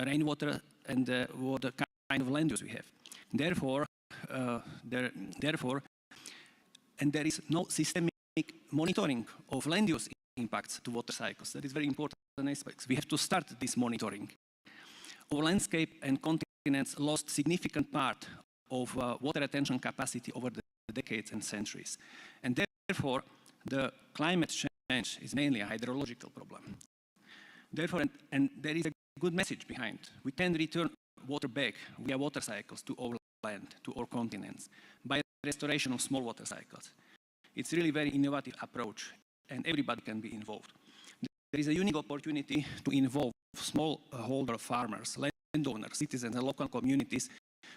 rainwater, and what kind of land use we have. Therefore, there is no systemic monitoring of land use impacts to water cycles. That is very important aspect. We have to start this monitoring. Our landscape and continents lost significant part of water retention capacity over the decades and centuries. And therefore, the climate change is mainly a hydrological problem. Therefore, and there is a good message behind. We can return water back via water cycles to our land, to our continents, by restoration of small water cycles. It's really a very innovative approach, and everybody can be involved. There is a unique opportunity to involve smallholder farmers, landowners, citizens, and local communities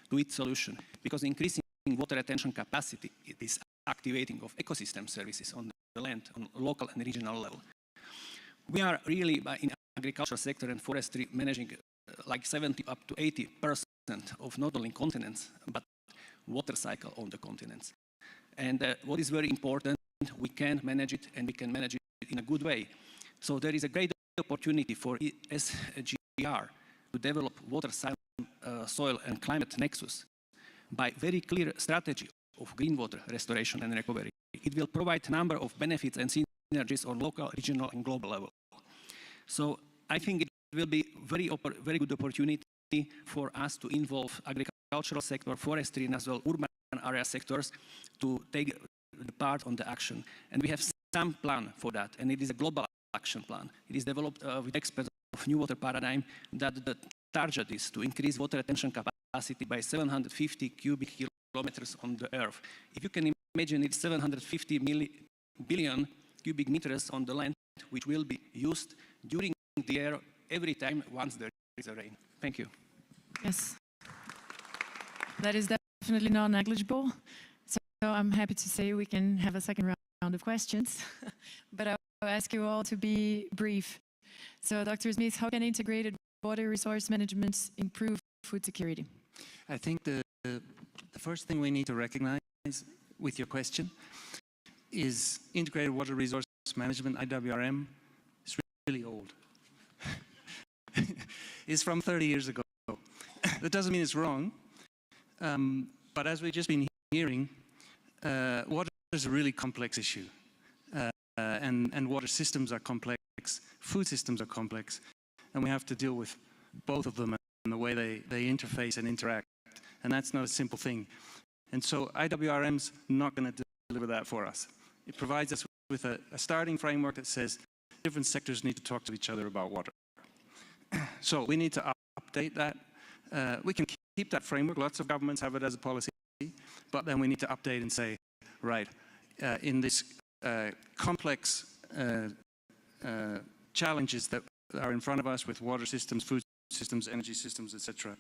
to its solution, because increasing water retention capacity is activating of ecosystem services on the land, on local and regional level. We are really, in agriculture sector and forestry, managing like 70 up to 80% of not only continents, but water cycle on the continents. And what is very important, we can manage it, and we can manage it in a good way. So there is a great opportunity for SGR to develop water, soil, and climate nexus by very clear strategy of green water restoration and recovery. It will provide a number of benefits and synergies on local, regional, and global level. So I think it will be very good opportunity for us to involve agricultural sector, forestry, and as well urban area sectors to take the part on the action. And we have some plan for that, and it is a global action plan. It is developed with experts of new water paradigm that the target is to increase water retention capacity by 750 cubic kilometers on the earth. If you can imagine, it's 750 billion cubic meters on the land, which will be used during the year every time once there is a rain. Thank you. Yes. That is definitely not negligible. So I'm happy to say we can have a second round of questions. But I'll ask you all to be brief. So Dr. Smith, how can integrated water resource management improve food security? I think the first thing we need to recognize with your question is integrated water resource management, IWRM, is really old. It's from 30 years ago. That doesn't mean it's wrong, but as we've just been hearing, water is a really complex issue, and water systems are complex, food systems are complex, and we have to deal with both of them and the way they interface and interact, and that's not a simple thing. And so IWRM's not going to deliver that for us. It provides us with a starting framework that says different sectors need to talk to each other about water. So we need to update that. We can keep that framework. Lots of governments have it as a policy, but then we need to update and say, right, in this complex challenges that are in front of us with water systems, food systems, energy systems, etc.,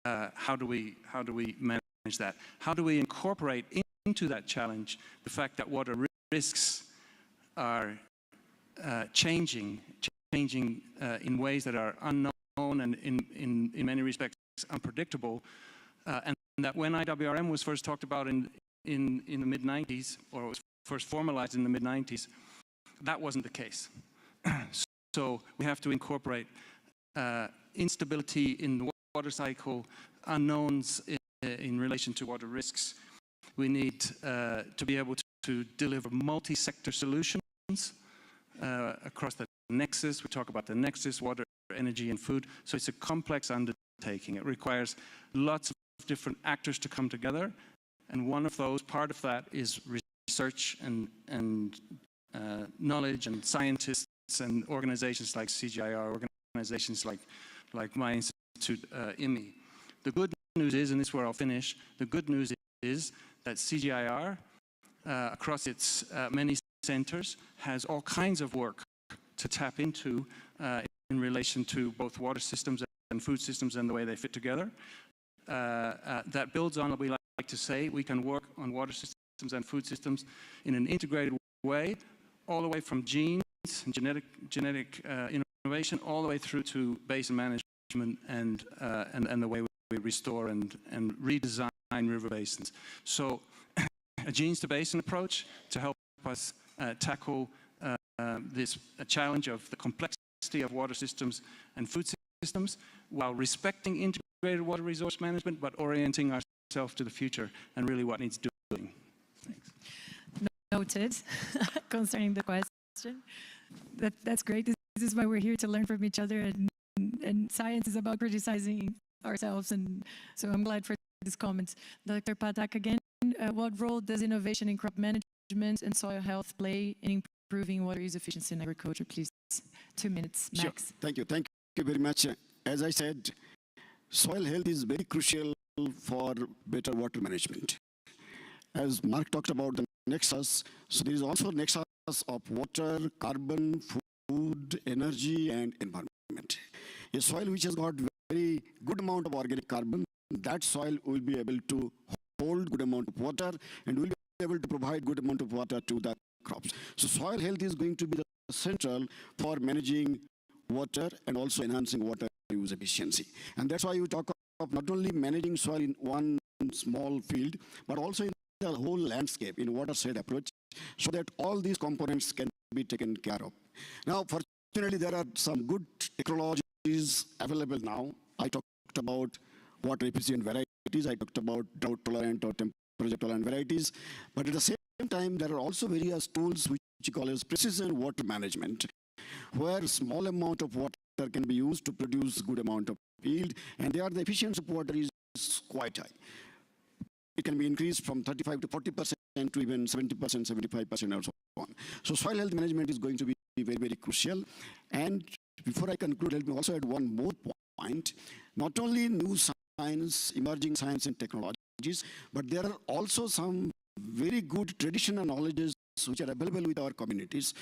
how do we manage that? How do we incorporate into that challenge the fact that water risks are changing in ways that are unknown and in many respects unpredictable, and that when IWRM was first talked about in the mid-90s, or was first formalized in the mid-90s, that wasn't the case. So we have to incorporate instability in the water cycle, unknowns in relation to water risks. We need to be able to deliver multi-sector solutions across the nexus. We talk about the nexus, water, energy, and food. So it's a complex undertaking. It requires lots of different actors to come together. And one of those, part of that is research and knowledge and scientists and organizations like CGIAR, organizations like my institute, IMI. The good news is, and this is where I'll finish, the good news is that CGIAR, across its many centers, has all kinds of work to tap into in relation to both water systems and food systems and the way they fit together. That builds on what we like to say. We can work on water systems and food systems in an integrated way, all the way from genes and genetic innovation, all the way through to basin management and the way we restore and redesign river basins. So a genes to basin approach to help us tackle this challenge of the complexity of water systems and food systems while respecting integrated water resource management, but orienting ourselves to the future and really what needs doing. Thanks. Noted concerning the question. That's great. This is why we're here, to learn from each other, and science is about criticizing ourselves, and so I'm glad for this comment. Dr. Patak, again, what role does innovation in crop management and soil health play in improving water use efficiency in agriculture? Please, 2 minutes max. Sure. Thank you very much. As I said, soil health is very crucial for better water management. As Mark talked about the nexus, so there is also a nexus of water, carbon, food, energy, and environment. A soil which has got very good amount of organic carbon, that soil will be able to hold good amount of water and will be able to provide good amount of water to the crops. So soil health is going to be the central for managing water and also enhancing water use efficiency. And that's why you talk of not only managing soil in one small field, but also in the whole landscape in watershed approach, so that all these components can be taken care of. Now, fortunately, there are some good technologies available now. I talked about water efficient varieties. I talked about drought tolerant or Project All and varieties. But at the same time, there are also various tools which we call as precision water management, where small amount of water can be used to produce good amount of yield, and there the efficiency of water is quite high. It can be increased from 35 to 40% to even 70%, 75% or so on. So soil health management is going to be very, very crucial. And before I conclude, let me also add one more point. Not only new science, emerging science and technologies, but there are also some very good traditional knowledges which are available with our communities.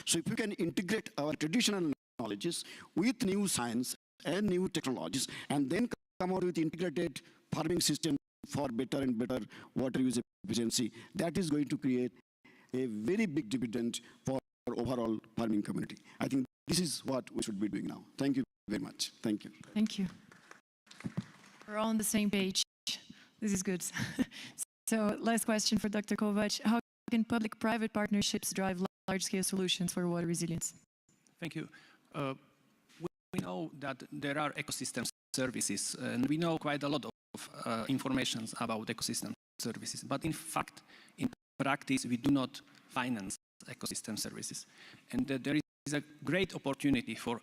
So if we can integrate our traditional knowledges with new science and new technologies, and then come out with integrated farming system for better and better water use efficiency, that is going to create a very big dividend for our overall farming community. I think this is what we should be doing now. Thank you very much. Thank you. Thank you. We're all on the same page. This is good. So last question for Dr. Kovac. How can public-private partnerships drive large-scale solutions for water resilience? Thank you. We know that there are ecosystem services, and we know quite a lot of information about ecosystem services. But in fact, in practice, we do not finance ecosystem services. And there is a great opportunity for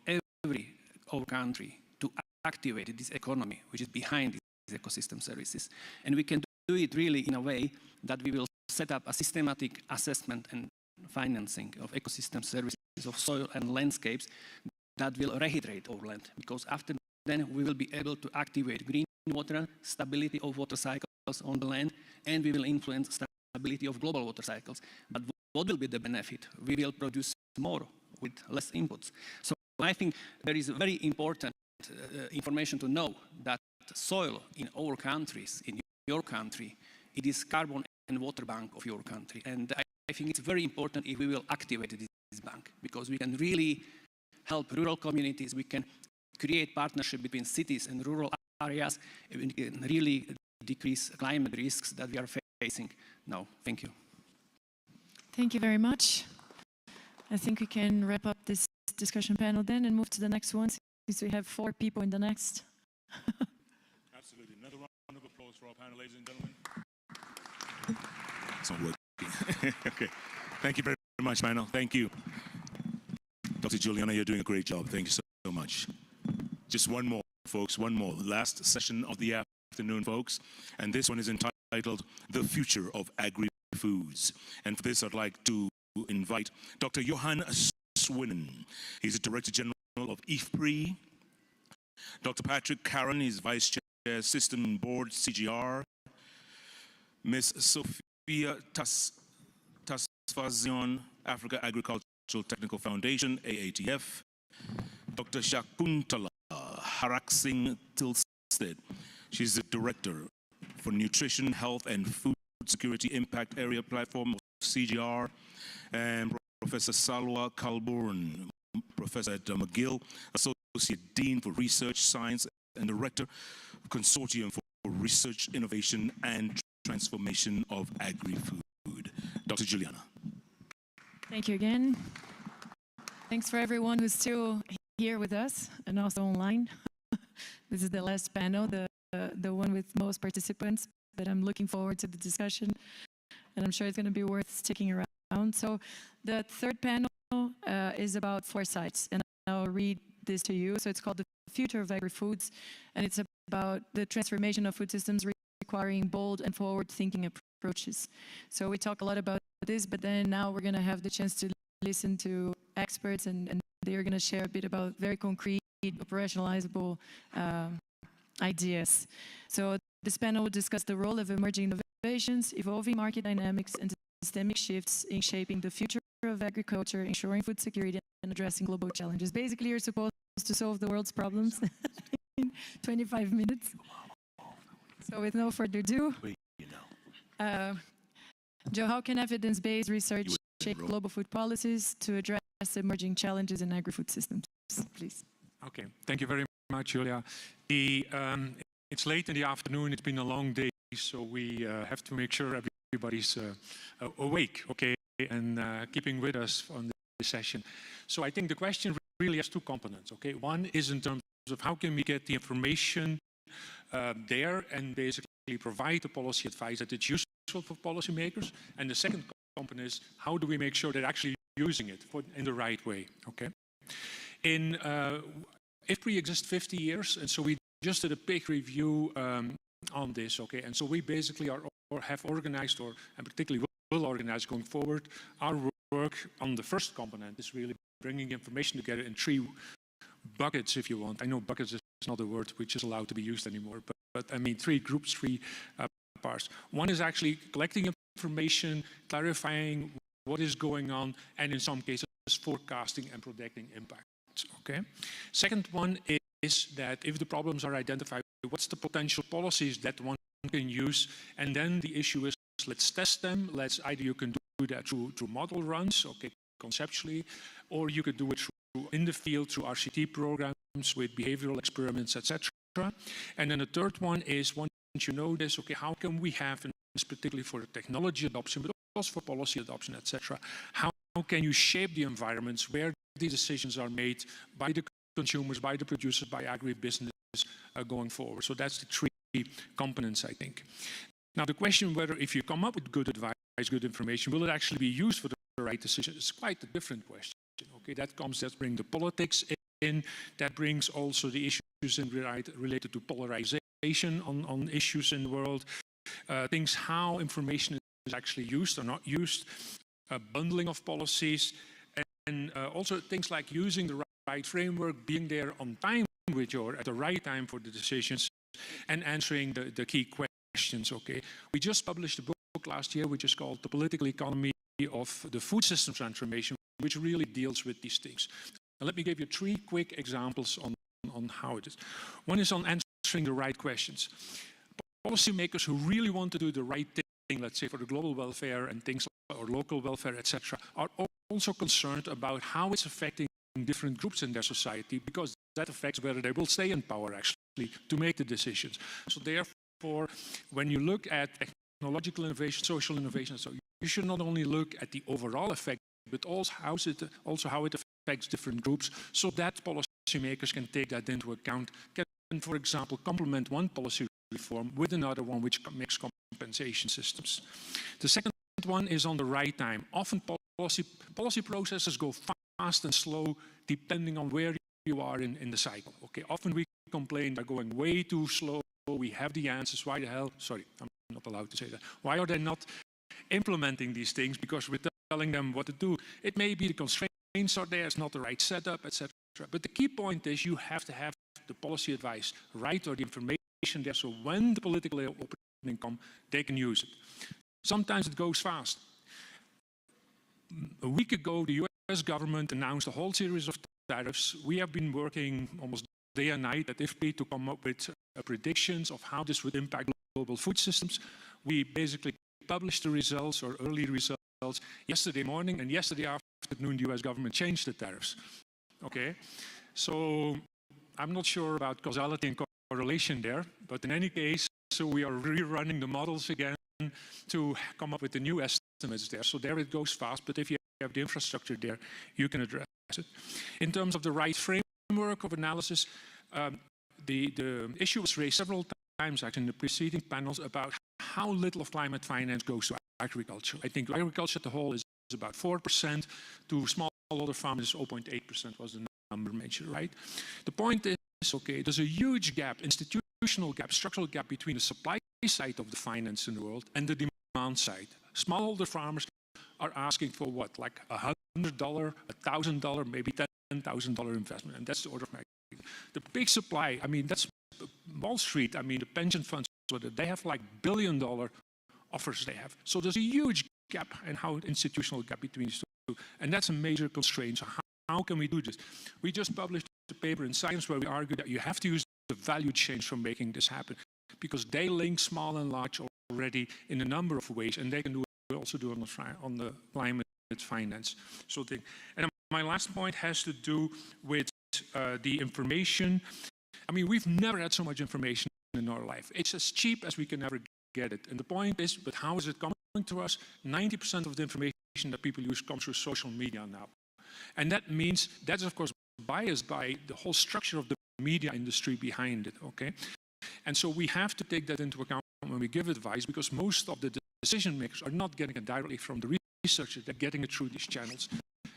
our country to activate this economy, which is behind these ecosystem services. And we can do it really in a way that we will set up a systematic assessment and financing of ecosystem services of soil and landscapes that will rehydrate our land, because after then we will be able to activate green water, stability of water cycles on the land, and we will influence stability of global water cycles. But what will be the benefit? We will produce more with less inputs. So I think there is very important information to know that soil in our countries, in your country, it is carbon and water bank of your country. And I think it's very important if we will activate this bank, because we can really help rural communities, we can create partnership between cities and rural areas, and we can really decrease climate risks that we are facing now. Thank you. Thank you very much. I think we can wrap up this discussion panel then and move to the next one, since we have 4 people in the next. Absolutely. Another round of applause for our panel, ladies and gentlemen. It's not working. Okay. Thank you very much, panel. Thank you. Dr. Juliana, you're doing a great job. Thank you so much. Just one more, folks, one more. Last session of the afternoon, folks. And this one is entitled The Future of Agri-Foods. And for this, I'd like to invite Dr. Johan Swinnen. He's the Director General of IFPRI. Dr. Patrick Karen is Vice Chair, System Board, CGR. Ms. Sophia Tasfazion, Africa Agricultural Technical Foundation, AATF. Dr. Shakuntala Haraksingh Tilsted. She's the Director for Nutrition, Health and Food Security Impact Area Platform of CGR. And Professor Salwa Kalburn, Professor at McGill, Associate Dean for Research, Science, and Director of Consortium for Research, Innovation, and Transformation of Agri-Food. Dr. Juliana. Thank you again. Thanks for everyone who's still here with us and also online. This is the last panel, the one with most participants, but I'm looking forward to the discussion, and I'm sure it's going to be worth sticking around. So the third panel is about foresight, and I'll read this to you. So it's called The Future of Agri-Foods, and it's about the transformation of food systems requiring bold and forward-thinking approaches. So we talk a lot about this, but then now we're going to have the chance to listen to experts, and they're going to share a bit about very concrete, operationalizable ideas. So this panel will discuss the role of emerging innovations, evolving market dynamics, and systemic shifts in shaping the future of agriculture, ensuring food security, and addressing global challenges. Basically, you're supposed to solve the world's problems in 25 minutes. So with no further ado, Joe, how can evidence-based research shape global food policies to address emerging challenges in agri-food systems? Please. Okay, thank you very much, Julia. It's late in the afternoon, it's been a long day, so we have to make sure everybody's awake, okay, and keeping with us on this session. So I think the question really has 2 components, okay? One is in terms of how can we get the information there and basically provide the policy advice that it's useful for policymakers. And the second component is how do we make sure they're actually using it in the right way, okay? IFPRI exists 50 years, and so we just did a big review on this, okay? And so we basically have organized, and particularly will organize going forward, our work on the first component is really bringing information together in 3 buckets, if you want. I know buckets is not a word which is allowed to be used anymore, but I mean 3 groups, 3 parts. One is actually collecting information, clarifying what is going on, and in some cases forecasting and predicting impacts, okay? Second one is that if the problems are identified, what's the potential policies that one can use? And then the issue is, let's test them. Either you can do that through model runs, okay, conceptually, or you could do it through in the field through RCT programs with behavioral experiments, etc. And then the third one is, once you know this, okay, how can we have, and this particularly for technology adoption, but also for policy adoption, etc. How can you shape the environments where these decisions are made by the consumers, by the producers, by agribusiness going forward? So that's the 3 components, I think. Now, the question whether if you come up with good advice, good information, will it actually be used for the right decision? It's quite a different question. Okay, that brings the politics in, that brings also the issues related to polarization on issues in the world, things how information is actually used or not used, bundling of policies, and also things like using the right framework, being there on time at the right time for the decisions, and answering the key questions, okay? We just published a book last year which is called The Political Economy of the Food System Transformation, which really deals with these things. Now, let me give you 3 quick examples on how it is. One is on answering the right questions. Policymakers who really want to do the right thing, let's say for the global welfare and things or local welfare, etc., are also concerned about how it's affecting different groups in their society, because that affects whether they will stay in power actually to make the decisions. So therefore, when you look at technological innovation, social innovation, so you should not only look at the overall effect, but also how it affects different groups, so that policymakers can take that into account, can, for example, complement one policy reform with another one which makes compensation systems. The second one is on the right time. Often policy processes go fast and slow depending on where you are in the cycle. Okay, often we complain they're going way too slow. We have the answers. Why the hell? Sorry, I'm not allowed to say that. Why are they not implementing these things? Because we're telling them what to do. It may be the constraints are there, it's not the right setup, etc. But the key point is you have to have the policy advice right, or the information there, so when the political opening comes, they can use it. Sometimes it goes fast. A week ago, the US government announced a whole series of tariffs. We have been working almost day and night at IFPRI to come up with predictions of how this would impact global food systems. We basically published the results, or early results, yesterday morning, and yesterday afternoon the US government changed the tariffs. Okay, so I'm not sure about causality and correlation there, but in any case, so we are rerunning the models again to come up with the new estimates there. So there it goes fast, but if you have the infrastructure there, you can address it. In terms of the right framework of analysis, the issue was raised several times actually in the preceding panels about how little of climate finance goes to agriculture. I think agriculture as a whole is about 4%, to smallholder farmers 0.8% was the number mentioned, right? The point is, okay, there's a huge gap, institutional gap, structural gap between the supply side of the finance in the world and the demand side. Smallholder farmers are asking for what, like $100, $1,000, maybe $10,000 investment, and that's the order of magnitude. The big supply, I mean, that's Wall Street, I mean, the pension funds, they have like $billion offers they have. So there's a huge gap, and how institutional gap between these two, and that's a major constraint. So how can we do this? We just published a paper in Science where we argue that you have to use the value chains for making this happen, because they link small and large already in a number of ways, and they can also do on the climate finance. So and my last point has to do with the information. I mean, we've never had so much information in our life. It's as cheap as we can ever get it. And the point is, but how is it coming to us? 90% of the information that people use comes through social media now. And that means that's, of course, biased by the whole structure of the media industry behind it, okay? And so we have to take that into account when we give advice, because most of the decision makers are not getting it directly from the researcher, they're getting it through these channels.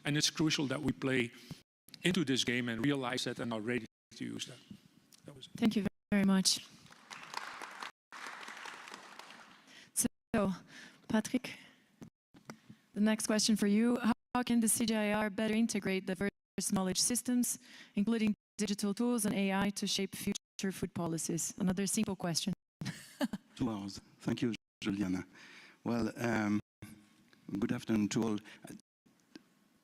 And it's crucial that we play into this game and realize that and are ready to use that. Thank you very much. So, Patrick, the next question for you. How can the CGIAR better integrate diverse knowledge systems, including digital tools and AI, to shape future food policies? Another simple question. 2 hours. Thank you, Juliana. Well, good afternoon to all.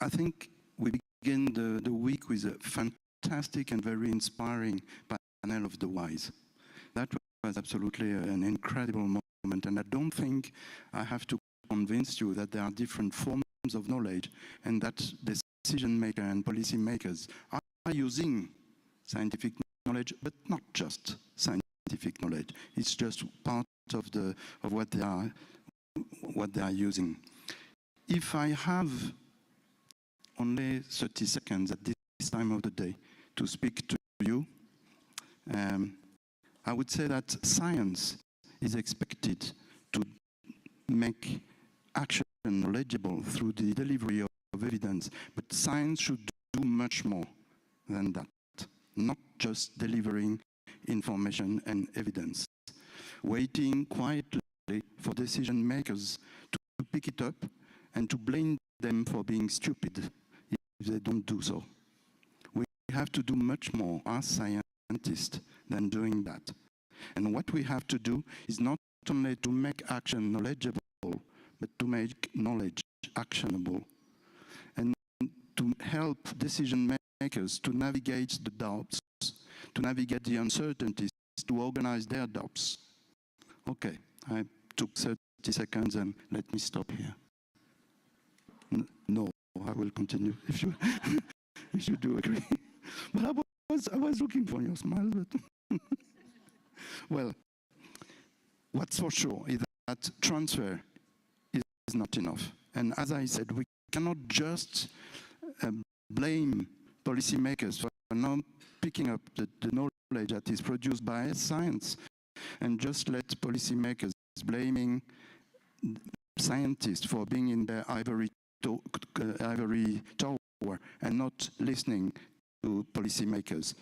I think we begin the week with a fantastic and very inspiring panel of the wise. That was absolutely an incredible moment, and I don't think I have to convince you that there are different forms of knowledge and that decision makers and policy makers are using scientific knowledge, but not just scientific knowledge. It's just part of what they are using. If I have only 30 seconds at this time of the day to speak to you, I would say that science is expected to make action knowledgeable through the delivery of evidence, but science should do much more than that, not just delivering information and evidence. Waiting quietly for decision makers to pick it up and to blame them for being stupid if they don't do so. We have to do much more as scientists than doing that. And what we have to do is not only to make action knowledgeable, but to make knowledge actionable. And to help decision makers to navigate the doubts, to navigate the uncertainties, to organize their doubts. Okay, I took 30 seconds and let me stop here. No, I will continue if you, if you do agree. But I was looking for your smile, but well, what's for sure is that transfer is not enough. And as I said, we cannot just blame policymakers for not picking up the knowledge that is produced by science and just let policymakers blaming scientists for being in their ivory tower and not listening to policymakers.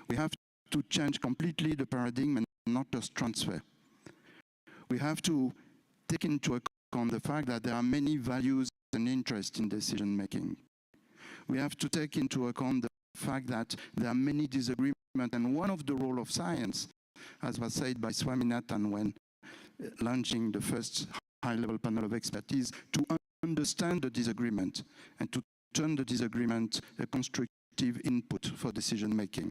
We have to change completely the paradigm and not just transfer. We have to take into account the fact that there are many values and interests in decision making. We have to take into account the fact that there are many disagreements, and one of the roles of science, as was said by Swaminathan when launching the first high-level panel of experts, is to understand the disagreement and to turn the disagreement a constructive input for decision making.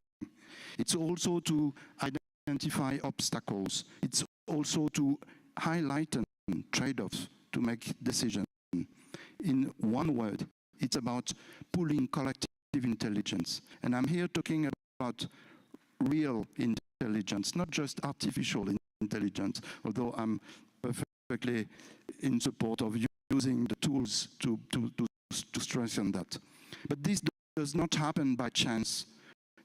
It's also to identify obstacles. It's also to highlight trade-offs to make decisions. In one word, it's about pooling collective intelligence. And I'm here talking about real intelligence, not just artificial intelligence, although I'm perfectly in support of using the tools to strengthen that. But this does not happen by chance.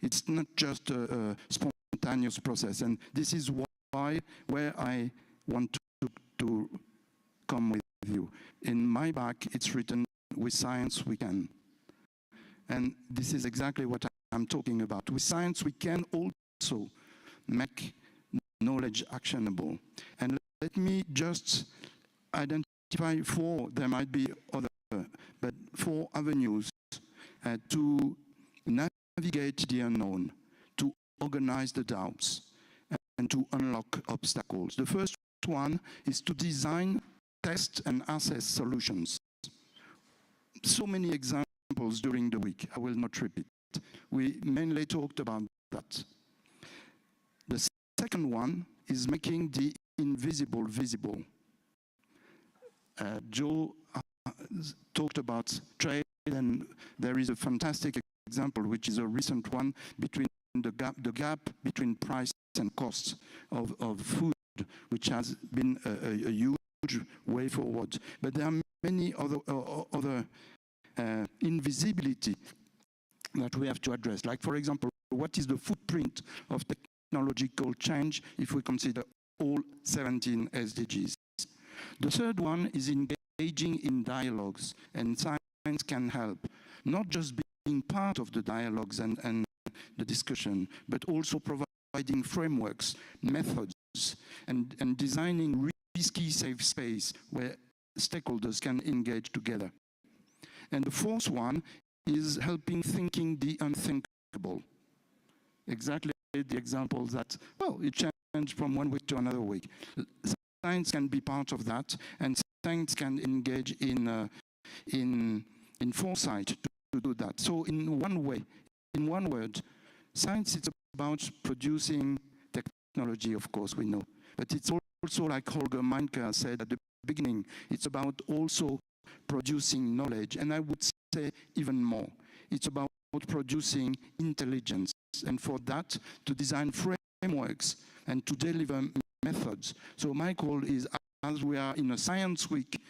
It's not just a spontaneous process. And this is where I want to come with you. In my back, it's written, "With science we can." And this is exactly what I'm talking about. With science, we can also make knowledge actionable. And let me just identify four, there might be other, but 4 avenues to navigate the unknown, to organize the doubts, and to unlock obstacles. The first one is to design, test, and assess solutions. So many examples during the week, I will not repeat. We mainly talked about that. The second one is making the invisible visible. Joe talked about trade, and there is a fantastic example, which is a recent one, between the gap between price and cost of food, which has been a huge way forward. But there are many other invisibility that we have to address. Like, for example, what is the footprint of technological change if we consider all 17 SDGs. The third one is engaging in dialogues, and science can help, not just being part of the dialogues and the discussion, but also providing frameworks, methods, and designing risky safe space where stakeholders can engage together. And the fourth one is helping thinking the unthinkable. Exactly the example that, well, it changed from one week to another week. Science can be part of that, and science can engage in foresight to do that. So in one way, in one word, science is about producing technology, of course, we know. But it's also, like Holger Meinker said at the beginning, it's about also producing knowledge, and I would say even more. It's about producing intelligence, and for that, to design frameworks and to deliver methods. So my call is, as we are in a science week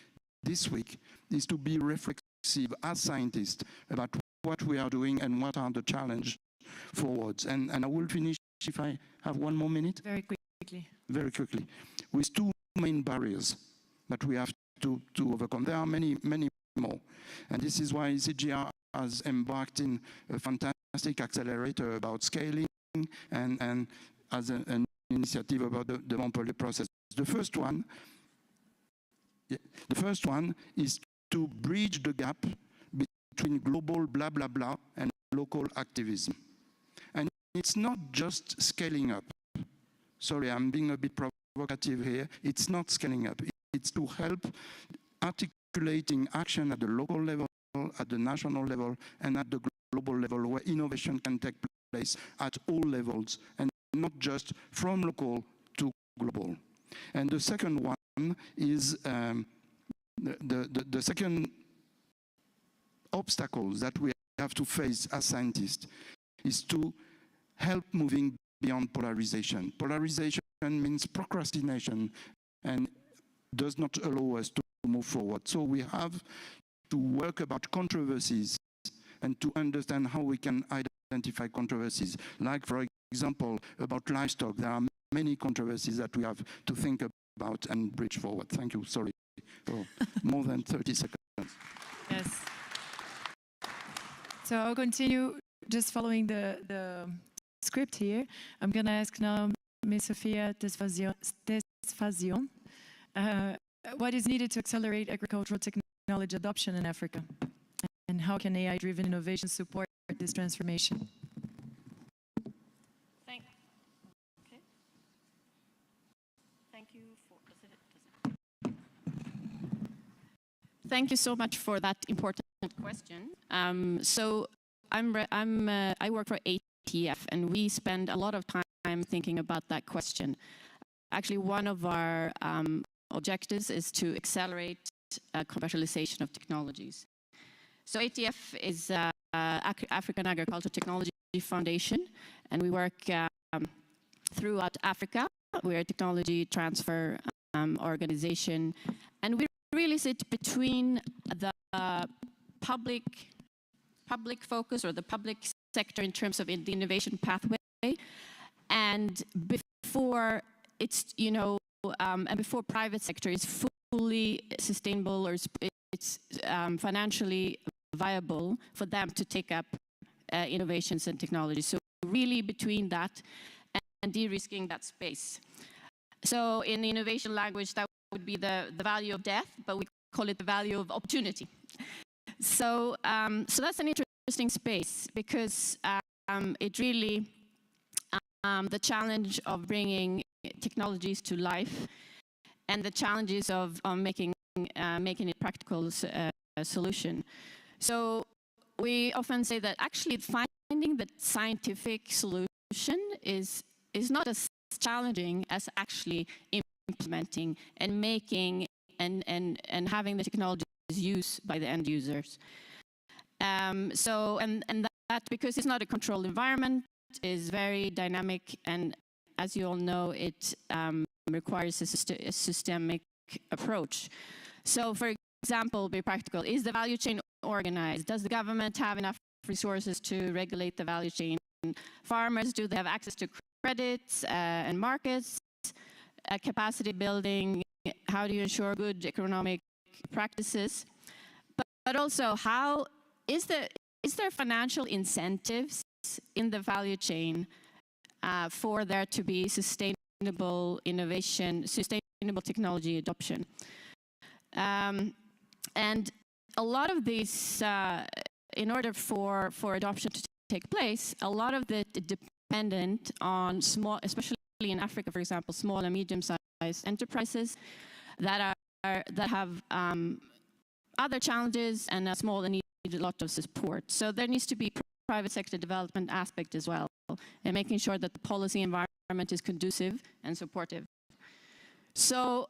this week, is to be reflexive as scientists about what we are doing and what are the challenges forwards. And I will finish, if I have one more minute. Very quickly. Very quickly. With two main barriers that we have to overcome. There are many, many more. And this is why CGIAR has embarked in a fantastic accelerator about scaling and as an initiative about the Montpellier process. The first one is to bridge the gap between global blah, blah, blah and local activism. And it's not just scaling up. Sorry, I'm being a bit provocative here. It's not scaling up. It's to help articulating action at the local level, at the national level, and at the global level, where innovation can take place at all levels, and not just from local to global. And the second one is the second obstacles that we have to face as scientists is to help moving beyond polarization. Polarization means procrastination and does not allow us to move forward. So we have to work about controversies and to understand how we can identify controversies. Like, for example, about livestock, there are many controversies that we have to think about and bridge forward. Thank you. Sorry for more than 30 seconds. Yes. So I'll continue just following the script here. I'm going to ask now Ms. Sophia Tesfazion, what is needed to accelerate agricultural technology adoption in Africa? And how can AI-driven innovation support this transformation? Thank you so much for that important question. So I work for ATF, and we spend a lot of time thinking about that question. Actually, one of our objectives is to accelerate commercialization of technologies. So ATF is African Agricultural Technology Foundation, and we work throughout Africa. We're a technology transfer organization, and we really sit between the public focus or the public sector in terms of the innovation pathway, and before it's, and before private sector is fully sustainable or it's financially viable for them to take up innovations and technology. So really between that and de-risking that space. So in the innovation language, that would be the value of death, but we call it the value of opportunity. So, so that's an interesting space because it really, the challenge of bringing technologies to life and the challenges of making it practical solution. So we often say that actually finding the scientific solution is not as challenging as actually implementing and making and having the technologies used by the end users. So that because it's not a controlled environment, is very dynamic, and as you all know, it requires a systemic approach. So for example, be practical, is the value chain organized? Does the government have enough resources to regulate the value chain? Farmers, do they have access to credits and markets? capacity building, how do you ensure good economic practices, but also how is there financial incentives in the value chain for there to be sustainable innovation, sustainable technology adoption. And a lot of these, in order for adoption to take place, a lot of it dependent on small, especially in Africa, for example, small and medium-sized enterprises that have other challenges and are small and need a lot of support. So there needs to be private sector development aspect as well, and making sure that the policy environment is conducive and supportive. So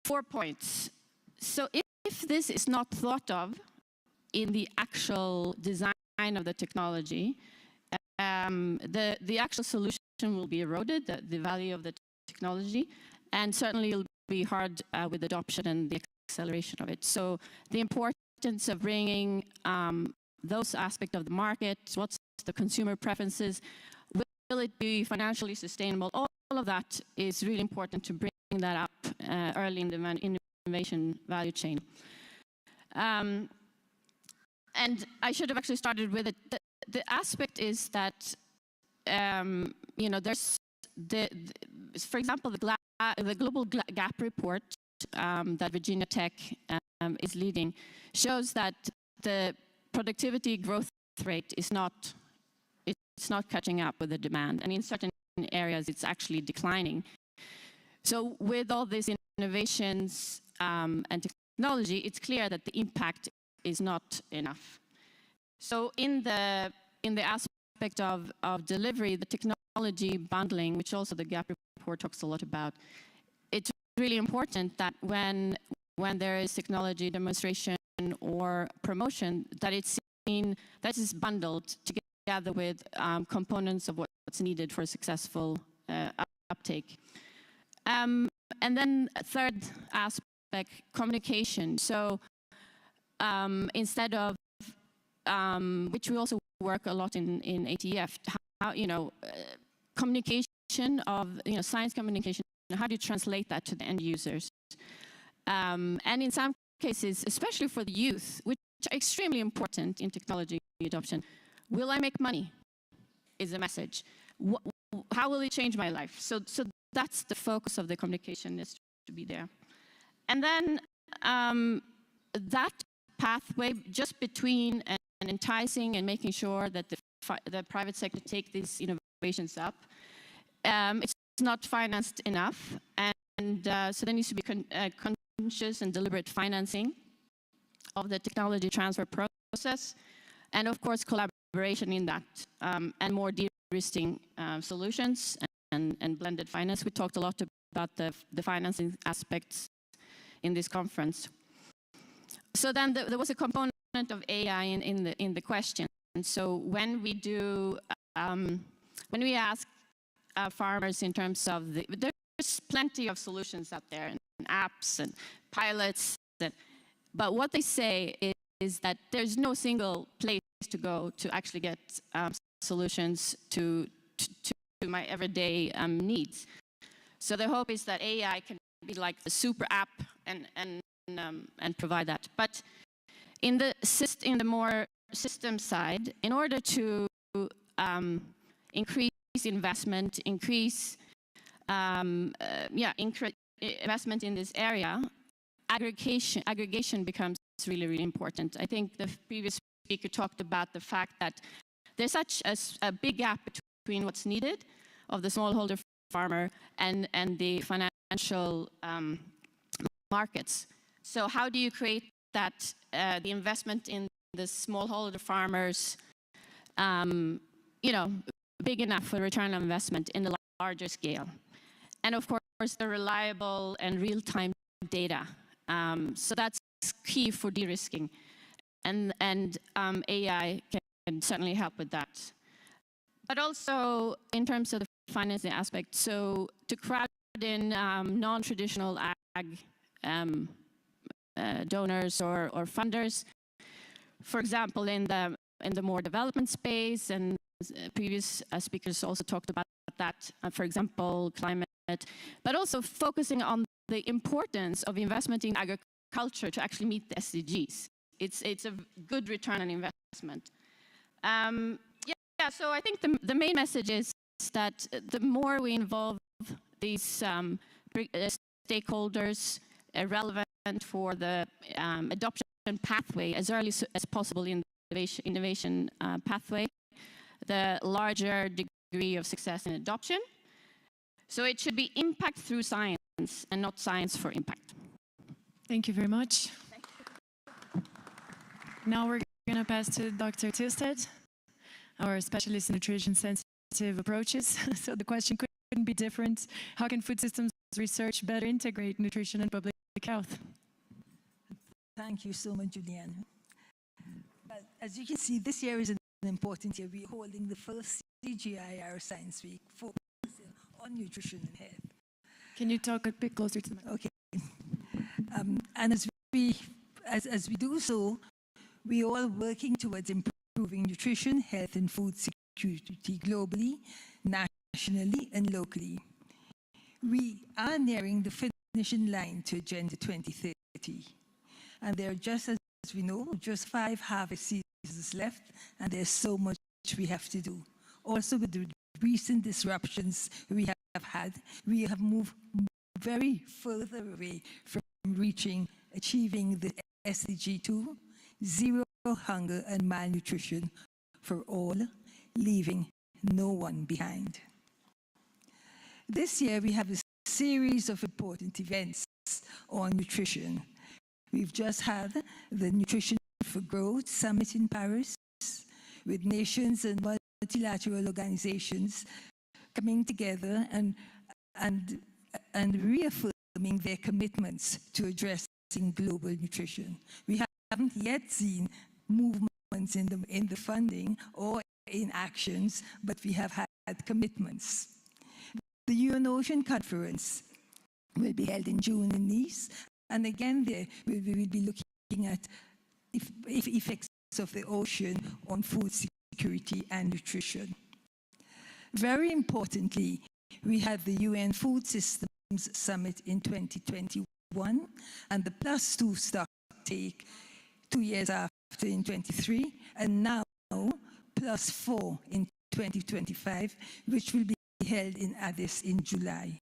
4 points. So if this is not thought of in the actual design of the technology, the actual solution will be eroded, the value of the technology, and certainly it'll be hard with adoption and the acceleration of it. So the importance of bringing those aspects of the market, what's the consumer preferences, will it be financially sustainable, all of that is really important to bring that up early in the innovation value chain. And I should have actually started with it. The aspect is that, you know, there's, for example, the Global Gap report that Virginia Tech is leading shows that the productivity growth rate is not catching up with the demand, and in certain areas it's actually declining. So with all these innovations and technology, it's clear that the impact is not enough. So in the aspect of delivery, the technology bundling, which also the GAP report talks a lot about, it's really important that when there is technology demonstration or promotion, that it's seen, that is bundled together with components of what's needed for a successful uptake. And then a third aspect, communication. So instead of, which we also work a lot in ATF, how, you know, communication of, you know, science communication, how do you translate that to the end users? And in some cases, especially for the youth, which are extremely important in technology adoption, will I make money is a message. How will it change my life? So that's the focus of the communication, is to be there. And then that pathway just between and enticing and making sure that the private sector take these innovations up, it's not financed enough, and so there needs to be conscious and deliberate financing of the technology transfer process, and of course collaboration in that, and more de-risking solutions and blended finance. We talked a lot about the financing aspects in this conference. So then there was a component of AI in the question. And so when we do, when we ask farmers in terms of there's plenty of solutions out there, and apps and pilots, but what they say is that there's no single place to go to actually get solutions to my everyday needs. So the hope is that AI can be like the super app and provide that. But in the more system side, in order to increase investment, increase investment in this area, aggregation becomes really, really important. I think the previous speaker talked about the fact that there's such a big gap between what's needed of the smallholder farmer and the financial markets. So how do you create that, the investment in the smallholder farmers, you know, big enough for return on investment in the larger scale? And of course, the reliable and real-time data. So that's key for de-risking. And AI can certainly help with that. But also in terms of the financing aspect, so to crowd in non-traditional ag donors or funders, for example, in the more development space, and previous speakers also talked about that, for example, climate but also focusing on the importance of investment in agriculture to actually meet the SDGs. It's a good return on investment. So I think the main message is that the more we involve these stakeholders relevant for the adoption pathway as early as possible in the innovation pathway, the larger degree of success in adoption. So it should be impact through science and not science for impact. Thank you very much. Now we're going to pass to Dr. Tilstead, our specialist in nutrition-sensitive approaches. So the question couldn't be different. How can food systems research better integrate nutrition and public health? Thank you so much, Julianne. As you can see, this year is an important year. We're holding the first CGIAR Science Week focusing on nutrition and health. Can you talk a bit closer to the mic? Okay. And as we do so, we are all working towards improving nutrition, health, and food security globally, nationally, and locally. We are nearing the finishing line to Agenda 2030. And there are, just as we know, just 5 harvest seasons left, and there's so much we have to do. Also, with the recent disruptions we have had, we have moved very further away from achieving the SDG 2, zero hunger and malnutrition for all, leaving no one behind. This year, we have a series of important events on nutrition. We've just had the Nutrition for Growth Summit in Paris, with nations and multilateral organizations coming together and reaffirming their commitments to addressing global nutrition. We haven't yet seen movements in the funding or in actions, but we have had commitments. The UN Ocean Conference will be held in June in Nice, and again there we will be looking at effects of the ocean on food security and nutrition. Very importantly, we had the UN Food Systems Summit in 2021 and the +2 stock take 2 years after in 23, and now +4 in 2025, which will be held in Addis in July.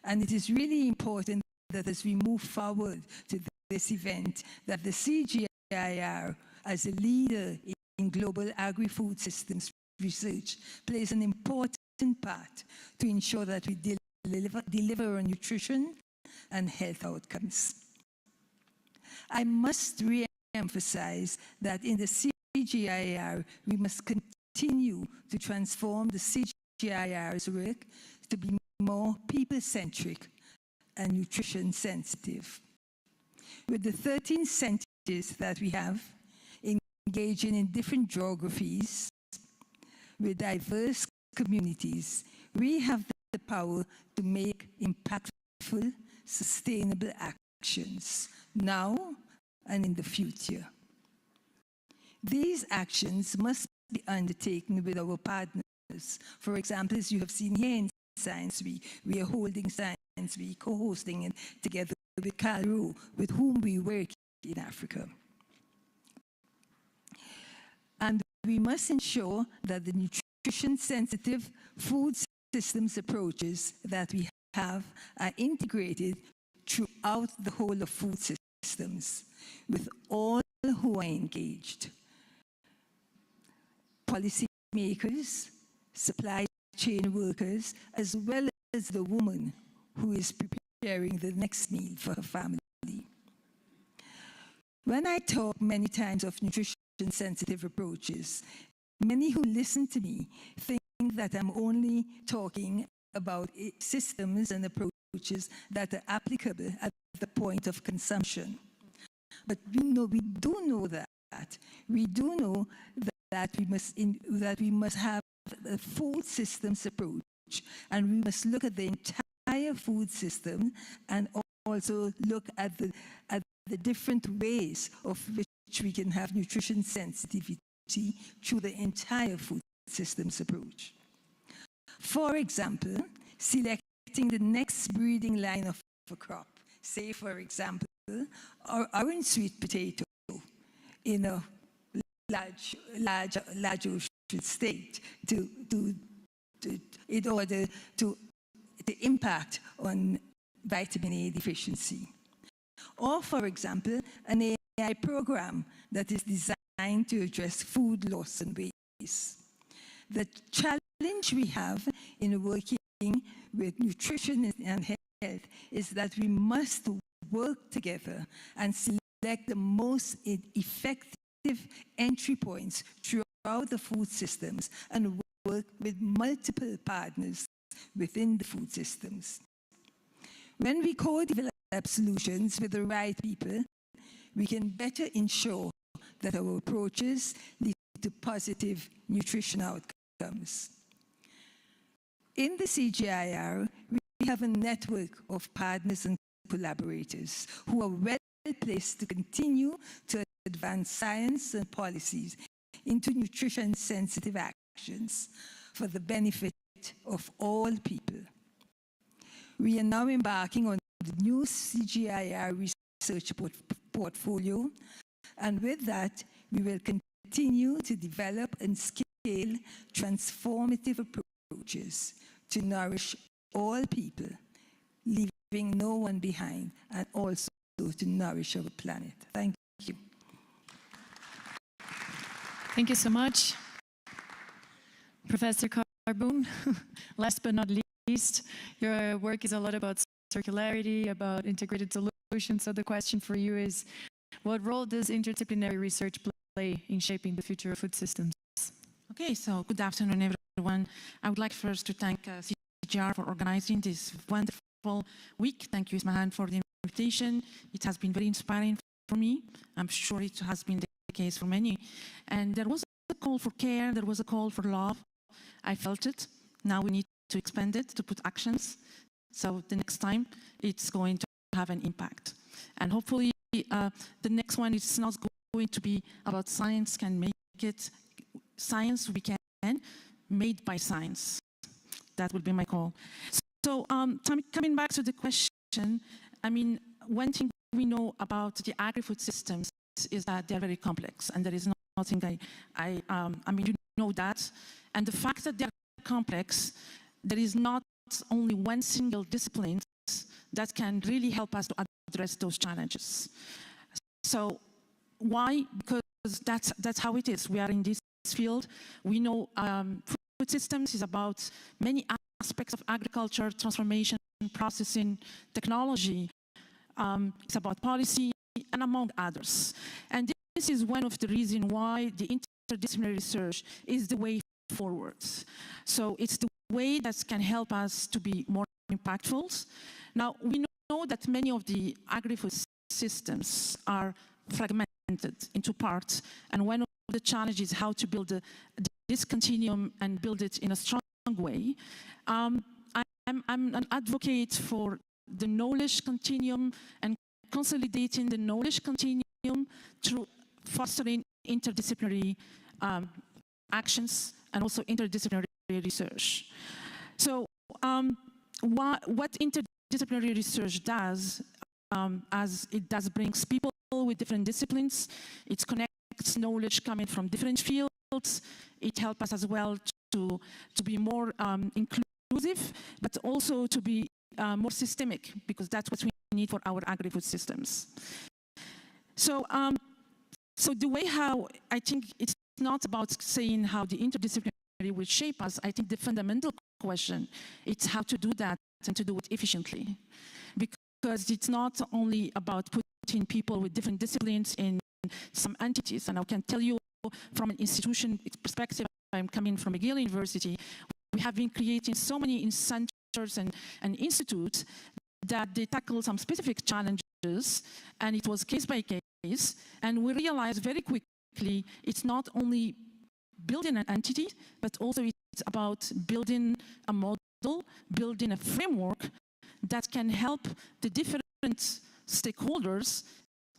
And it is really important that as we move forward to this event, that the CGIAR, as a leader in global agri-food systems research, plays an important part to ensure that we deliver on nutrition and health outcomes. I must re-emphasize that in the CGIAR, we must continue to transform the CGIAR's work to be more people-centric and nutrition-sensitive. With the 13 centers that we have, engaging in different geographies, with diverse communities, we have the power to make impactful, sustainable actions now and in the future. These actions must be undertaken with our partners. For example, as you have seen here in Science Week, we are holding Science Week, co-hosting it together with CALRO, with whom we work in Africa. And we must ensure that the nutrition-sensitive food systems approaches that we have are integrated throughout the whole of food systems, with all who are engaged. Policy makers, supply chain workers, as well as the woman who is preparing the next meal for her family. When I talk many times of nutrition-sensitive approaches, many who listen to me think that I'm only talking about systems and approaches that are applicable at the point of consumption. But we do know that. We do know that we must have a food systems approach, and we must look at the entire food system and also look at the different ways of which we can have nutrition sensitivity through the entire food systems approach. For example, selecting getting the next breeding line of a crop. Say, for example, our orange sweet potato in a large ocean state in order to the impact on vitamin A deficiency. Or, for example, an AI program that is designed to address food loss and waste. The challenge we have in working with nutrition and health is that we must work together and select the most effective entry points throughout the food systems and work with multiple partners within the food systems. When we co-develop solutions with the right people, we can better ensure that our approaches lead to positive nutrition outcomes. In the CGIAR, we have a network of partners and collaborators who are well placed to continue to advance science and policies into nutrition-sensitive actions for the benefit of all people. We are now embarking on the new CGIAR research portfolio, and with that, we will continue to develop and scale transformative approaches to nourish all people, leaving no one behind, and also to nourish our planet. Thank you. Thank you so much, Professor Carboon. Last but not least, your work is a lot about circularity, about integrated solutions. So the question for you is, what role does interdisciplinary research play in shaping the future of food systems? Okay, so good afternoon, everyone. I would like first to thank CGIAR for organizing this wonderful week. Thank you, Ismahan, for the invitation. It has been very inspiring for me. I'm sure it has been the case for many. And there was a call for care, there was a call for love. I felt it. Now we need to expand it, to put actions. So the next time, it's going to have an impact. And hopefully, the next one is not going to be about science can make it. Science we can, made by science. That will be my call. So coming back to the question, I mean, one thing we know about the agri-food systems is that they're very complex, and there is nothing I mean, you know that. And the fact that they're complex, there is not only one single discipline that can really help us to address those challenges. So why? Because that's how it is. We are in this field. We know food systems is about many aspects of agriculture, transformation, processing, technology. It's about policy, and among others. And this is one of the reasons why the interdisciplinary research is the way forward. So it's the way that can help us to be more impactful. Now, we know that many of the agri-food systems are fragmented into parts, and one of the challenges is how to build this continuum and build it in a strong way. I'm an advocate for the knowledge continuum and consolidating the knowledge continuum through fostering interdisciplinary actions and also interdisciplinary research. So what interdisciplinary research does, as it does brings people with different disciplines, it connects knowledge coming from different fields, it helps us as well to be more inclusive, but also to be more systemic, because that's what we need for our agri-food systems. So, so the way how, I think it's not about saying how the interdisciplinary will shape us. I think the fundamental question is how to do that and to do it efficiently. Because it's not only about putting people with different disciplines in some entities. And I can tell you from an institution perspective, I'm coming from McGill University, we have been creating so many centers and institutes that they tackle some specific challenges, and it was case by case, and we realized very quickly it's not only building an entity, but also it's about building a model, building a framework that can help the different stakeholders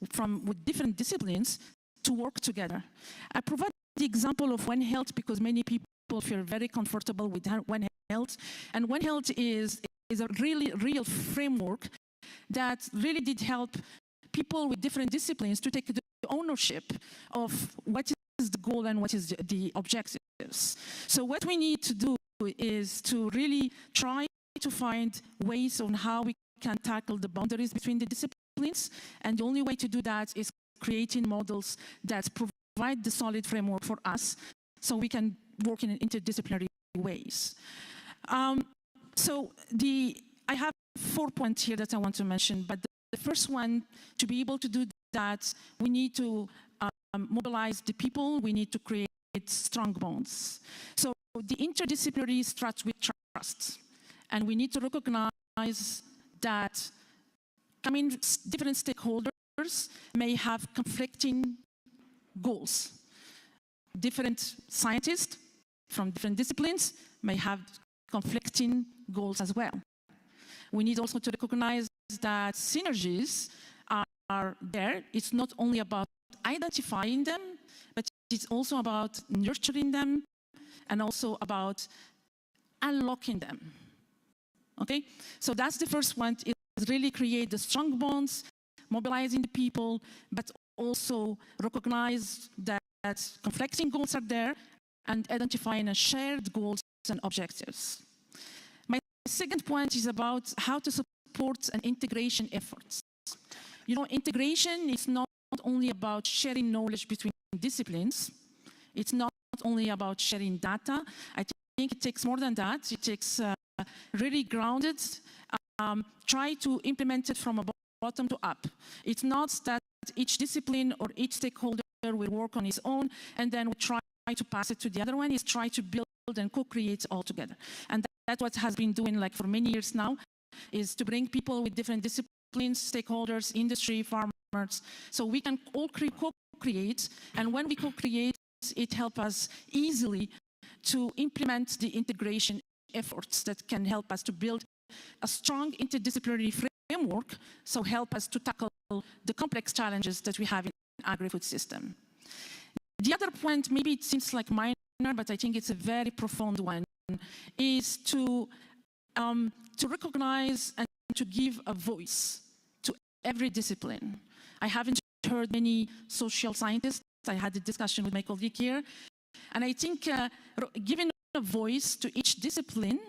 with different disciplines to work together. I provide the example of One Health because many people feel very comfortable with One Health, and One Health is is a real framework that really did help people with different disciplines to take the ownership of what is the goal and what is the objectives. So what we need to do is to really try to find ways on how we can tackle the boundaries between the disciplines, and the only way to do that is creating models that provide the solid framework for us so we can work in interdisciplinary ways. I have 4 points here that I want to mention, but the first one, to be able to do that, we need to mobilize the people, we need to create strong bonds. So the interdisciplinary starts with trust, and we need to recognize that different stakeholders may have conflicting goals. Different scientists from different disciplines may have conflicting goals as well. We need also to recognize that synergies are there. It's not only about identifying them, but it's also about nurturing them and also about unlocking them. Okay? So that's the first one, is really create the strong bonds, mobilizing the people, but also recognize that conflicting goals are there and identifying shared goals and objectives. My second point is about how to support an integration efforts. You know, integration is not only about sharing knowledge between disciplines. It's not only about sharing data. I think it takes more than that. It takes really grounded, try to implement it from a bottom to up. It's not that each discipline or each stakeholder will work on its own and then we try to pass it to the other one. It's try to build and co-create all together. And that's what has been doing like for many years now, is to bring people with different disciplines, stakeholders, industry, farmers, so we can all co-create. And when we co-create, it helps us easily to implement the integration efforts that can help us to build a strong interdisciplinary framework, so help us to tackle the complex challenges that we have in the agri-food system. The other point, maybe it seems like minor, but I think it's a very profound one, is to recognize and to give a voice to every discipline. I haven't heard many social scientists. I had a discussion with my colleague here, and I think giving a voice to each discipline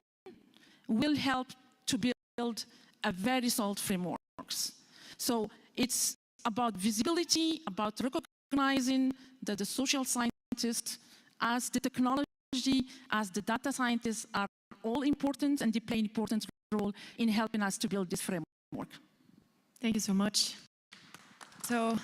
will help to build a very solid frameworks. So it's about visibility, about recognizing that the social scientists, as the technology, as the data scientists, are all important and they play an important role in helping us to build this framework. Thank you so much. So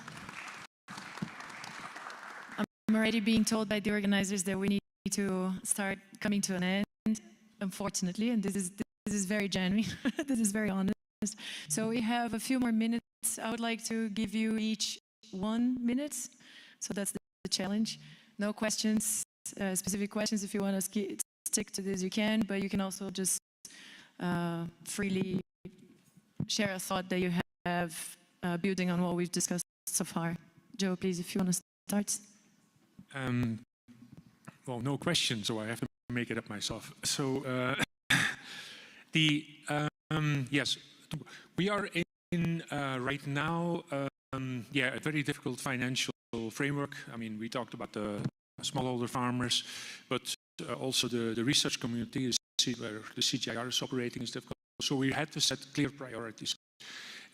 I'm already being told by the organizers that we need to start coming to an end, unfortunately, and this is very genuine, this is very honest. So we have a few more minutes. I would like to give you each 1 minute. So that's the challenge. No questions, specific questions. If you want to stick to this, you can, but you can also just freely share a thought that you have building on what we've discussed so far. Joe, please, if you want to start. Well, no questions, so I have to make it up myself. So yes, we are in right now a very difficult financial framework. I mean, we talked about the smallholder farmers, but also the research community is where the CGIAR is operating is difficult. So we had to set clear priorities.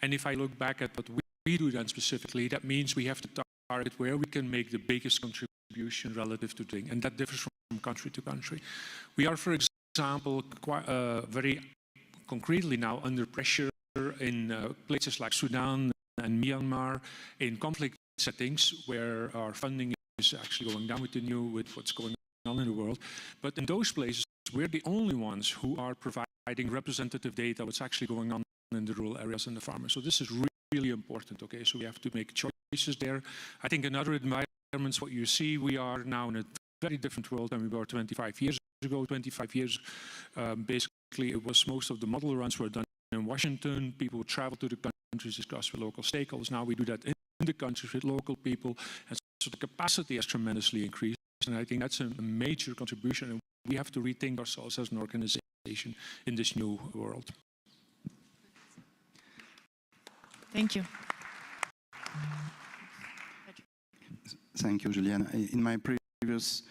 And if I look back at what we do then specifically, that means we have to target where we can make the biggest contribution relative to doing, and that differs from country to country. We are, for example, very concretely now under pressure in places like Sudan and Myanmar, in conflict settings where our funding is actually going down with what's going on in the world. But in those places, we're the only ones who are providing representative data, what's actually going on in the rural areas and the farmers. So this is really important, okay? So we have to make choices there. I think in other environments, what you see, we are now in a very different world than we were 25 years ago. 25 years, basically, it was most of the model runs were done in Washington. People would travel to the countries, discuss with local stakeholders. Now we do that in the countries with local people. And so the capacity has tremendously increased. And I think that's a major contribution. And we have to rethink ourselves as an organization in this new world. Thank you. Thank you, Juliana. In my previous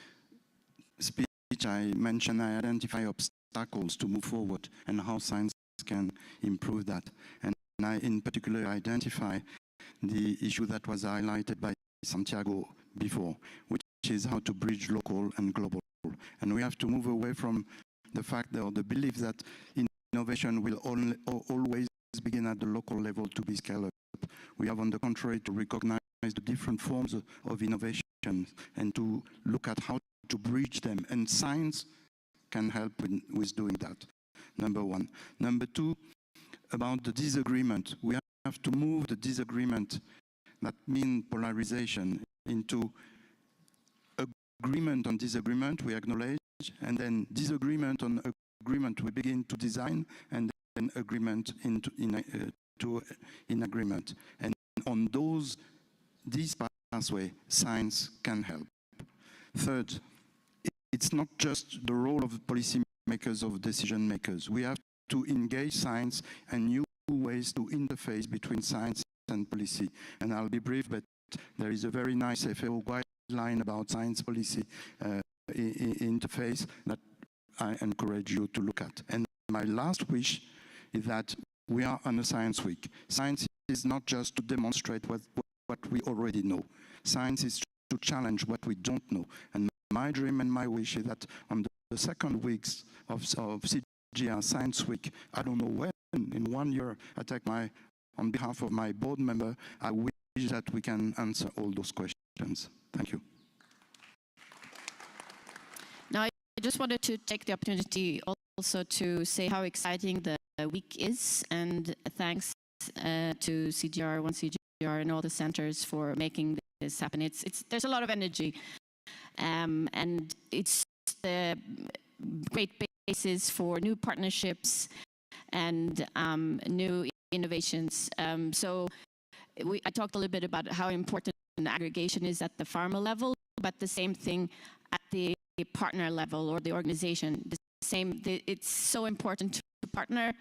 speech, I mentioned I identify obstacles to move forward and how science can improve that. And I, in particular, identify the issue that was highlighted by Santiago before, which is how to bridge local and global. And we have to move away from the fact or the belief that innovation will always begin at the local level to be scaled up. We have, on the contrary, to recognize the different forms of innovation and to look at how to bridge them. And science can help with doing that, number one. Number two, about the disagreement. We have to move the disagreement that means polarization into agreement on disagreement, we acknowledge, and then disagreement on agreement, we begin to design, and then agreement in agreement. And on these pathways, science can help. Third, it's not just the role of policy makers, of decision makers. We have to engage science and new ways to interface between science and policy. And I'll be brief, but there is a very nice FAO guideline about science policy interface that I encourage you to look at. And my last wish is that we are on a science week. Science is not just to demonstrate what we already know. Science is to challenge what we don't know. And my dream and my wish is that on the second weeks of CGIAR Science Week, I don't know when, in 1 year, on behalf of my board member, I wish that we can answer all those questions. Thank you. Now, I just wanted to take the opportunity also to say how exciting the week is, and thanks to CGIAR, One CGIAR, and all the centers for making this happen. There's a lot of energy, and it's the great basis for new partnerships and new innovations. I talked a little bit about how important aggregation is at the farmer level, but the same thing at the partner level or the organization. It's so important to partner,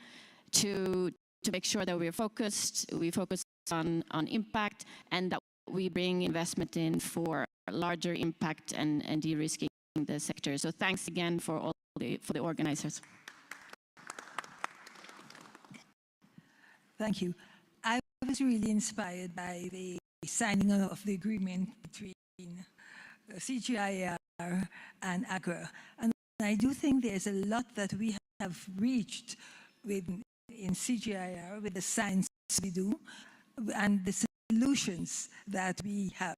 to make sure that we're focused, we focus on impact, and that we bring investment in for larger impact and de-risking the sector. So thanks again for the organizers. Thank you. I was really inspired by the signing of the agreement between CGIAR and AGRA. And I do think there's a lot that we have reached in CGIAR with the science we do and the solutions that we have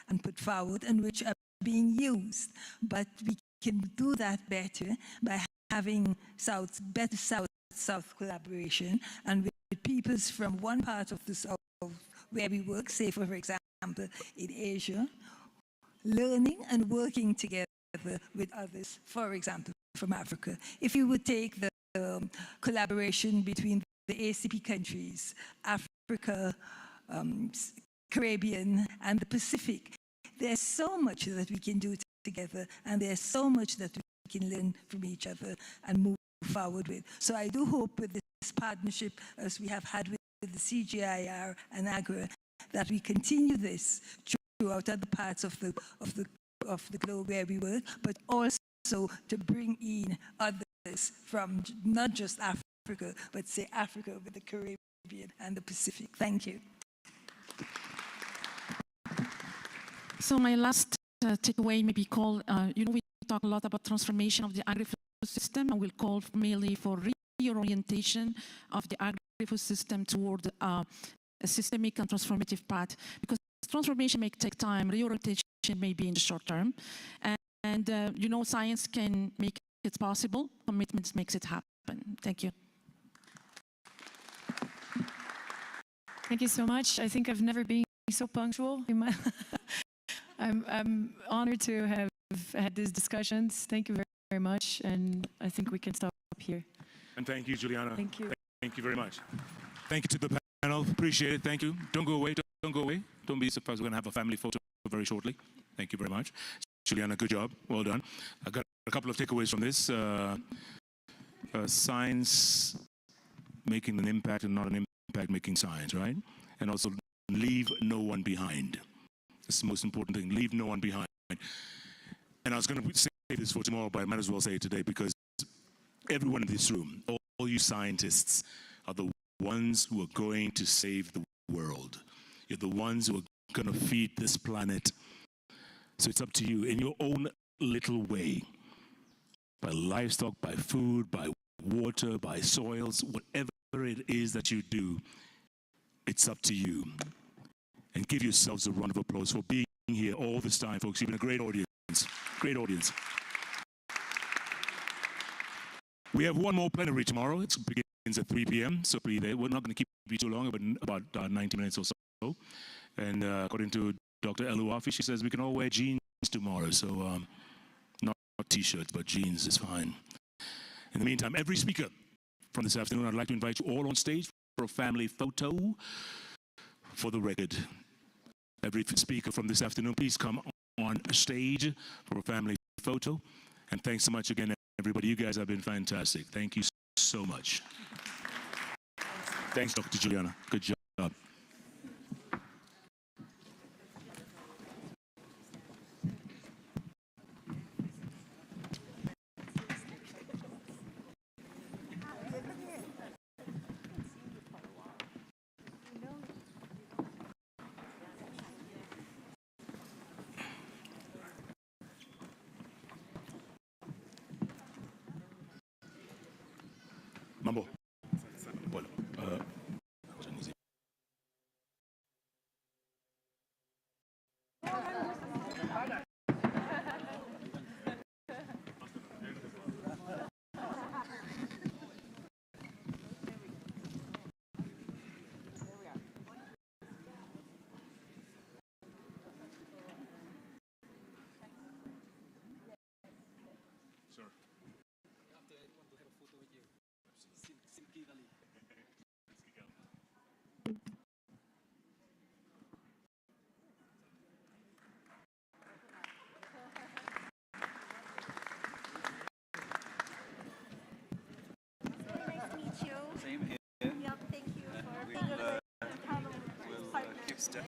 and put forward and which are being used. But we can do that better by having better South-South collaboration and with peoples from one part of the South where we work, say for example in Asia, learning and working together with others, for example from Africa. If you would take the collaboration between the ACP countries, Africa, Caribbean, and the Pacific, there's so much that we can do together, and there's so much that we can learn from each other and move forward with. So I do hope with this partnership, as we have had with the CGIAR and AGRA, that we continue this throughout other parts of the globe where we work, but also to bring in others from not just Africa, but say Africa with the Caribbean and the Pacific. Thank you. So my last takeaway may be called, we talk a lot about transformation of the agri-food system, and we'll call mainly for reorientation of the agri-food system toward a systemic and transformative path, because transformation may take time, reorientation may be in the short term, and science can make it possible, commitments makes it happen. Thank you. Thank you so much. I think I've never been so punctual in my I'm honored to have had these discussions. Thank you very, very much, and I think we can stop here. And thank you, Juliana. Thank you. Thank you very much. Thank you to the panel. Appreciate it. Thank you. Don't go away. Don't go away. Don't be surprised. We're going to have a family photo very shortly. Thank you very much. Juliana, good job. Well done. I got a couple of takeaways from this. Science making an impact and not an impact-making science, right? And also leave no one behind. It's the most important thing, leave no one behind. And I was going to say this for tomorrow, but I might as well say it today because everyone in this room, all you scientists, are the ones who are going to save the world. You're the ones who are going to feed this planet. So it's up to you in your own little way, by livestock, by food, by water, by soils, whatever it is that you do, it's up to you. And give yourselves a round of applause for being here all this time, folks. You've been a great audience. Great audience. We have one more plenary tomorrow. It begins at 3 p.m., so be there. We're not going to keep you too long, but about 90 minutes or so. And according to Dr. Eluafi, she says we can all wear jeans tomorrow, so not T-shirts, but jeans is fine. In the meantime, every speaker from this afternoon, I'd like to invite you all on stage for a family photo for the record. Every speaker from this afternoon, please come on stage for a family photo. And thanks so much again, everybody. You guys have been fantastic. Thank you so much. Thanks, Dr. Juliana. Good job. Mambo. Bueno, Sir. I want to have a photo with you. Simply